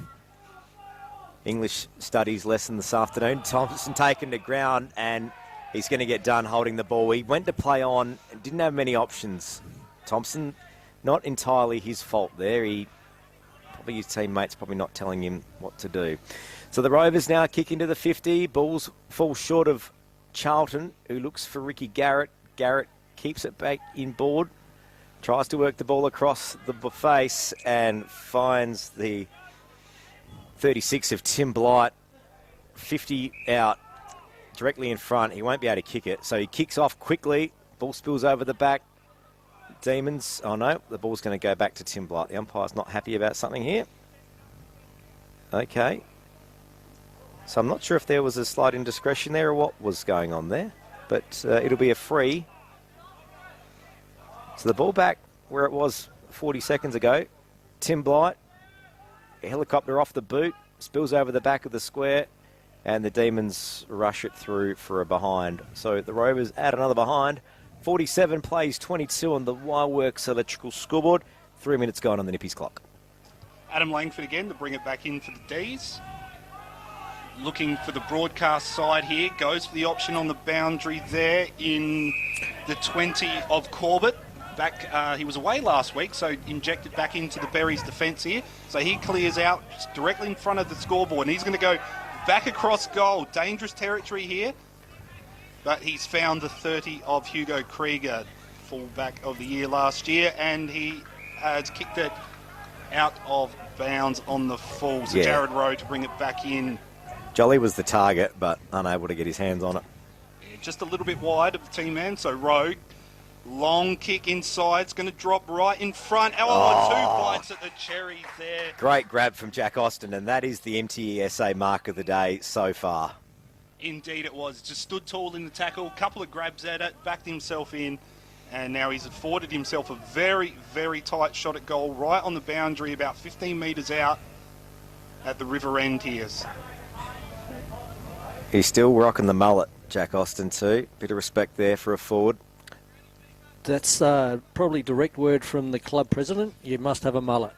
English studies lesson this afternoon. Thompson taken to ground, and he's going to get done holding the ball. He went to play on and didn't have many options. Thompson, not entirely his fault there. Probably his teammates probably not telling him what to do. So the Rovers now kick into the 50. Bulls fall short of Charlton, who looks for Ricky Garrett. Garrett keeps it back inboard, tries to work the ball across the face and finds the 36 of Tim Blight. 50 out, directly in front. He won't be able to kick it, so he kicks off quickly. Ball spills over the back. Demons, oh no, the ball's going to go back to Tim Blight. The umpire's not happy about something here. Okay. So I'm not sure if there was a slight indiscretion there or what was going on there, but it'll be a free. So the ball back where it was 40 seconds ago. Tim Blight, a helicopter off the boot, spills over the back of the square, and the Demons rush it through for a behind. So the Rovers add another behind. 47 plays 22 on the Wireworks electrical scoreboard. 3 minutes gone on the Nippies clock. Adam Langford again to bring it back in for the Ds. Looking for the broadcast side here. Goes for the option on the boundary there in the 20 of Corbett. Back, he was away last week, so injected back into the Berries defence here. So he clears out just directly in front of the scoreboard, and he's going to go back across goal. Dangerous territory here. But he's found the 30 of Hugo Krieger, fullback of the year last year, and he has kicked it out of bounds on the full. So Jared Rowe to bring it back in. Jolly was the target, but unable to get his hands on it. Yeah, just a little bit wide of the team man. So Rowe, long kick inside. It's going to drop right in front. Two bites at the cherry there. Great grab from Jack Austin, and that is the MTSA mark of the day so far. Indeed it was. Just stood tall in the tackle. Couple of grabs at it. Backed himself in. And now he's afforded himself a very, very tight shot at goal right on the boundary, about 15 metres out at the river end here. He's still rocking the mullet, Jack Austin too. Bit of respect there for a forward. That's probably direct word from the club president. You must have a mullet.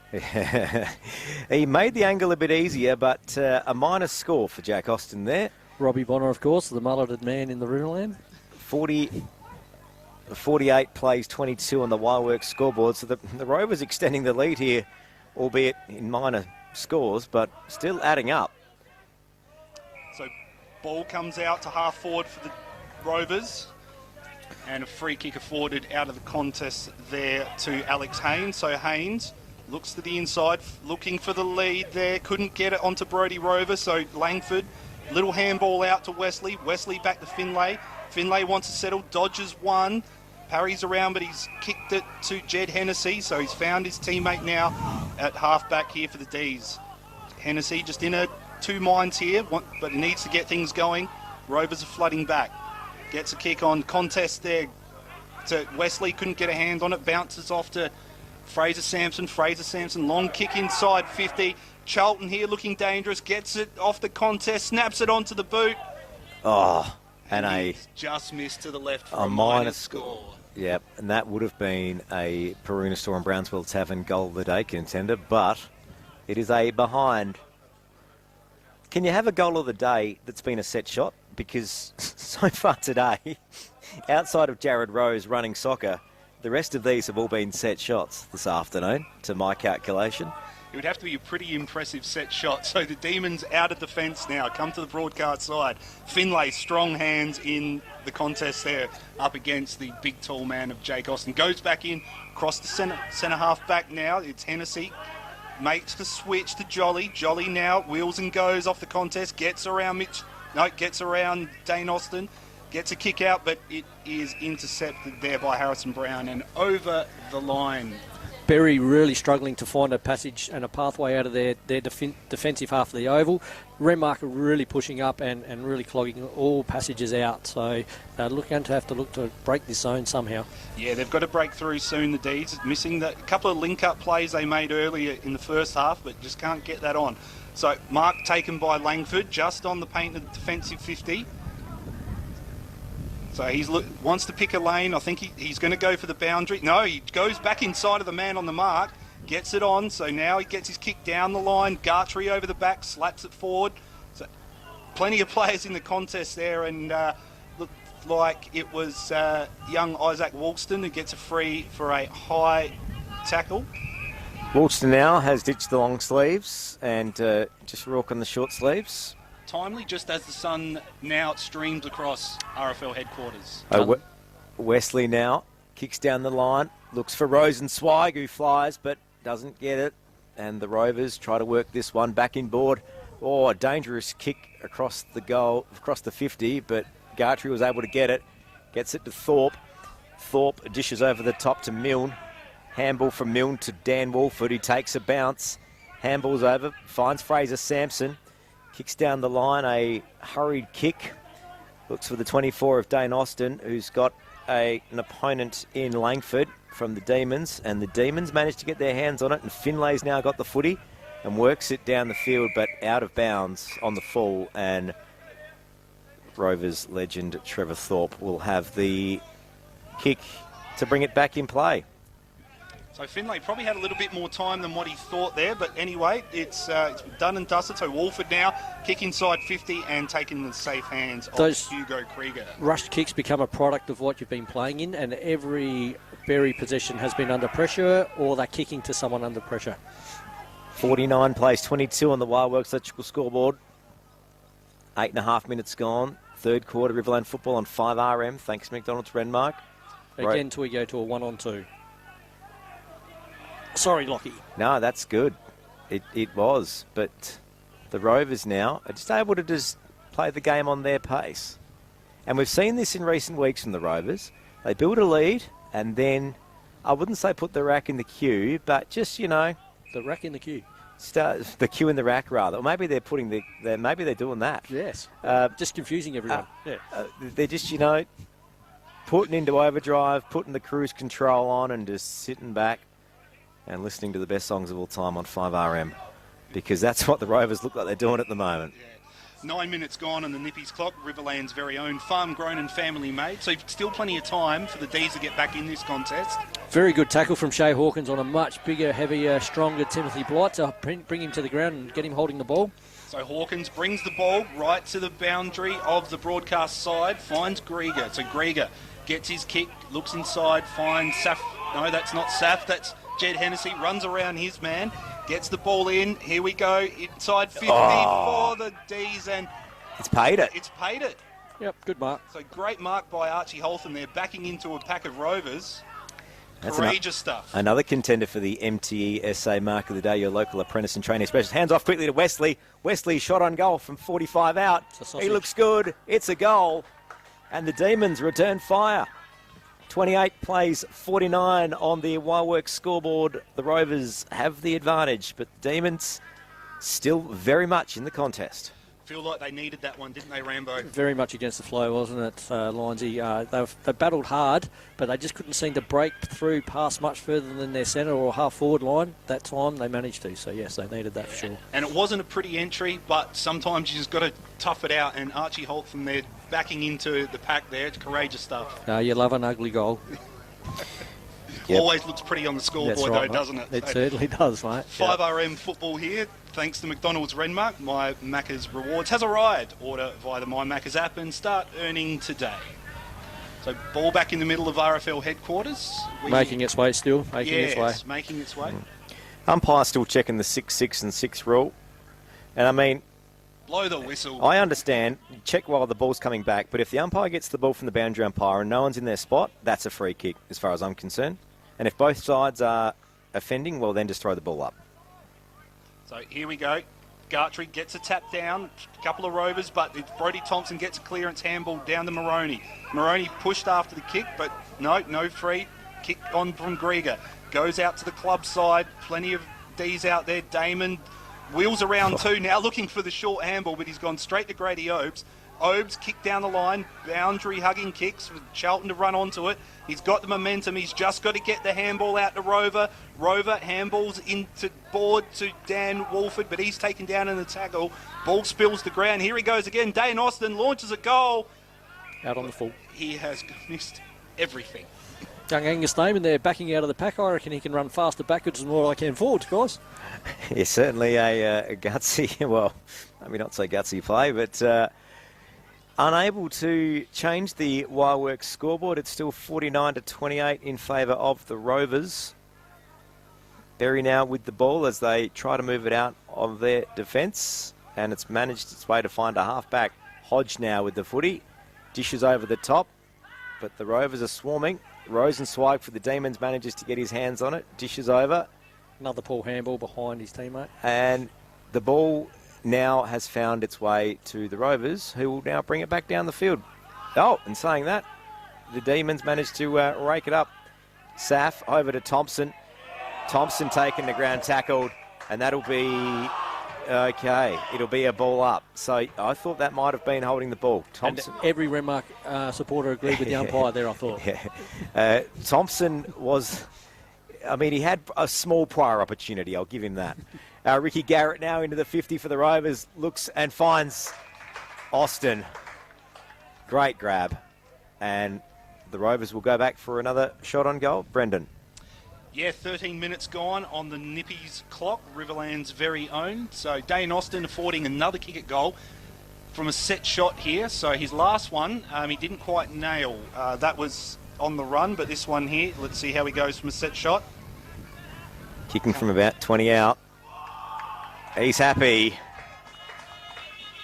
He made the angle a bit easier, but a minus score for Jack Austin there. Robbie Bonner, of course, the mulleted man in the Riverland. 48 plays 22 on the Wireworks scoreboard. So the Rovers extending the lead here, albeit in minor scores, but still adding up. So Ball comes out to half forward for the Rovers. And a free kick afforded out of the contest there to Alex Haynes. So Haynes looks to the inside, looking for the lead there. Couldn't get it onto Brodie Rover, so Langford. Little handball out to Wesley. Wesley back to Finlay. Finlay wants to settle, dodges one. Parries around, but he's kicked it to Jed Hennessy, so he's found his teammate now at half-back here for the D's. Hennessy just in two minds here, but he needs to get things going. Rovers are flooding back. Gets a kick on contest there to Wesley, couldn't get a hand on it, bounces off to Fraser Sampson. Fraser Sampson, long kick inside 50. Charlton here looking dangerous, gets it off the contest, snaps it onto the boot. Oh, and he's just missed to the left for a a minus score. Yep, and that would have been a Peruna Store and Brownsville Tavern goal of the day contender, but it is a behind. Can you have a goal of the day that's been a set shot? Because so far today, outside of Jared Rose running soccer, the rest of these have all been set shots this afternoon, to my calculation. It would have to be a pretty impressive set shot. So the Demons out of defence now, come to the broadcast side. Finlay, strong hands in the contest there, up against the big tall man of Jake Austin. Goes back in, across the centre half back now. It's Hennessy. Makes the switch to Jolly. Jolly now wheels and goes off the contest. Gets around gets around Dane Austin. Gets a kick out, but it is intercepted there by Harrison Brown and over the line. Berri really struggling to find a passage and a pathway out of their defensive half of the oval. Renmark are really pushing up and really clogging all passages out. So they're going to have to look to break this zone somehow. Yeah, they've got to break through soon, the D's. Missing a couple of link-up plays they made earlier in the first half, but just can't get that on. So mark taken by Langford, just on the painted defensive 50. So he wants to pick a lane. I think he's going to go for the boundary. No, he goes back inside of the man on the mark, gets it on. So now he gets his kick down the line. Gartrey over the back, slaps it forward. So plenty of players in the contest there, and looked like it was young Isaac Woolston who gets a free for a high tackle. Woolston now has ditched the long sleeves and just rock on the short sleeves. Timely, just as the sun now streams across RFL headquarters. Wesley now kicks down the line, looks for Rosenzweig, who flies but doesn't get it, and the Rovers try to work this one back inboard. Oh, a dangerous kick across the goal, across the 50, but Gartrey was able to get it, gets it to Thorpe. Thorpe dishes over the top to Milne. Handball from Milne to Dan Wolford, who takes a bounce. Handball's over, finds Fraser Sampson. Kicks down the line, a hurried kick. Looks for the 24 of Dane Austin, who's got an opponent in Langford from the Demons. And the Demons managed to get their hands on it, and Finlay's now got the footy and works it down the field, but out of bounds on the full. And Rovers legend Trevor Thorpe will have the kick to bring it back in play. So Finlay probably had a little bit more time than what he thought there, but anyway, it's done and dusted. So Wolford now, kick inside 50 and taking the safe hands of Hugo Krieger. Rushed kicks become a product of what you've been playing in, and every Berri possession has been under pressure, or they're kicking to someone under pressure. 49 plays 22 on the Wildworks Electrical scoreboard. 8.5 minutes gone. Third quarter, Riverland football on 5RM. Thanks, McDonald's Renmark. Again, till we go to a 1-on-2. Sorry, Lockie. No, that's good. It was. But the Rovers now are just able to just play the game on their pace. And we've seen this in recent weeks from the Rovers. They build a lead and then, I wouldn't say put the rack in the queue, but just, The rack in the queue. Start the queue in the rack, rather. Or maybe they're putting maybe they're doing that. Yes. Just confusing everyone. They're just, putting into overdrive, putting the cruise control on and just sitting back and listening to the best songs of all time on 5RM, because that's what the Rovers look like they're doing at the moment. Yeah. 9 minutes gone on the Nippies clock. Riverland's very own, farm-grown and family-made. So still plenty of time for the D's to get back in this contest. Very good tackle from Shea Hawkins on a much bigger, heavier, stronger Timothy Blight to bring him to the ground and get him holding the ball. So Hawkins brings the ball right to the boundary of the broadcast side, finds Grieger. So Grieger gets his kick, looks inside, finds Saf. No, that's not Saf, that's Jed Hennessy, runs around his man, gets the ball in. Here we go, inside 50 for the D's, and It's paid it. It's paid it. Yep, good mark. So great mark by Archie Holtham there, backing into a pack of Rovers. That's Courageous stuff. Another contender for the MTE SA Mark of the Day, your local apprentice and training specialist. Hands off quickly to Wesley. Wesley shot on goal from 45 out. He looks good. It's a goal. And the Demons return fire. 28 plays 49 on the Wireworks scoreboard. The Rovers have the advantage, but the Demons still very much in the contest. Feel like they needed that one, didn't they, Rambo? Very much against the flow, wasn't it, Lindsay? They battled hard, but they just couldn't seem to break through past much further than their centre or half-forward line. That time they managed to, so yes, they needed that for sure. And it wasn't a pretty entry, but sometimes you just got to tough it out, and Archie Holt from there backing into the pack there. It's courageous stuff. You love an ugly goal. Yep. Always looks pretty on the scoreboard, right, though, doesn't it? It certainly does, mate. 5RM football here, thanks to McDonald's Renmark. My Macca's Rewards has arrived. Order via the My Macca's app and start earning today. So ball back in the middle of RFL headquarters. Making its way still, making its way. Umpire still checking the 6-6 and 6 rule. And I mean, blow the whistle. I understand, check while the ball's coming back, but if the umpire gets the ball from the boundary umpire and no one's in their spot, that's a free kick as far as I'm concerned. And if both sides are offending, well, then just throw the ball up. So here we go. Gartree gets a tap down, a couple of Rovers, but Brodie Thompson gets a clearance handball down to Moroney. Moroney pushed after the kick, but no free. Kick on from Grieger. Goes out to the club side. Plenty of D's out there. Damon wheels around too, now looking for the short handball, but he's gone straight to Grady Obes. Obes kick down the line, boundary hugging kicks for Charlton to run onto it. He's got the momentum, he's just got to get the handball out to Rover. Rover handballs into board to Dan Wolford, but he's taken down in the tackle. Ball spills the ground, here he goes again. Dane Austin launches a goal. Out on the full. He has missed everything. Young Angus Damon there backing out of the pack. I reckon he can run faster backwards than what I can forwards, guys. It's certainly a gutsy, well, maybe not so gutsy play, but unable to change the Wireworks scoreboard. It's still 49-28 in favour of the Rovers. Berri now with the ball as they try to move it out of their defence, and it's managed its way to find a half-back. Hodge now with the footy. Dishes over the top, but the Rovers are swarming. Rosenzweig for the Demons manages to get his hands on it. Dishes over. Another poor handball behind his teammate. And the ball now has found its way to the Rovers, who will now bring it back down the field. Oh, and saying that, the Demons managed to rake it up. Saf over to Thompson. Thompson taken the ground, tackled, and that'll be okay. It'll be a ball up. So I thought that might have been holding the ball. Thompson. And every Renmark supporter agreed with the umpire there, I thought. Yeah. Thompson was, I mean, he had a small prior opportunity, I'll give him that. Ricky Garrett now into the 50 for the Rovers, looks and finds Austin. Great grab. And the Rovers will go back for another shot on goal. Brendan. Yeah, 13 minutes gone on the Nippies clock, Riverland's very own. So Dane Austin affording another kick at goal from a set shot here. So his last one, he didn't quite nail. That was on the run, but this one here, let's see how he goes from a set shot. Kicking from about 20 out. He's happy.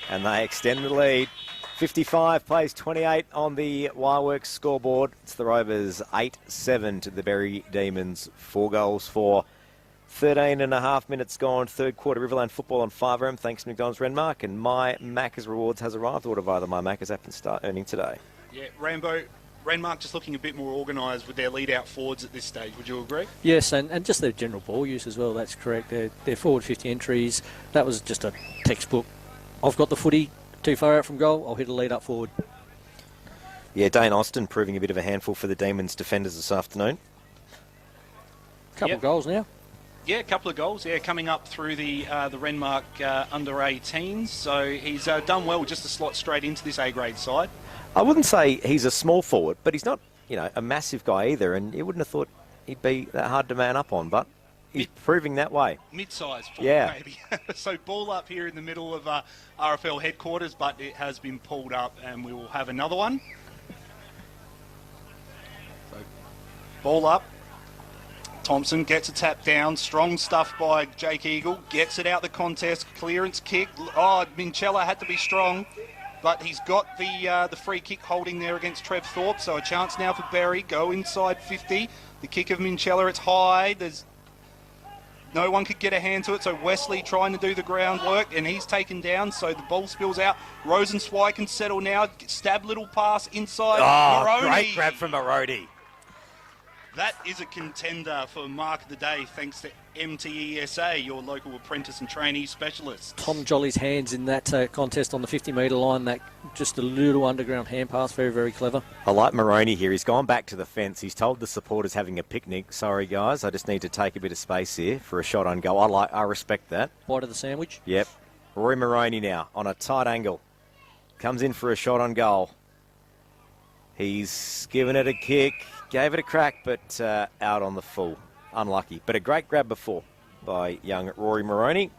And they extend the lead. 55 plays 28 on the Wireworks scoreboard. It's the Rovers 8-7 to the Berri Demons. 4 goals for 13 and a half minutes gone. Third quarter Riverland football on 5RM. Thanks to McDonald's Renmark. And My Macca's Rewards has arrived. Order via the My Macca's app and start earning today. Yeah, Rambo, Renmark just looking a bit more organised with their lead-out forwards at this stage. Would you agree? Yes, and just their general ball use as well. That's correct. Their forward 50 entries, that was just a textbook. I've got the footy too far out from goal, I'll hit a lead up forward. Yeah, Dane Austin proving a bit of a handful for the Demons defenders this afternoon. Couple of goals now. Yeah, a couple of goals. Yeah, coming up through the Renmark under 18s. So he's done well just to slot straight into this A-grade side. I wouldn't say he's a small forward, but he's not, a massive guy either. And you wouldn't have thought he'd be that hard to man up on, but he's proving that way. Mid-size forward, maybe. So ball up here in the middle of RFL headquarters, but it has been pulled up, and we will have another one. So ball up. Thompson gets a tap down. Strong stuff by Jake Eagle. Gets it out the contest. Clearance kick. Oh, Minchella had to be strong. but he's got the free kick holding there against Trev Thorpe, so a chance now for Berri. Go inside 50. The kick of Minchella, it's high. There's no one could get a hand to it, so Wesley trying to do the groundwork, and he's taken down, so the ball spills out. Rosenzweig can settle now. Stab little pass inside. Moroni. Great grab from Moroni. That is a contender for Mark of the Day, thanks to MTESA, your local apprentice and trainee specialist. Tom Jolly's hands in that contest on the 50-metre line, that just a little underground hand pass, very, very clever. I like Moroni here. He's gone back to the fence. He's told the supporters having a picnic, sorry guys, I just need to take a bit of space here for a shot on goal. I respect that. Bite of the sandwich. Yep. Roy Moroni now on a tight angle. Comes in for a shot on goal. He's given it a kick, gave it a crack, but out on the full. Unlucky. But a great grab before by young Rory Moroni.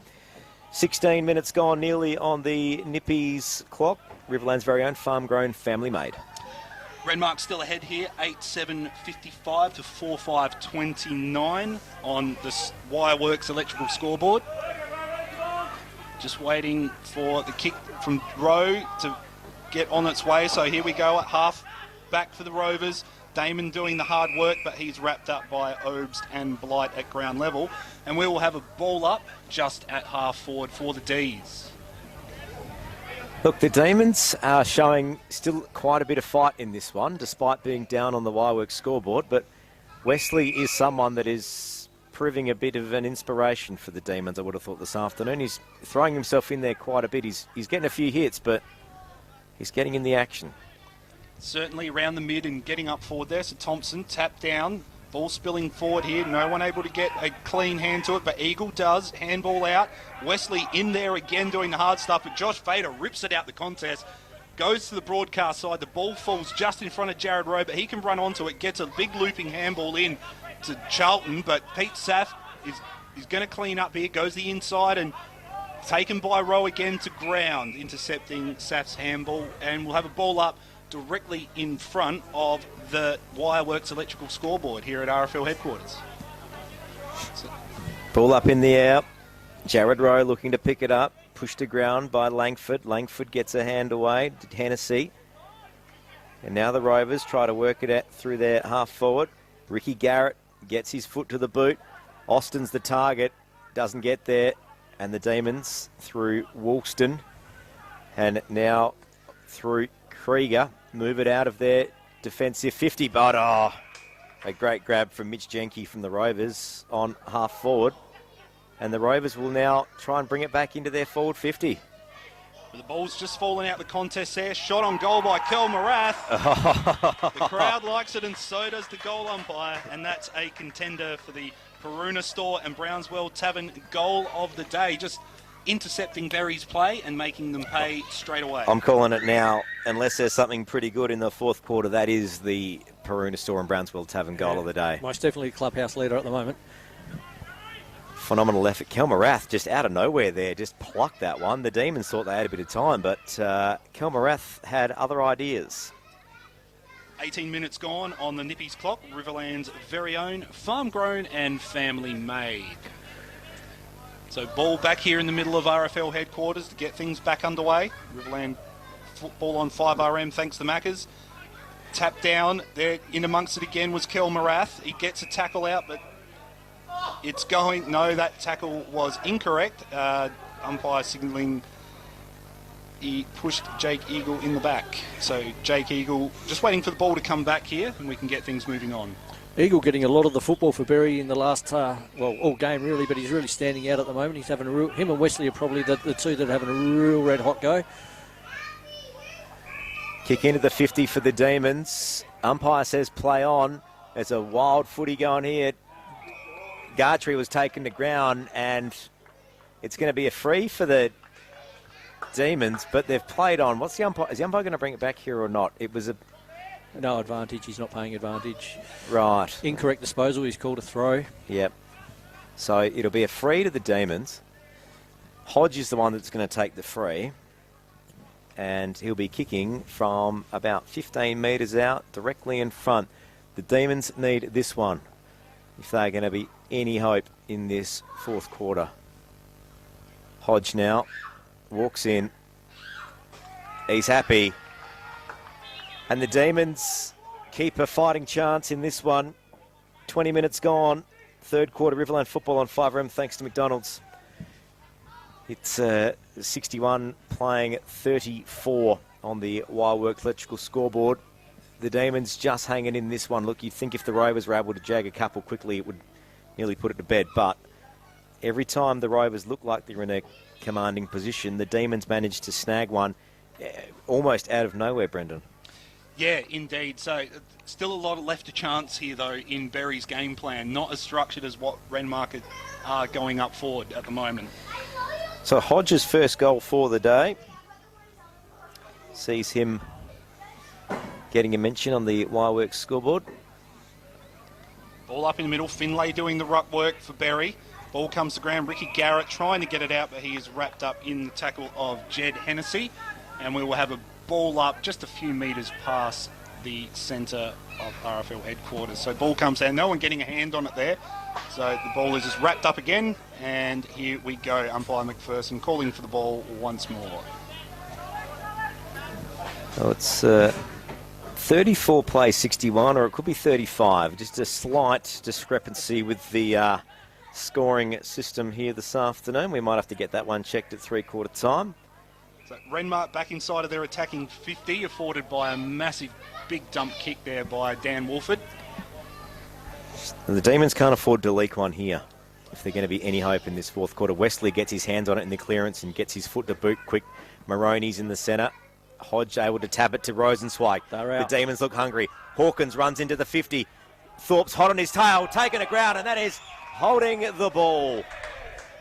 16 minutes gone nearly on the Nippies clock. Riverland's very own farm-grown, family-made. Renmark still ahead here, 8:7.55 to 4:5.29 on the Wireworks electrical scoreboard. Just waiting for the kick from Rowe to get on its way. So here we go at half back for the Rovers. Damon doing the hard work, but he's wrapped up by Obst and Blight at ground level. And we will have a ball up just at half forward for the D's. Look, the Demons are showing still quite a bit of fight in this one, despite being down on the Wireworks scoreboard. But Wesley is someone that is proving a bit of an inspiration for the Demons, I would have thought, this afternoon. He's throwing himself in there quite a bit. He's getting a few hits, but he's getting in the action. Certainly around the mid and getting up forward there. So Thompson tapped down, ball spilling forward here. No one able to get a clean hand to it, but Eagle does. Handball out. Wesley in there again doing the hard stuff, but Josh Fader rips it out the contest. Goes to the broadcast side. The ball falls just in front of Jared Rowe, but he can run onto it. Gets a big looping handball in to Charlton, but Pete Saff is going to clean up here. Goes the inside and taken by Rowe again to ground, intercepting Saff's handball, and we'll have a ball up directly in front of the Wireworks electrical scoreboard here at RFL headquarters. Ball up in the air. Jared Rowe looking to pick it up. Pushed to ground by Langford. Langford gets a hand away to Hennessy. And now the Rovers try to work it out through their half forward. Ricky Garrett gets his foot to the boot. Austin's the target. Doesn't get there. And the Demons through Woolston. And now through Krieger. Move it out of their defensive 50. But a great grab from Mitch Jenke from the Rovers on half forward. And the Rovers will now try and bring it back into their forward 50. The ball's just fallen out the contest there. Shot on goal by Kel Marath. The crowd likes it, and so does the goal umpire. And that's a contender for the Peruna Store and Brownswell Tavern goal of the day. Just intercepting Berry's play and making them pay straight away. I'm calling it now. Unless there's something pretty good in the fourth quarter, that is the Peruna Store and Brownswell Tavern goal of the day. Most definitely clubhouse leader at the moment. Phenomenal effort. Kelmarath just out of nowhere there, just plucked that one. The Demons thought they had a bit of time, but Kelmarath had other ideas. 18 minutes gone on the Nippies clock. Riverland's very own, farm-grown and family-made. So ball back here in the middle of RFL headquarters to get things back underway. Riverland football on 5RM, thanks to Maccas. Tap down, there in amongst it again was Kel Marath. He gets a tackle out, but it's going... No, that tackle was incorrect. Umpire signalling he pushed Jake Eagle in the back. So Jake Eagle just waiting for the ball to come back here and we can get things moving on. Eagle getting a lot of the football for Berri in the last, all game really, but he's really standing out at the moment. He's having him and Wesley are probably the two that are having a real red hot go. Kick into the 50 for the Demons. Umpire says play on. There's a wild footy going here. Gartree was taken to ground and it's going to be a free for the Demons, but they've played on. What's the umpire? Is the umpire going to bring it back here or not? It was a... No advantage. He's not paying advantage. Right. Incorrect disposal. He's called a throw. Yep. So it'll be a free to the Demons. Hodge is the one that's going to take the free. And he'll be kicking from about 15 metres out, directly in front. The Demons need this one if they're going to be any hope in this fourth quarter. Hodge now walks in. He's happy. And the Demons keep a fighting chance in this one. 20 minutes gone. Third quarter Riverland football on 5RM thanks to McDonald's. It's 61 playing 34 on the Wireworks electrical scoreboard. The Demons just hanging in this one. Look, you'd think if the Rovers were able to jag a couple quickly, it would nearly put it to bed. But every time the Rovers look like they're in a commanding position, the Demons manage to snag one almost out of nowhere, Brendan. Yeah, indeed. So still a lot left to chance here, though, in Berri's game plan. Not as structured as what Renmark are going up forward at the moment. So Hodges' first goal for the day sees him getting a mention on the Wireworks scoreboard. Ball up in the middle. Finlay doing the ruck work for Berri. Ball comes to ground. Ricky Garrett trying to get it out, but he is wrapped up in the tackle of Jed Hennessy. And we will have a ball up just a few metres past the centre of RFL headquarters. So ball comes down. No one getting a hand on it there. So the ball is just wrapped up again. And here we go. Umpire McPherson calling for the ball once more. Oh, it's 34 play 61, or it could be 35. Just a slight discrepancy with the scoring system here this afternoon. We might have to get that one checked at three-quarter time. So Renmark back inside of their attacking 50, afforded by a massive big dump kick there by Dan Wolford. The Demons can't afford to leak one here if they're going to be any hope in this fourth quarter. Wesley gets his hands on it in the clearance and gets his foot to boot quick. Maroney's in the centre. Hodge able to tap it to Rosenzweig. The Demons look hungry. Hawkins runs into the 50. Thorpe's hot on his tail, taking a ground, and that is holding the ball.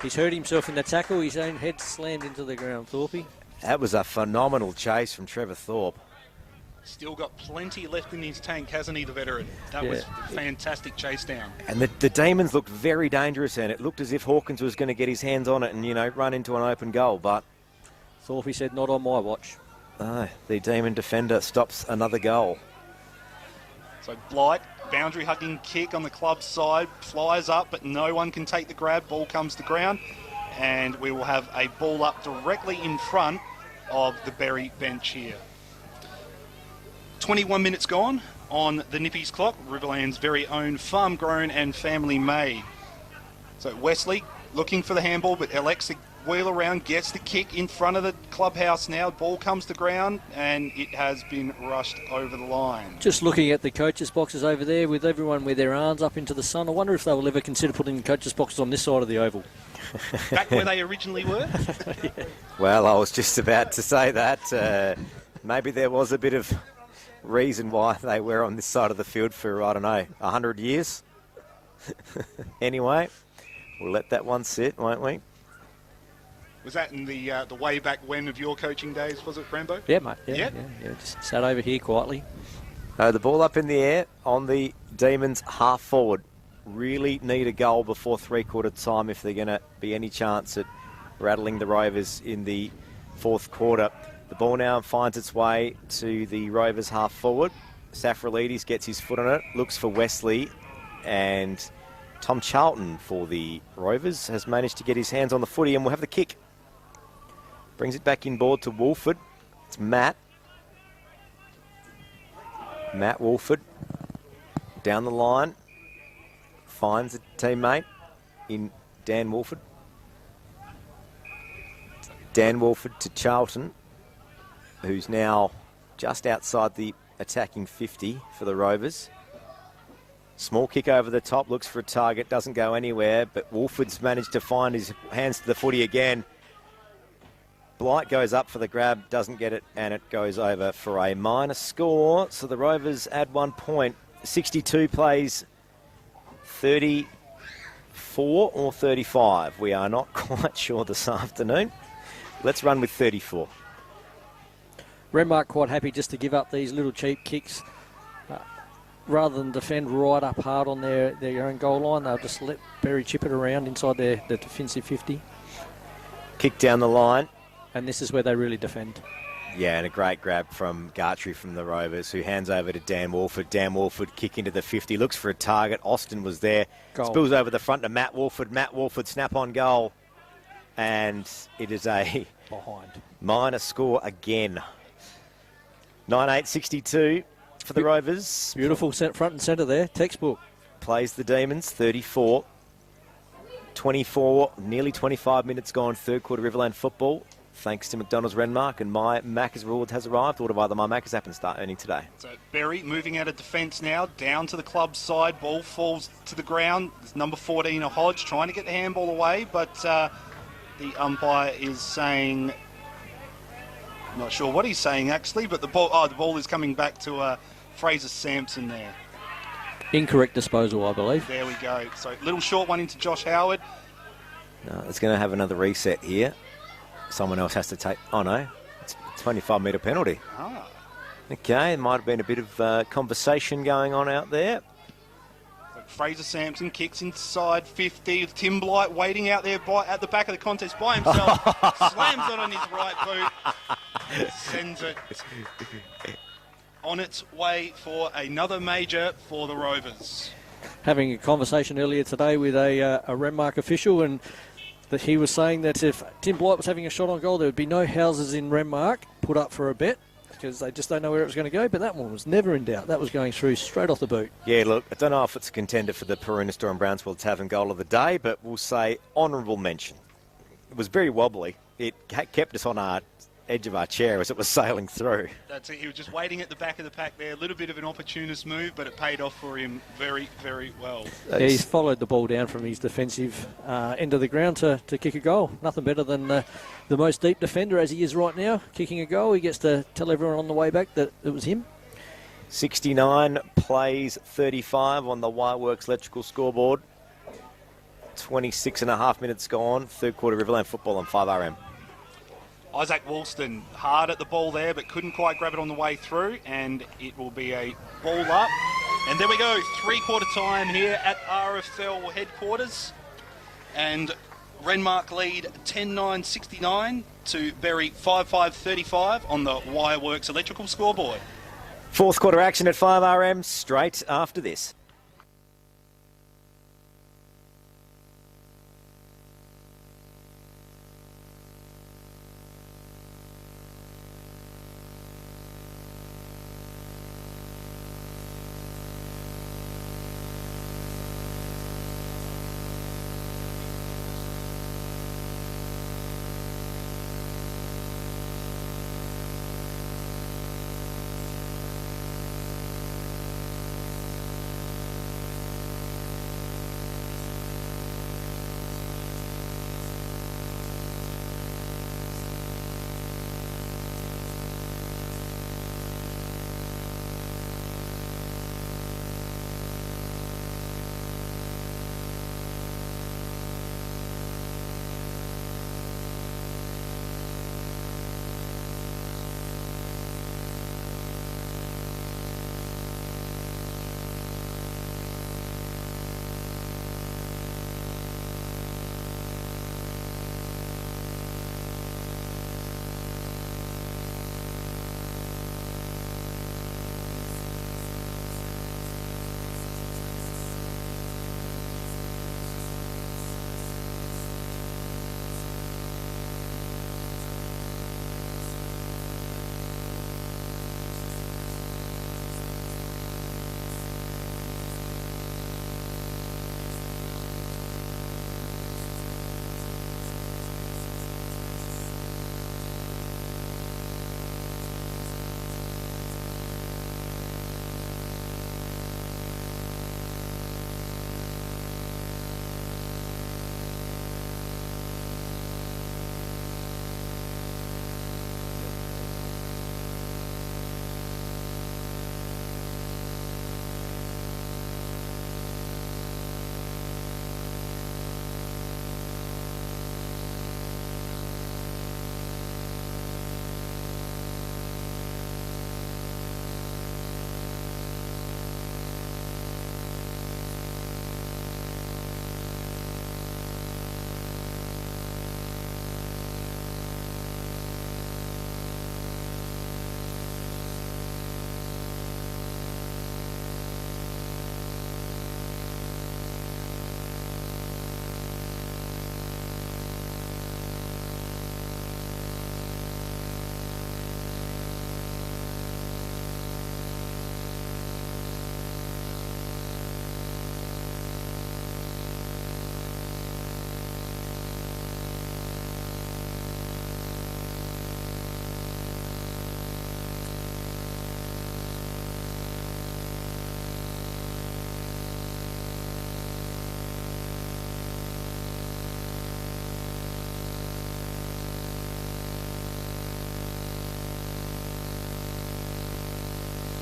He's hurt himself in the tackle. His own head slammed into the ground, Thorpe. That was a phenomenal chase from Trevor Thorpe. Still got plenty left in his tank, hasn't he, the veteran? That was a fantastic chase down. And the Demons looked very dangerous, and it looked as if Hawkins was going to get his hands on it and, you know, run into an open goal, but Thorpe said, not on my watch. The Demon defender stops another goal. So Blight, boundary hugging kick on the club side, flies up, but no one can take the grab. Ball comes to ground, and we will have a ball up directly in front of the Berri bench here. 21 minutes gone on the Nippies clock, Riverland's very own farm-grown and family-made. So Wesley looking for the handball, but elects to wheel around, gets the kick in front of the clubhouse now. Ball comes to ground, and it has been rushed over the line. Just looking at the coaches' boxes over there with everyone with their arms up into the sun, I wonder if they will ever consider putting the coaches' boxes on this side of the oval. Back where they originally were? Yeah. Well, I was just about to say that. Maybe there was a bit of reason why they were on this side of the field for, I don't know, 100 years. Anyway, we'll let that one sit, won't we? Was that in the way back when of your coaching days, was it, Rambo? Yeah, mate. Yeah. Just sat over here quietly. The ball up in the air on the Demons half forward. Really need a goal before three-quarter time if they're going to be any chance at rattling the Rovers in the fourth quarter. The ball now finds its way to the Rovers half forward. Safralides gets his foot on it, looks for Wesley, and Tom Charlton for the Rovers has managed to get his hands on the footy and will have the kick. Brings it back inboard to Wolford. It's Matt. Matt Wolford down the line. Finds a teammate in Dan Wolford. Dan Wolford to Charlton, who's now just outside the attacking 50 for the Rovers. Small kick over the top, looks for a target, doesn't go anywhere, but Wolford's managed to find his hands to the footy again. Blight goes up for the grab, doesn't get it, and it goes over for a minor score. So the Rovers add 1 point. 62 plays 34 or 35. We are not quite sure this afternoon. Let's run with 34. Renmark quite happy just to give up these little cheap kicks. Rather than defend right up hard on their own goal line, they'll just let Berri chip it around inside their defensive 50. Kick down the line. And this is where they really defend. Yeah, and a great grab from Gartrey from the Rovers, who hands over to Dan Wolford. Dan Wolford kick into the 50, looks for a target. Austin was there. Goal. Spills over the front to Matt Wolford. Matt Wolford snap on goal. And it is a minor score again 9-8-62 for the Rovers. Beautiful front and centre there, textbook. Plays the Demons, 34. 24, nearly 25 minutes gone, third quarter Riverland football. Thanks to McDonald's Renmark, and My Macca's reward has arrived. Order by the My Macca's app and start earning today. So Berri moving out of defence now, down to the club side. Ball falls to the ground. There's number 14, a Hodge, trying to get the handball away, but the umpire is saying, not sure what he's saying actually, but the ball is coming back to Fraser Sampson there. Incorrect disposal, I believe. There we go. So little short one into Josh Howard. No, it's going to have another reset here. Someone else has to take... Oh, no. It's a 25-metre penalty. Ah. Okay, might have been a bit of conversation going on out there. So Fraser Sampson kicks inside 50. Tim Blight waiting out there at the back of the contest by himself. Slams it on his right boot. Sends it on its way for another major for the Rovers. Having a conversation earlier today with a Renmark official, and that he was saying that if Tim Blight was having a shot on goal, there would be no houses in Renmark put up for a bet because they just don't know where it was going to go. But that one was never in doubt. That was going through straight off the boot. Yeah, look, I don't know if it's a contender for the Peruna Storm Brownsville Tavern goal of the day, but we'll say honourable mention. It was very wobbly. It kept us on our edge of our chair as it was sailing through. That's it. He was just waiting at the back of the pack there. A little bit of an opportunist move, but it paid off for him very, very well. Yeah, he's followed the ball down from his defensive end of the ground to kick a goal. Nothing better than the most deep defender as he is right now, kicking a goal. He gets to tell everyone on the way back that it was him. 69 plays 35 on the Wireworks electrical scoreboard. 26 and a half minutes gone. Third quarter Riverland football on 5RM. Isaac Woolston hard at the ball there, but couldn't quite grab it on the way through, and it will be a ball up. And there we go, three-quarter time here at RFL headquarters. And Renmark lead 10-9-69 to Berri 5-5-35 on the Wireworks electrical scoreboard. Fourth quarter action at 5RM straight after this.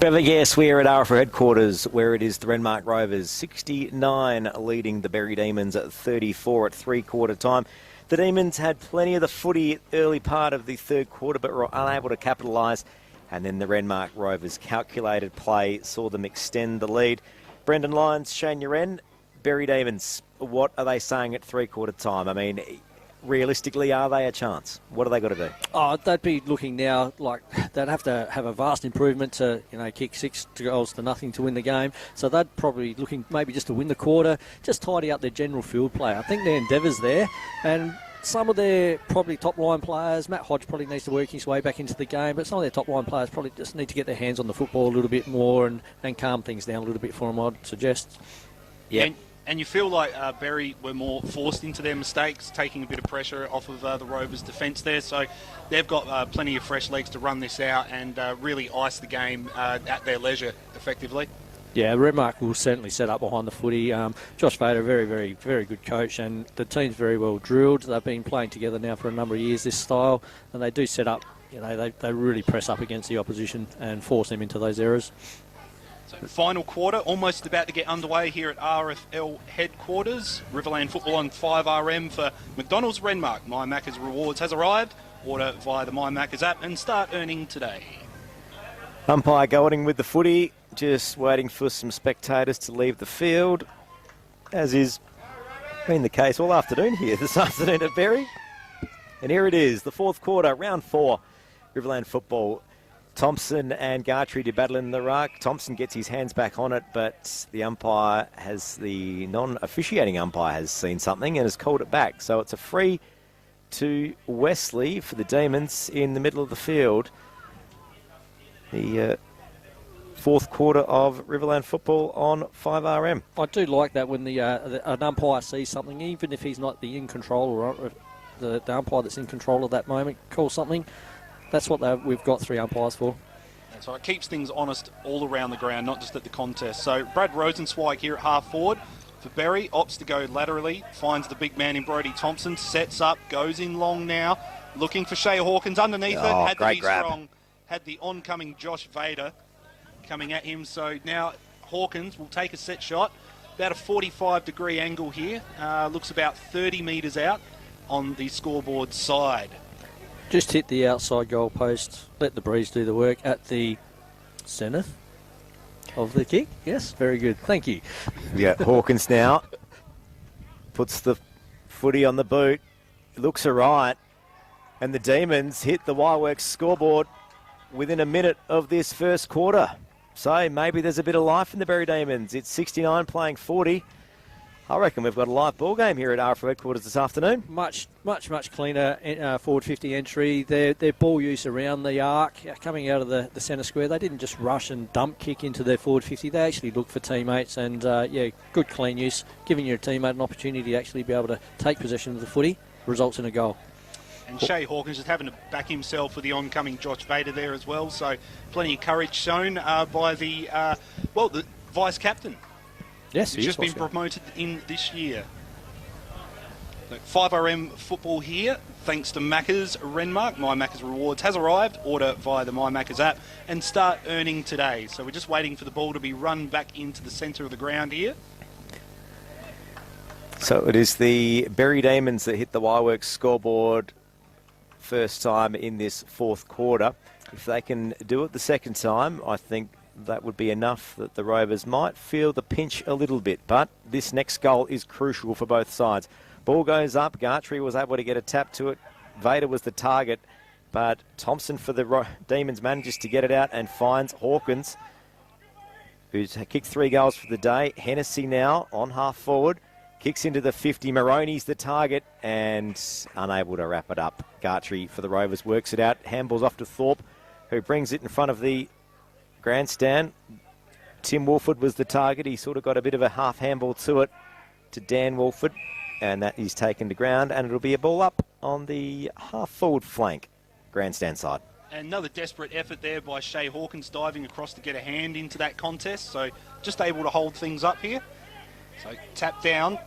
Yes, we're at RFO headquarters, where it is the Renmark Rovers 69 leading the Berri Demons at 34 at three-quarter time. The Demons had plenty of the footy early part of the third quarter, but were unable to capitalise. And then the Renmark Rovers' calculated play saw them extend the lead. Brendan Lyons, Shane Uren, Berri Demons, what are they saying at three-quarter time? I mean, realistically, are they a chance? What do they got to do? Oh, they'd be looking now like they'd have to have a vast improvement to, kick 6 goals to nothing to win the game. So they'd probably looking maybe just to win the quarter, just tidy up their general field play. I think their endeavours there, and some of their probably top-line players, Matt Hodge probably needs to work his way back into the game, but some of their top-line players probably just need to get their hands on the football a little bit more and calm things down a little bit for them, I'd suggest. Yeah. And you feel like Berri were more forced into their mistakes, taking a bit of pressure off of the Rovers' defence there. So they've got plenty of fresh legs to run this out and really ice the game at their leisure, effectively. Yeah, Renmark will certainly set up behind the footy. Josh Vader, very, very, very good coach, and the team's very well drilled. They've been playing together now for a number of years, this style, and they do set up, they really press up against the opposition and force them into those errors. So final quarter, almost about to get underway here at RFL headquarters. Riverland football on 5RM for McDonald's Renmark. My Macca's Rewards has arrived. Order via the My Macca's app and start earning today. Umpire Golding with the footy, just waiting for some spectators to leave the field, as is been the case all afternoon here this afternoon at Berri. And here it is, the fourth quarter, round 4, Riverland football. Thompson and Gartree to battle in the ruck. Thompson gets his hands back on it, but the non-officiating umpire has seen something and has called it back. So it's a free to Wesley for the Demons in the middle of the field. The fourth quarter of Riverland football on 5RM. I do like that when an umpire sees something, even if he's not the in control or the umpire that's in control of that moment calls something. That's what we've got 3 umpires for. So it keeps things honest all around the ground, not just at the contest. So Brad Rosenzweig here at half forward for Berri, opts to go laterally, finds the big man in Brodie Thompson, sets up, goes in long now, looking for Shea Hawkins underneath it. Had to be strong. Had the oncoming Josh Vader coming at him. So now Hawkins will take a set shot. About a 45-degree angle here. Looks about 30 metres out on the scoreboard side. Just hit the outside goal post. Let the breeze do the work at the centre of the kick. Yes, very good. Thank you. Yeah, Hawkins now puts the footy on the boot. It looks all right. And the Demons hit the Wireworks scoreboard within a minute of this first quarter. So maybe there's a bit of life in the Berri Demons. It's 69 playing 40. I reckon we've got a live ball game here at RFO headquarters this afternoon. Much cleaner forward 50 entry. Their ball use around the arc, coming out of the centre square. They didn't just rush and dump kick into their forward 50. They actually looked for teammates and, good clean use, giving your teammate an opportunity to actually be able to take possession of the footy, results in a goal. And Shea Hawkins just having to back himself for the oncoming Josh Vader there as well. So plenty of courage shown by the vice-captain. Yes, he's just been promoted in this year. 5RM football here, thanks to Macca's Renmark. My Macca's Rewards has arrived. Order via the My Macca's app and start earning today. So we're just waiting for the ball to be run back into the centre of the ground here. So it is the Berri Demons that hit the Wireworks scoreboard first time in this fourth quarter. If they can do it the second time, I think that would be enough that the Rovers might feel the pinch a little bit. But this next goal is crucial for both sides. Ball goes up. Gartree was able to get a tap to it. Vader was the target. But Thompson for the Demons manages to get it out and finds Hawkins, who's kicked 3 goals for the day. Hennessy now on half forward. Kicks into the 50. Maroney's the target and unable to wrap it up. Gartree for the Rovers works it out. Handballs off to Thorpe, who brings it in front of the grandstand. Tim Wolford was the target. He sort of got a bit of a half handball to it to Dan Wolford, and that is taken to ground, and it'll be a ball up on the half forward flank, grandstand side. Another desperate effort there by Shea Hawkins diving across to get a hand into that contest, so just able to hold things up here. So tap down,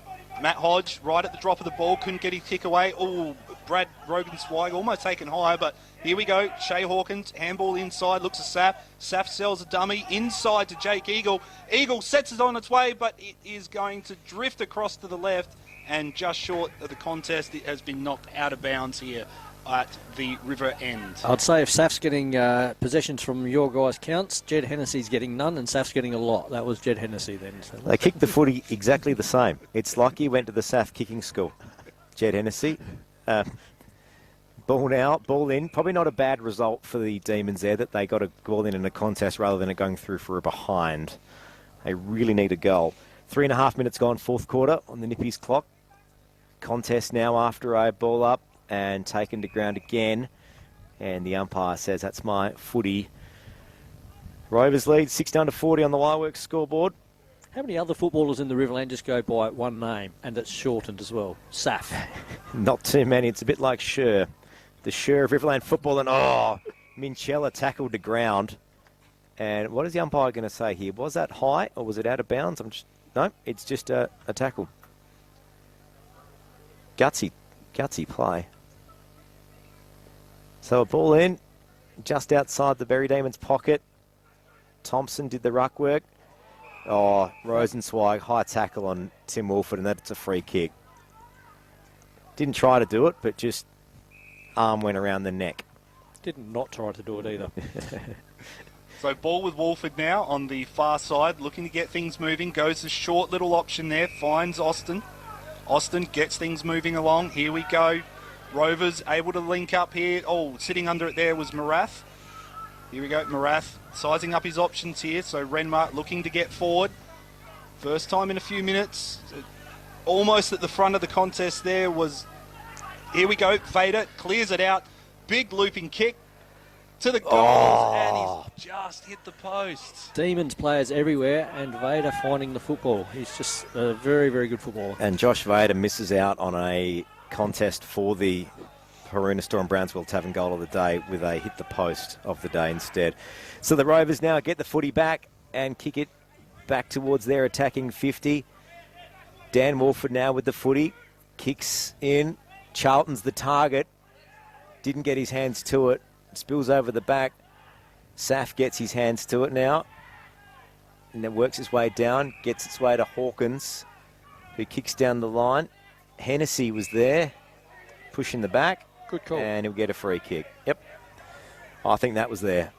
Matt Hodge right at the drop of the ball, couldn't get his kick away. Oh, Brad Rogensweig almost taken high, but here we go. Shea Hawkins, handball inside, looks at Saf. Saf sells a dummy inside to Jake Eagle. Eagle sets it on its way, but it is going to drift across to the left, and just short of the contest, it has been knocked out of bounds here at the river end. I'd say if Saf's getting possessions from your guys counts, Jed Hennessy's getting none and Saf's getting a lot. That was Jed Hennessy then. So they kicked the footy exactly the same. It's like he went to the Saf kicking school. Jed Hennessy. Ball now, ball in. Probably not a bad result for the Demons there that they got a ball in a contest rather than it going through for a behind. They really need a goal. 3.5 minutes gone, fourth quarter on the Nippies clock. Contest now after a ball up and taken to ground again. And the umpire says, that's my footy. Rovers lead 6-40 on the Wireworks scoreboard. How many other footballers in the Riverland just go by one name and it's shortened as well? Saf. Not too many. It's a bit like Sher. The Sher of Riverland football, and Minchella tackled to ground. And what is the umpire going to say here? Was that high or was it out of bounds? No, it's just a tackle. Gutsy play. So a ball in, just outside the Berri Demons pocket. Thompson did the ruck work. Rosenzweig, high tackle on Tim Wolford, and that's a free kick. Didn't try to do it, but just arm went around the neck. Didn't not try to do it either. So ball with Wolford now on the far side, looking to get things moving. Goes a short little option there, finds Austin. Austin gets things moving along. Here we go. Rovers able to link up here. Sitting under it there was Marath. Here we go, Marath sizing up his options here. So Renmark looking to get forward. First time in a few minutes. Almost at the front of the contest there was... Here we go, Vader clears it out. Big looping kick to the goals, and he's just hit the post. Demons players everywhere, and Vader finding the football. He's just a very, very good footballer. And Josh Vader misses out on a contest for the Haruna Storm Brownsville Tavern goal of the day with a hit the post of the day instead. So the Rovers now get the footy back and kick it back towards their attacking 50. Dan Wolford now with the footy. Kicks in. Charlton's the target. Didn't get his hands to it. Spills over the back. Saf gets his hands to it now. And then works his way down. Gets its way to Hawkins, who kicks down the line. Hennessy was there, pushing the back. Good call. And he'll get a free kick. Yep. I think that was there.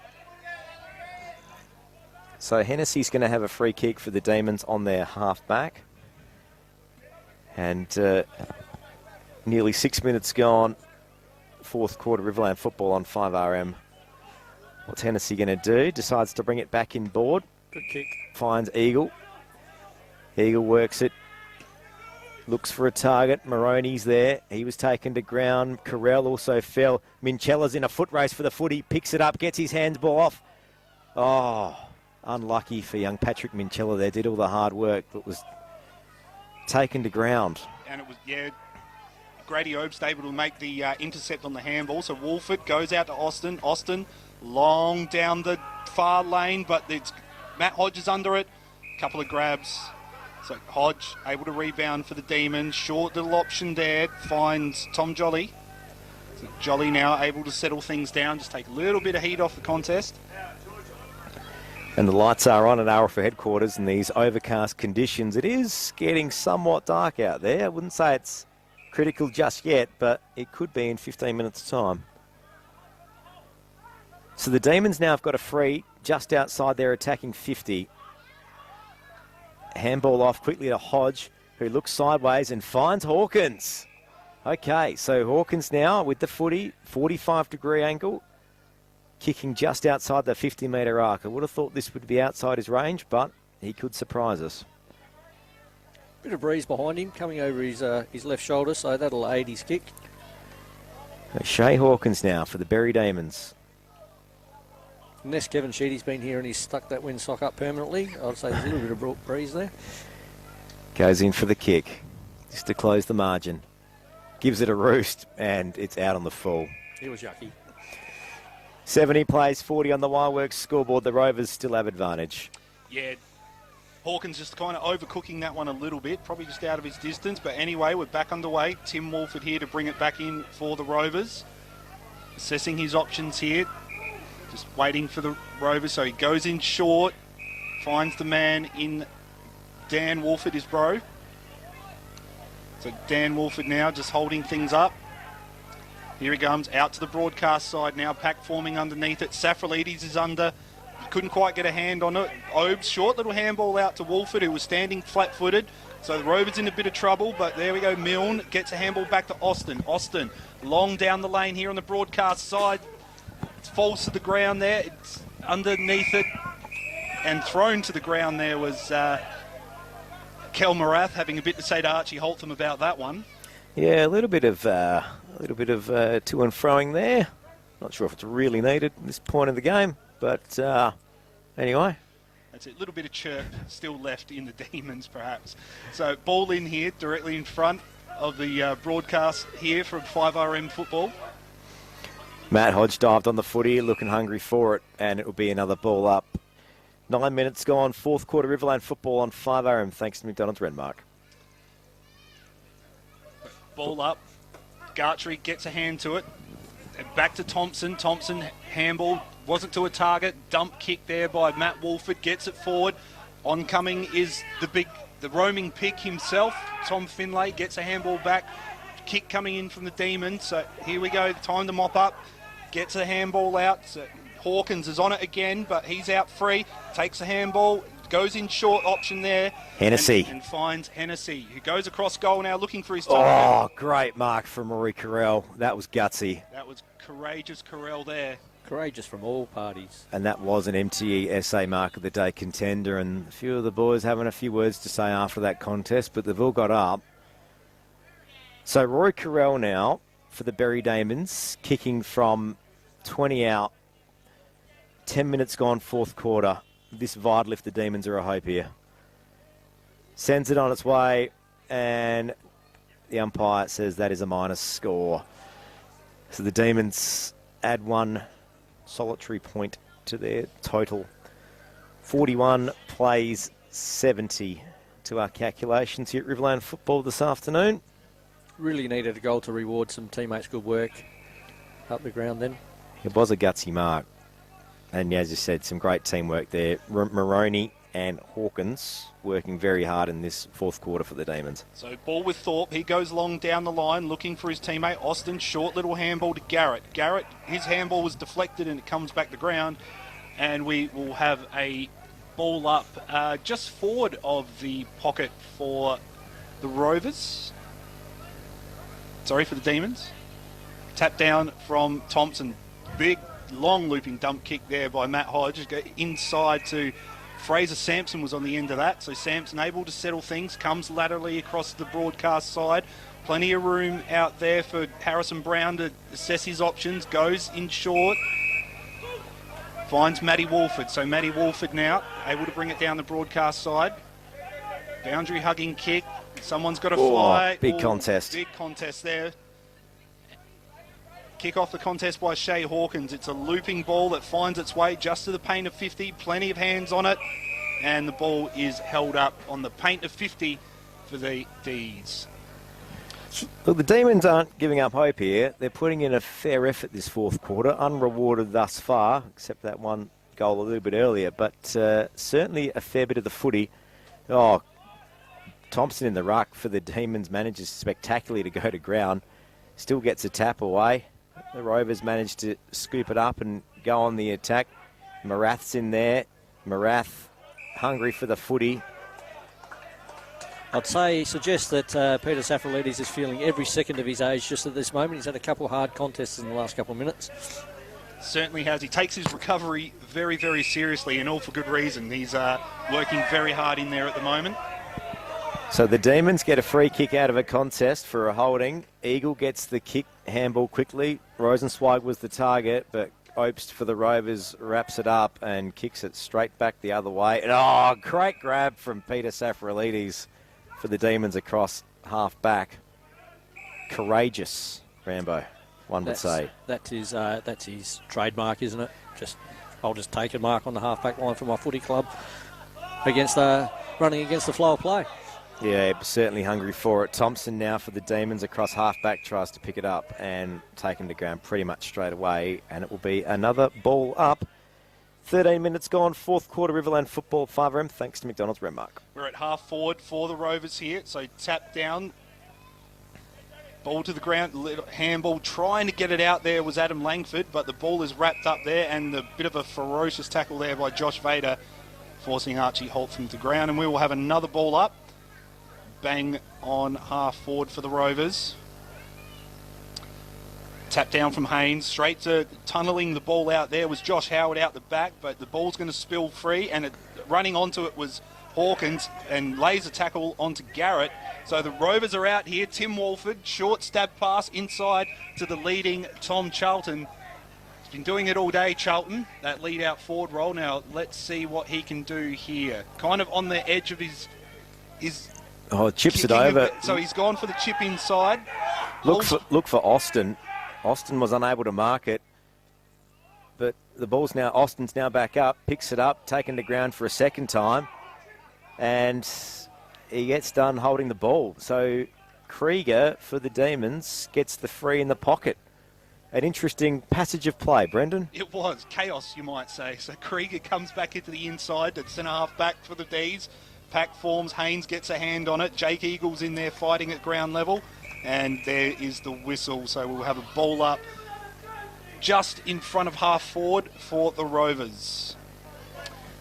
So Hennessy's going to have a free kick for the Demons on their half-back. And nearly 6 minutes gone. Fourth quarter Riverland football on 5RM. What's Hennessy going to do? Decides to bring it back in board. Good kick. Finds Eagle. Eagle works it. Looks for a target. Maroney's there. He was taken to ground. Carell also fell. Minchella's in a foot race for the footy. Picks it up. Gets his handball off. Unlucky for young Patrick Minchella there. Did all the hard work, but was taken to ground. And it was, Grady Obst able to make the intercept on the handball. So Wolford goes out to Austin. Austin long down the far lane, but it's Matt Hodges under it. Couple of grabs. So Hodge able to rebound for the Demons. Short little option there. Finds Tom Jolly. So Jolly now able to settle things down. Just take a little bit of heat off the contest. And the lights are on at Alpha headquarters in these overcast conditions. It is getting somewhat dark out there. I wouldn't say it's critical just yet, but it could be in 15 minutes' time. So the Demons now have got a free just outside their attacking 50. Handball off quickly to Hodge, who looks sideways and finds Hawkins. Okay, so Hawkins now with the footy, 45-degree angle, kicking just outside the 50-metre arc. I would have thought this would be outside his range, but he could surprise us. Bit of breeze behind him, coming over his left shoulder, so that'll aid his kick. Shea Hawkins now for the Berri Demons. Unless Kevin Sheedy's been here and he's stuck that windsock up permanently, I'd say there's a little bit of breeze there. Goes in for the kick, just to close the margin. Gives it a roost, and it's out on the full. He was yucky. 70 plays 40 on the Wireworks scoreboard. The Rovers still have advantage. Yeah, Hawkins just kind of overcooking that one a little bit, probably just out of his distance. But anyway, we're back underway. Tim Wolford here to bring it back in for the Rovers. Assessing his options here. Just waiting for the Rovers. So he goes in short. Finds the man in Dan Wolford, his bro. So Dan Wolford now just holding things up. Here he comes out to the broadcast side now. Pack forming underneath it. Safralides is under. Couldn't quite get a hand on it. Obes, short little handball out to Wolford, who was standing flat-footed. So the Rovers in a bit of trouble, but there we go. Milne gets a handball back to Austin. Austin, long down the lane here on the broadcast side. It falls to the ground there. It's underneath it and thrown to the ground there was Kel Morath having a bit to say to Archie Holtham about that one. Yeah, a little bit of to and froing there. Not sure if it's really needed at this point of the game. But anyway. That's it. A little bit of chirp still left in the Demons, perhaps. So ball in here, directly in front of the broadcast here from 5RM football. Matt Hodge dived on the footy, looking hungry for it, and it will be another ball up. 9 minutes gone, fourth quarter Riverland football on 5RM, thanks to McDonald's Renmark. Ball up. Gartry gets a hand to it. Back to Thompson. Thompson handball. Wasn't to a target. Dump kick there by Matt Wolford. Gets it forward. Oncoming is the roaming pick himself. Tom Finlay gets a handball back. Kick coming in from the Demons. So here we go. Time to mop up. Gets a handball out. So Hawkins is on it again, but he's out free. Takes a handball. Goes in short option there. Hennessy. And finds Hennessy, who goes across goal now looking for his target. Oh, great mark from Rory Carell. That was gutsy. That was courageous Carell there. Courageous from all parties. And that was an MTE SA Mark of the Day contender, and a few of the boys having a few words to say after that contest, but they've all got up. So Rory Carell now for the Berri Demons, kicking from 20 out. 10 minutes gone, fourth quarter. This vital if the Demons are a hope here. Sends it on its way, and the umpire says that is a minus score. So the Demons add one solitary point to their total. 41 plays 70 to our calculations here at Riverland Football this afternoon. Really needed a goal to reward some teammates' good work up the ground then. It was a gutsy mark. And as you said, some great teamwork there. Maroney and Hawkins working very hard in this fourth quarter for the Demons. So ball with Thorpe. He goes long down the line looking for his teammate. Austin, short little handball to Garrett. Garrett, his handball was deflected and it comes back to ground. And we will have a ball up just forward of the pocket for the Rovers. Sorry, for the Demons. Tap down from Thompson. Big, long looping dump kick there by Matt Hodge. Go inside to Fraser Sampson was on the end of that. So Sampson able to settle things. Comes laterally across the broadcast side. Plenty of room out there for Harrison Brown to assess his options. Goes in short. Finds Matty Wolford. So Matty Wolford now able to bring it down the broadcast side. Boundary hugging kick. Someone's got to fly. Big contest. Big contest there. Kick off the contest by Shea Hawkins. It's a looping ball that finds its way just to the paint of 50. Plenty of hands on it. And the ball is held up on the paint of 50 for the D's. Look, the Demons aren't giving up hope here. They're putting in a fair effort this fourth quarter, unrewarded thus far, except that one goal a little bit earlier. But certainly a fair bit of the footy. Oh, Thompson in the ruck for the Demons manages spectacularly to go to ground. Still gets a tap away. The Rovers managed to scoop it up and go on the attack. Morath's in there. Morath hungry for the footy. I'd suggest that Peter Safralides is feeling every second of his age just at this moment. He's had a couple of hard contests in the last couple of minutes. Certainly has. He takes his recovery very, very seriously, and all for good reason. He's working very hard in there at the moment. So the Demons get a free kick out of a contest for a holding. Eagle gets the kick, handball quickly. Rosenzweig was the target, but Obst for the Rovers wraps it up and kicks it straight back the other way. And, great grab from Peter Safralides for the Demons across half back. Courageous, Rambo, one would say. That's his trademark, isn't it? I'll just take a mark on the half back line for my footy club against running against the flow of play. Yeah, certainly hungry for it. Thompson now for the Demons across half-back, tries to pick it up and taken to ground pretty much straight away, and it will be another ball up. 13 minutes gone, fourth quarter, Riverland football, 5RM, thanks to McDonald's Renmark. We're at half forward for the Rovers here, so tap down. Ball to the ground, little handball, trying to get it out there was Adam Langford, but the ball is wrapped up there, and a bit of a ferocious tackle there by Josh Vader, forcing Archie Holt from the ground, and we will have another ball up. Bang on half forward for the Rovers. Tap down from Haynes, straight to tunnelling the ball out there was Josh Howard out the back, but the ball's going to spill free, and running onto it was Hawkins, and lays a tackle onto Garrett. So the Rovers are out here. Tim Walford, short stab pass inside to the leading Tom Charlton. He's been doing it all day, Charlton, that lead out forward role. Now let's see what he can do here. Kind of on the edge of his chips it over. So he's gone for the chip inside. Look for Austin. Austin was unable to mark it, but the ball's now, Austin's now back up, picks it up, taken to ground for a second time, and he gets done holding the ball. So Krieger for the Demons gets the free in the pocket. An interesting passage of play, Brendan. It was chaos, you might say. So Krieger comes back into the inside, the centre half back for the D's. Pack forms, Haynes gets a hand on it. Jake Eagle's in there fighting at ground level. And there is the whistle. So we'll have a ball up just in front of half forward for the Rovers.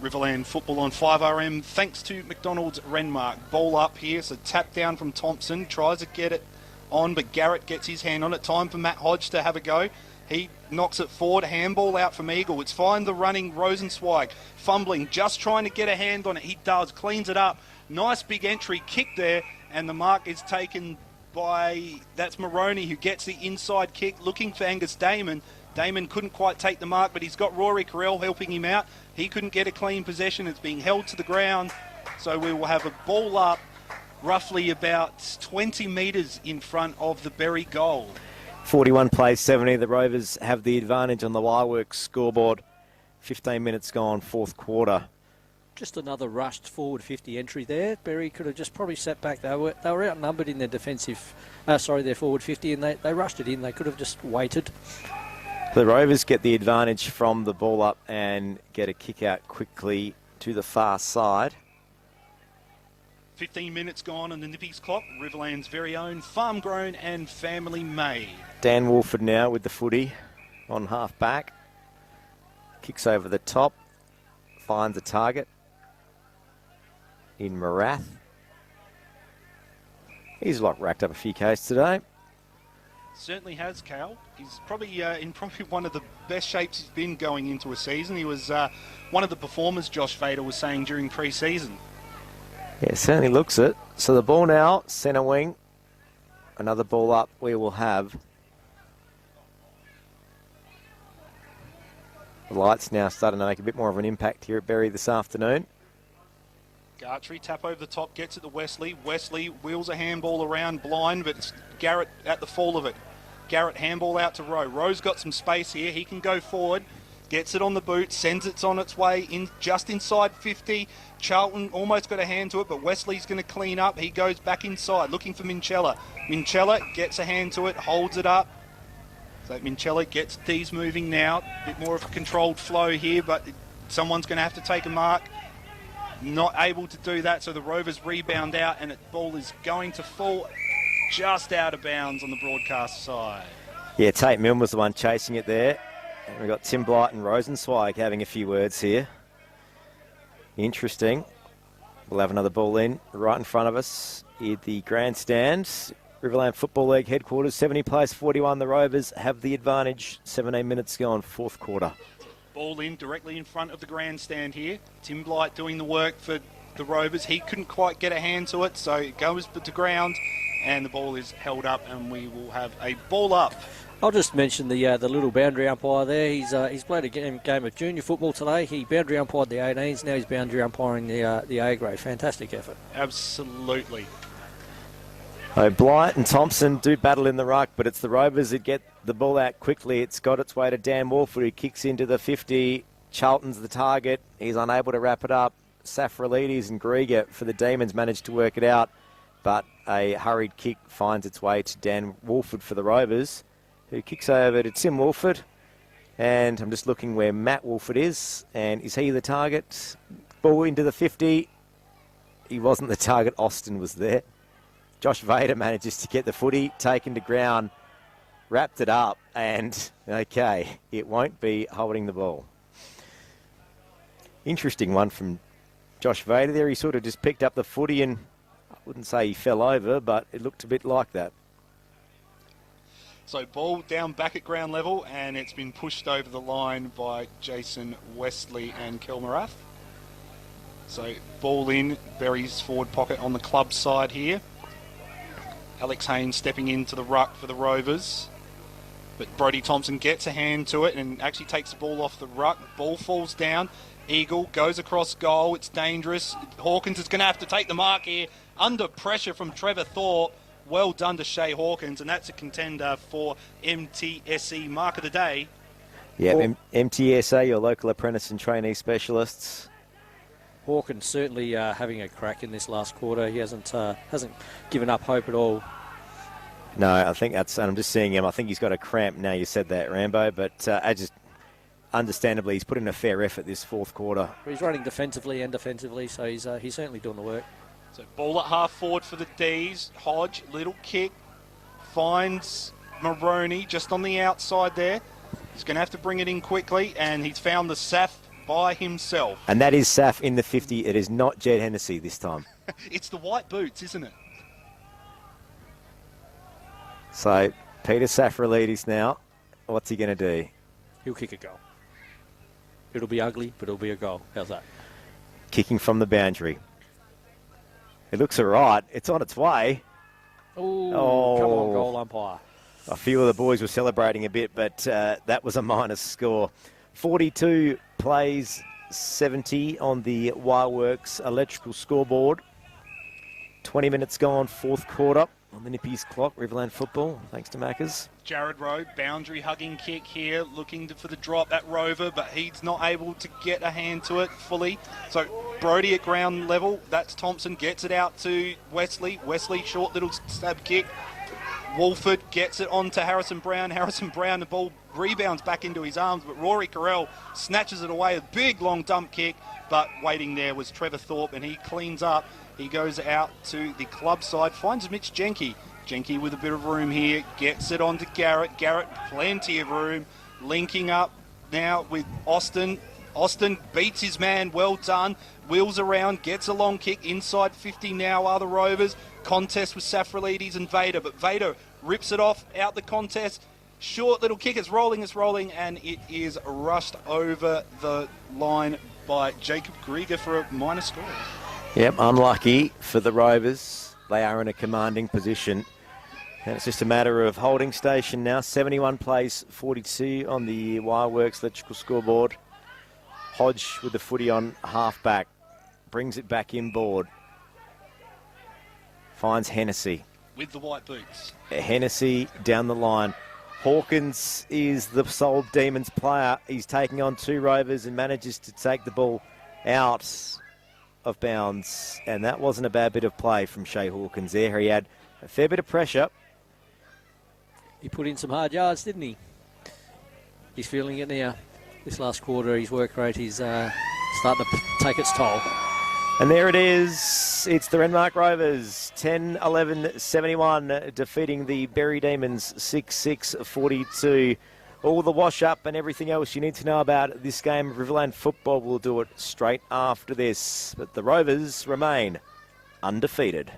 Riverland football on 5RM. Thanks to McDonald's Renmark. Ball up here. So tap down from Thompson. Tries to get it on, but Garrett gets his hand on it. Time for Matt Hodge to have a go. He knocks it forward. Handball out from Eagle. It's fine the running Rosenzweig. Fumbling, just trying to get a hand on it. He does. Cleans it up. Nice big entry kick there. And the mark is taken by, that's Moroney, who gets the inside kick, looking for Angus Damon. Damon couldn't quite take the mark, but he's got Rory Carell helping him out. He couldn't get a clean possession. It's being held to the ground. So we will have a ball up roughly about 20 metres in front of the Berri goal. 41 plays 70. The Rovers have the advantage on the Wireworks scoreboard. 15 minutes gone, fourth quarter. Just another rushed forward 50 entry there. Berri could have just probably sat back. They were outnumbered in their their forward 50, and they rushed it in. They could have just waited. The Rovers get the advantage from the ball up and get a kick out quickly to the far side. 15 minutes gone on the Nippies clock. Riverland's very own, farm-grown and family-made. Dan Wolford now with the footy on half-back. Kicks over the top. Finds a target in Marath. He's racked up a few Ks today. Certainly has, Cal. He's probably in one of the best shapes he's been going into a season. He was one of the performers, Josh Vader was saying, during pre-season. Yeah, certainly looks it. So the ball now, centre wing. Another ball up we will have. The lights now starting to make a bit more of an impact here at Berri this afternoon. Gartry, tap over the top, gets it to Wesley. Wesley wheels a handball around blind, but it's Garrett at the fall of it. Garrett handball out to Rowe. Rowe's got some space here. He can go forward. Gets it on the boot, sends it on its way in just inside 50. Charlton almost got a hand to it, but Wesley's going to clean up. He goes back inside, looking for Minchella. Minchella gets a hand to it, holds it up. So Minchella gets these moving now. A bit more of a controlled flow here, but someone's going to have to take a mark. Not able to do that, so the Rovers rebound out, and the ball is going to fall just out of bounds on the broadcast side. Yeah, Tate Milne was the one chasing it there. And we've got Tim Blight and Rosenzweig having a few words here. Interesting. We'll have another ball in right in front of us at the grandstand. Riverland Football League headquarters, 70 plays 41. The Rovers have the advantage. 17 minutes gone, fourth quarter. Ball in directly in front of the grandstand here. Tim Blight doing the work for the Rovers. He couldn't quite get a hand to it, so it goes to ground, and the ball is held up, and we will have a ball up. I'll just mention the little boundary umpire there. He's played a game of junior football today. He boundary umpired the 18s. Now he's boundary umpiring the A grade. Fantastic effort. Absolutely. Blight and Thompson do battle in the ruck, but it's the Rovers that get the ball out quickly. It's got its way to Dan Wolford, who kicks into the 50. Charlton's the target. He's unable to wrap it up. Safralides and Grieger for the Demons managed to work it out, but a hurried kick finds its way to Dan Wolford for the Rovers, who kicks over to Tim Wolford. And I'm just looking where Matt Wolford is, and is he the target? Ball into the 50. He wasn't the target. Austin was there. Josh Vader manages to get the footy, taken to ground, wrapped it up, and okay, it won't be holding the ball. Interesting one from Josh Vader there. He sort of just picked up the footy, and I wouldn't say he fell over, but it looked a bit like that. So ball down back at ground level, and it's been pushed over the line by Jason Westley and Kilmarath. So ball in, Berri's forward pocket on the club side here. Alex Haynes stepping into the ruck for the Rovers. But Brodie Thompson gets a hand to it and actually takes the ball off the ruck. Ball falls down. Eagle goes across goal. It's dangerous. Hawkins is going to have to take the mark here. Under pressure from Trevor Thorpe. Well done to Shay Hawkins, and that's a contender for MTSE Mark of the Day. Yeah, MTSA, your local apprentice and trainee specialists. Hawkins certainly having a crack in this last quarter. He hasn't given up hope at all. No, I think that's, and I'm just seeing him, I think he's got a cramp now you said that, Rambo, but understandably he's put in a fair effort this fourth quarter. He's running defensively and offensively, so he's certainly doing the work. So ball at half forward for the D's. Hodge, little kick, finds Maroney just on the outside there. He's going to have to bring it in quickly, and he's found the Saf by himself. And that is Saf in the 50. It is not Jed Hennessy this time. It's the white boots, isn't it? So Peter Safralides now, what's he going to do? He'll kick a goal. It'll be ugly, but it'll be a goal. How's that? Kicking from the boundary. It looks all right. It's on its way. Ooh, come on, goal umpire. A few of the boys were celebrating a bit, but that was a minus score. 42 plays 70 on the Wireworks electrical scoreboard. 20 minutes gone, fourth quarter on the Nippies clock. Riverland football, thanks to Maccas. Jared Rowe, boundary hugging kick here, looking for the drop at Rover, but he's not able to get a hand to it fully. So Brodie at ground level, that's Thompson, gets it out to Wesley. Wesley, short little stab kick. Wolford gets it on to Harrison Brown. Harrison Brown, the ball rebounds back into his arms, but Rory Carell snatches it away. A big long dump kick, but waiting there was Trevor Thorpe, and he cleans up. He goes out to the club side, finds Mitch Jenke. Jenke with a bit of room here, gets it on to Garrett. Garrett, plenty of room, linking up now with Austin. Austin beats his man, well done. Wheels around, gets a long kick, inside 50 now are the Rovers. Contest with Safralides and Vader, but Vader rips it off, out the contest. Short little kick, it's rolling, and it is rushed over the line by Jacob Grieger for a minor score. Yep, unlucky for the Rovers. They are in a commanding position. And it's just a matter of holding station now. 71 plays 42 on the Wireworks electrical scoreboard. Hodge with the footy on half-back. Brings it back inboard. Finds Hennessy. With the white boots. Hennessy down the line. Hawkins is the sole Demons player. He's taking on two Rovers and manages to take the ball out of bounds. And that wasn't a bad bit of play from Shay Hawkins there. He had a fair bit of pressure. He put in some hard yards, didn't he? He's feeling it now. This last quarter, his work rate is starting to take its toll. And there it is. It's the Renmark Rovers, 10-11-71, defeating the Berri Demons 6-6-42. All the wash-up and everything else you need to know about this game of Riverland football, we'll do it straight after this. But the Rovers remain undefeated.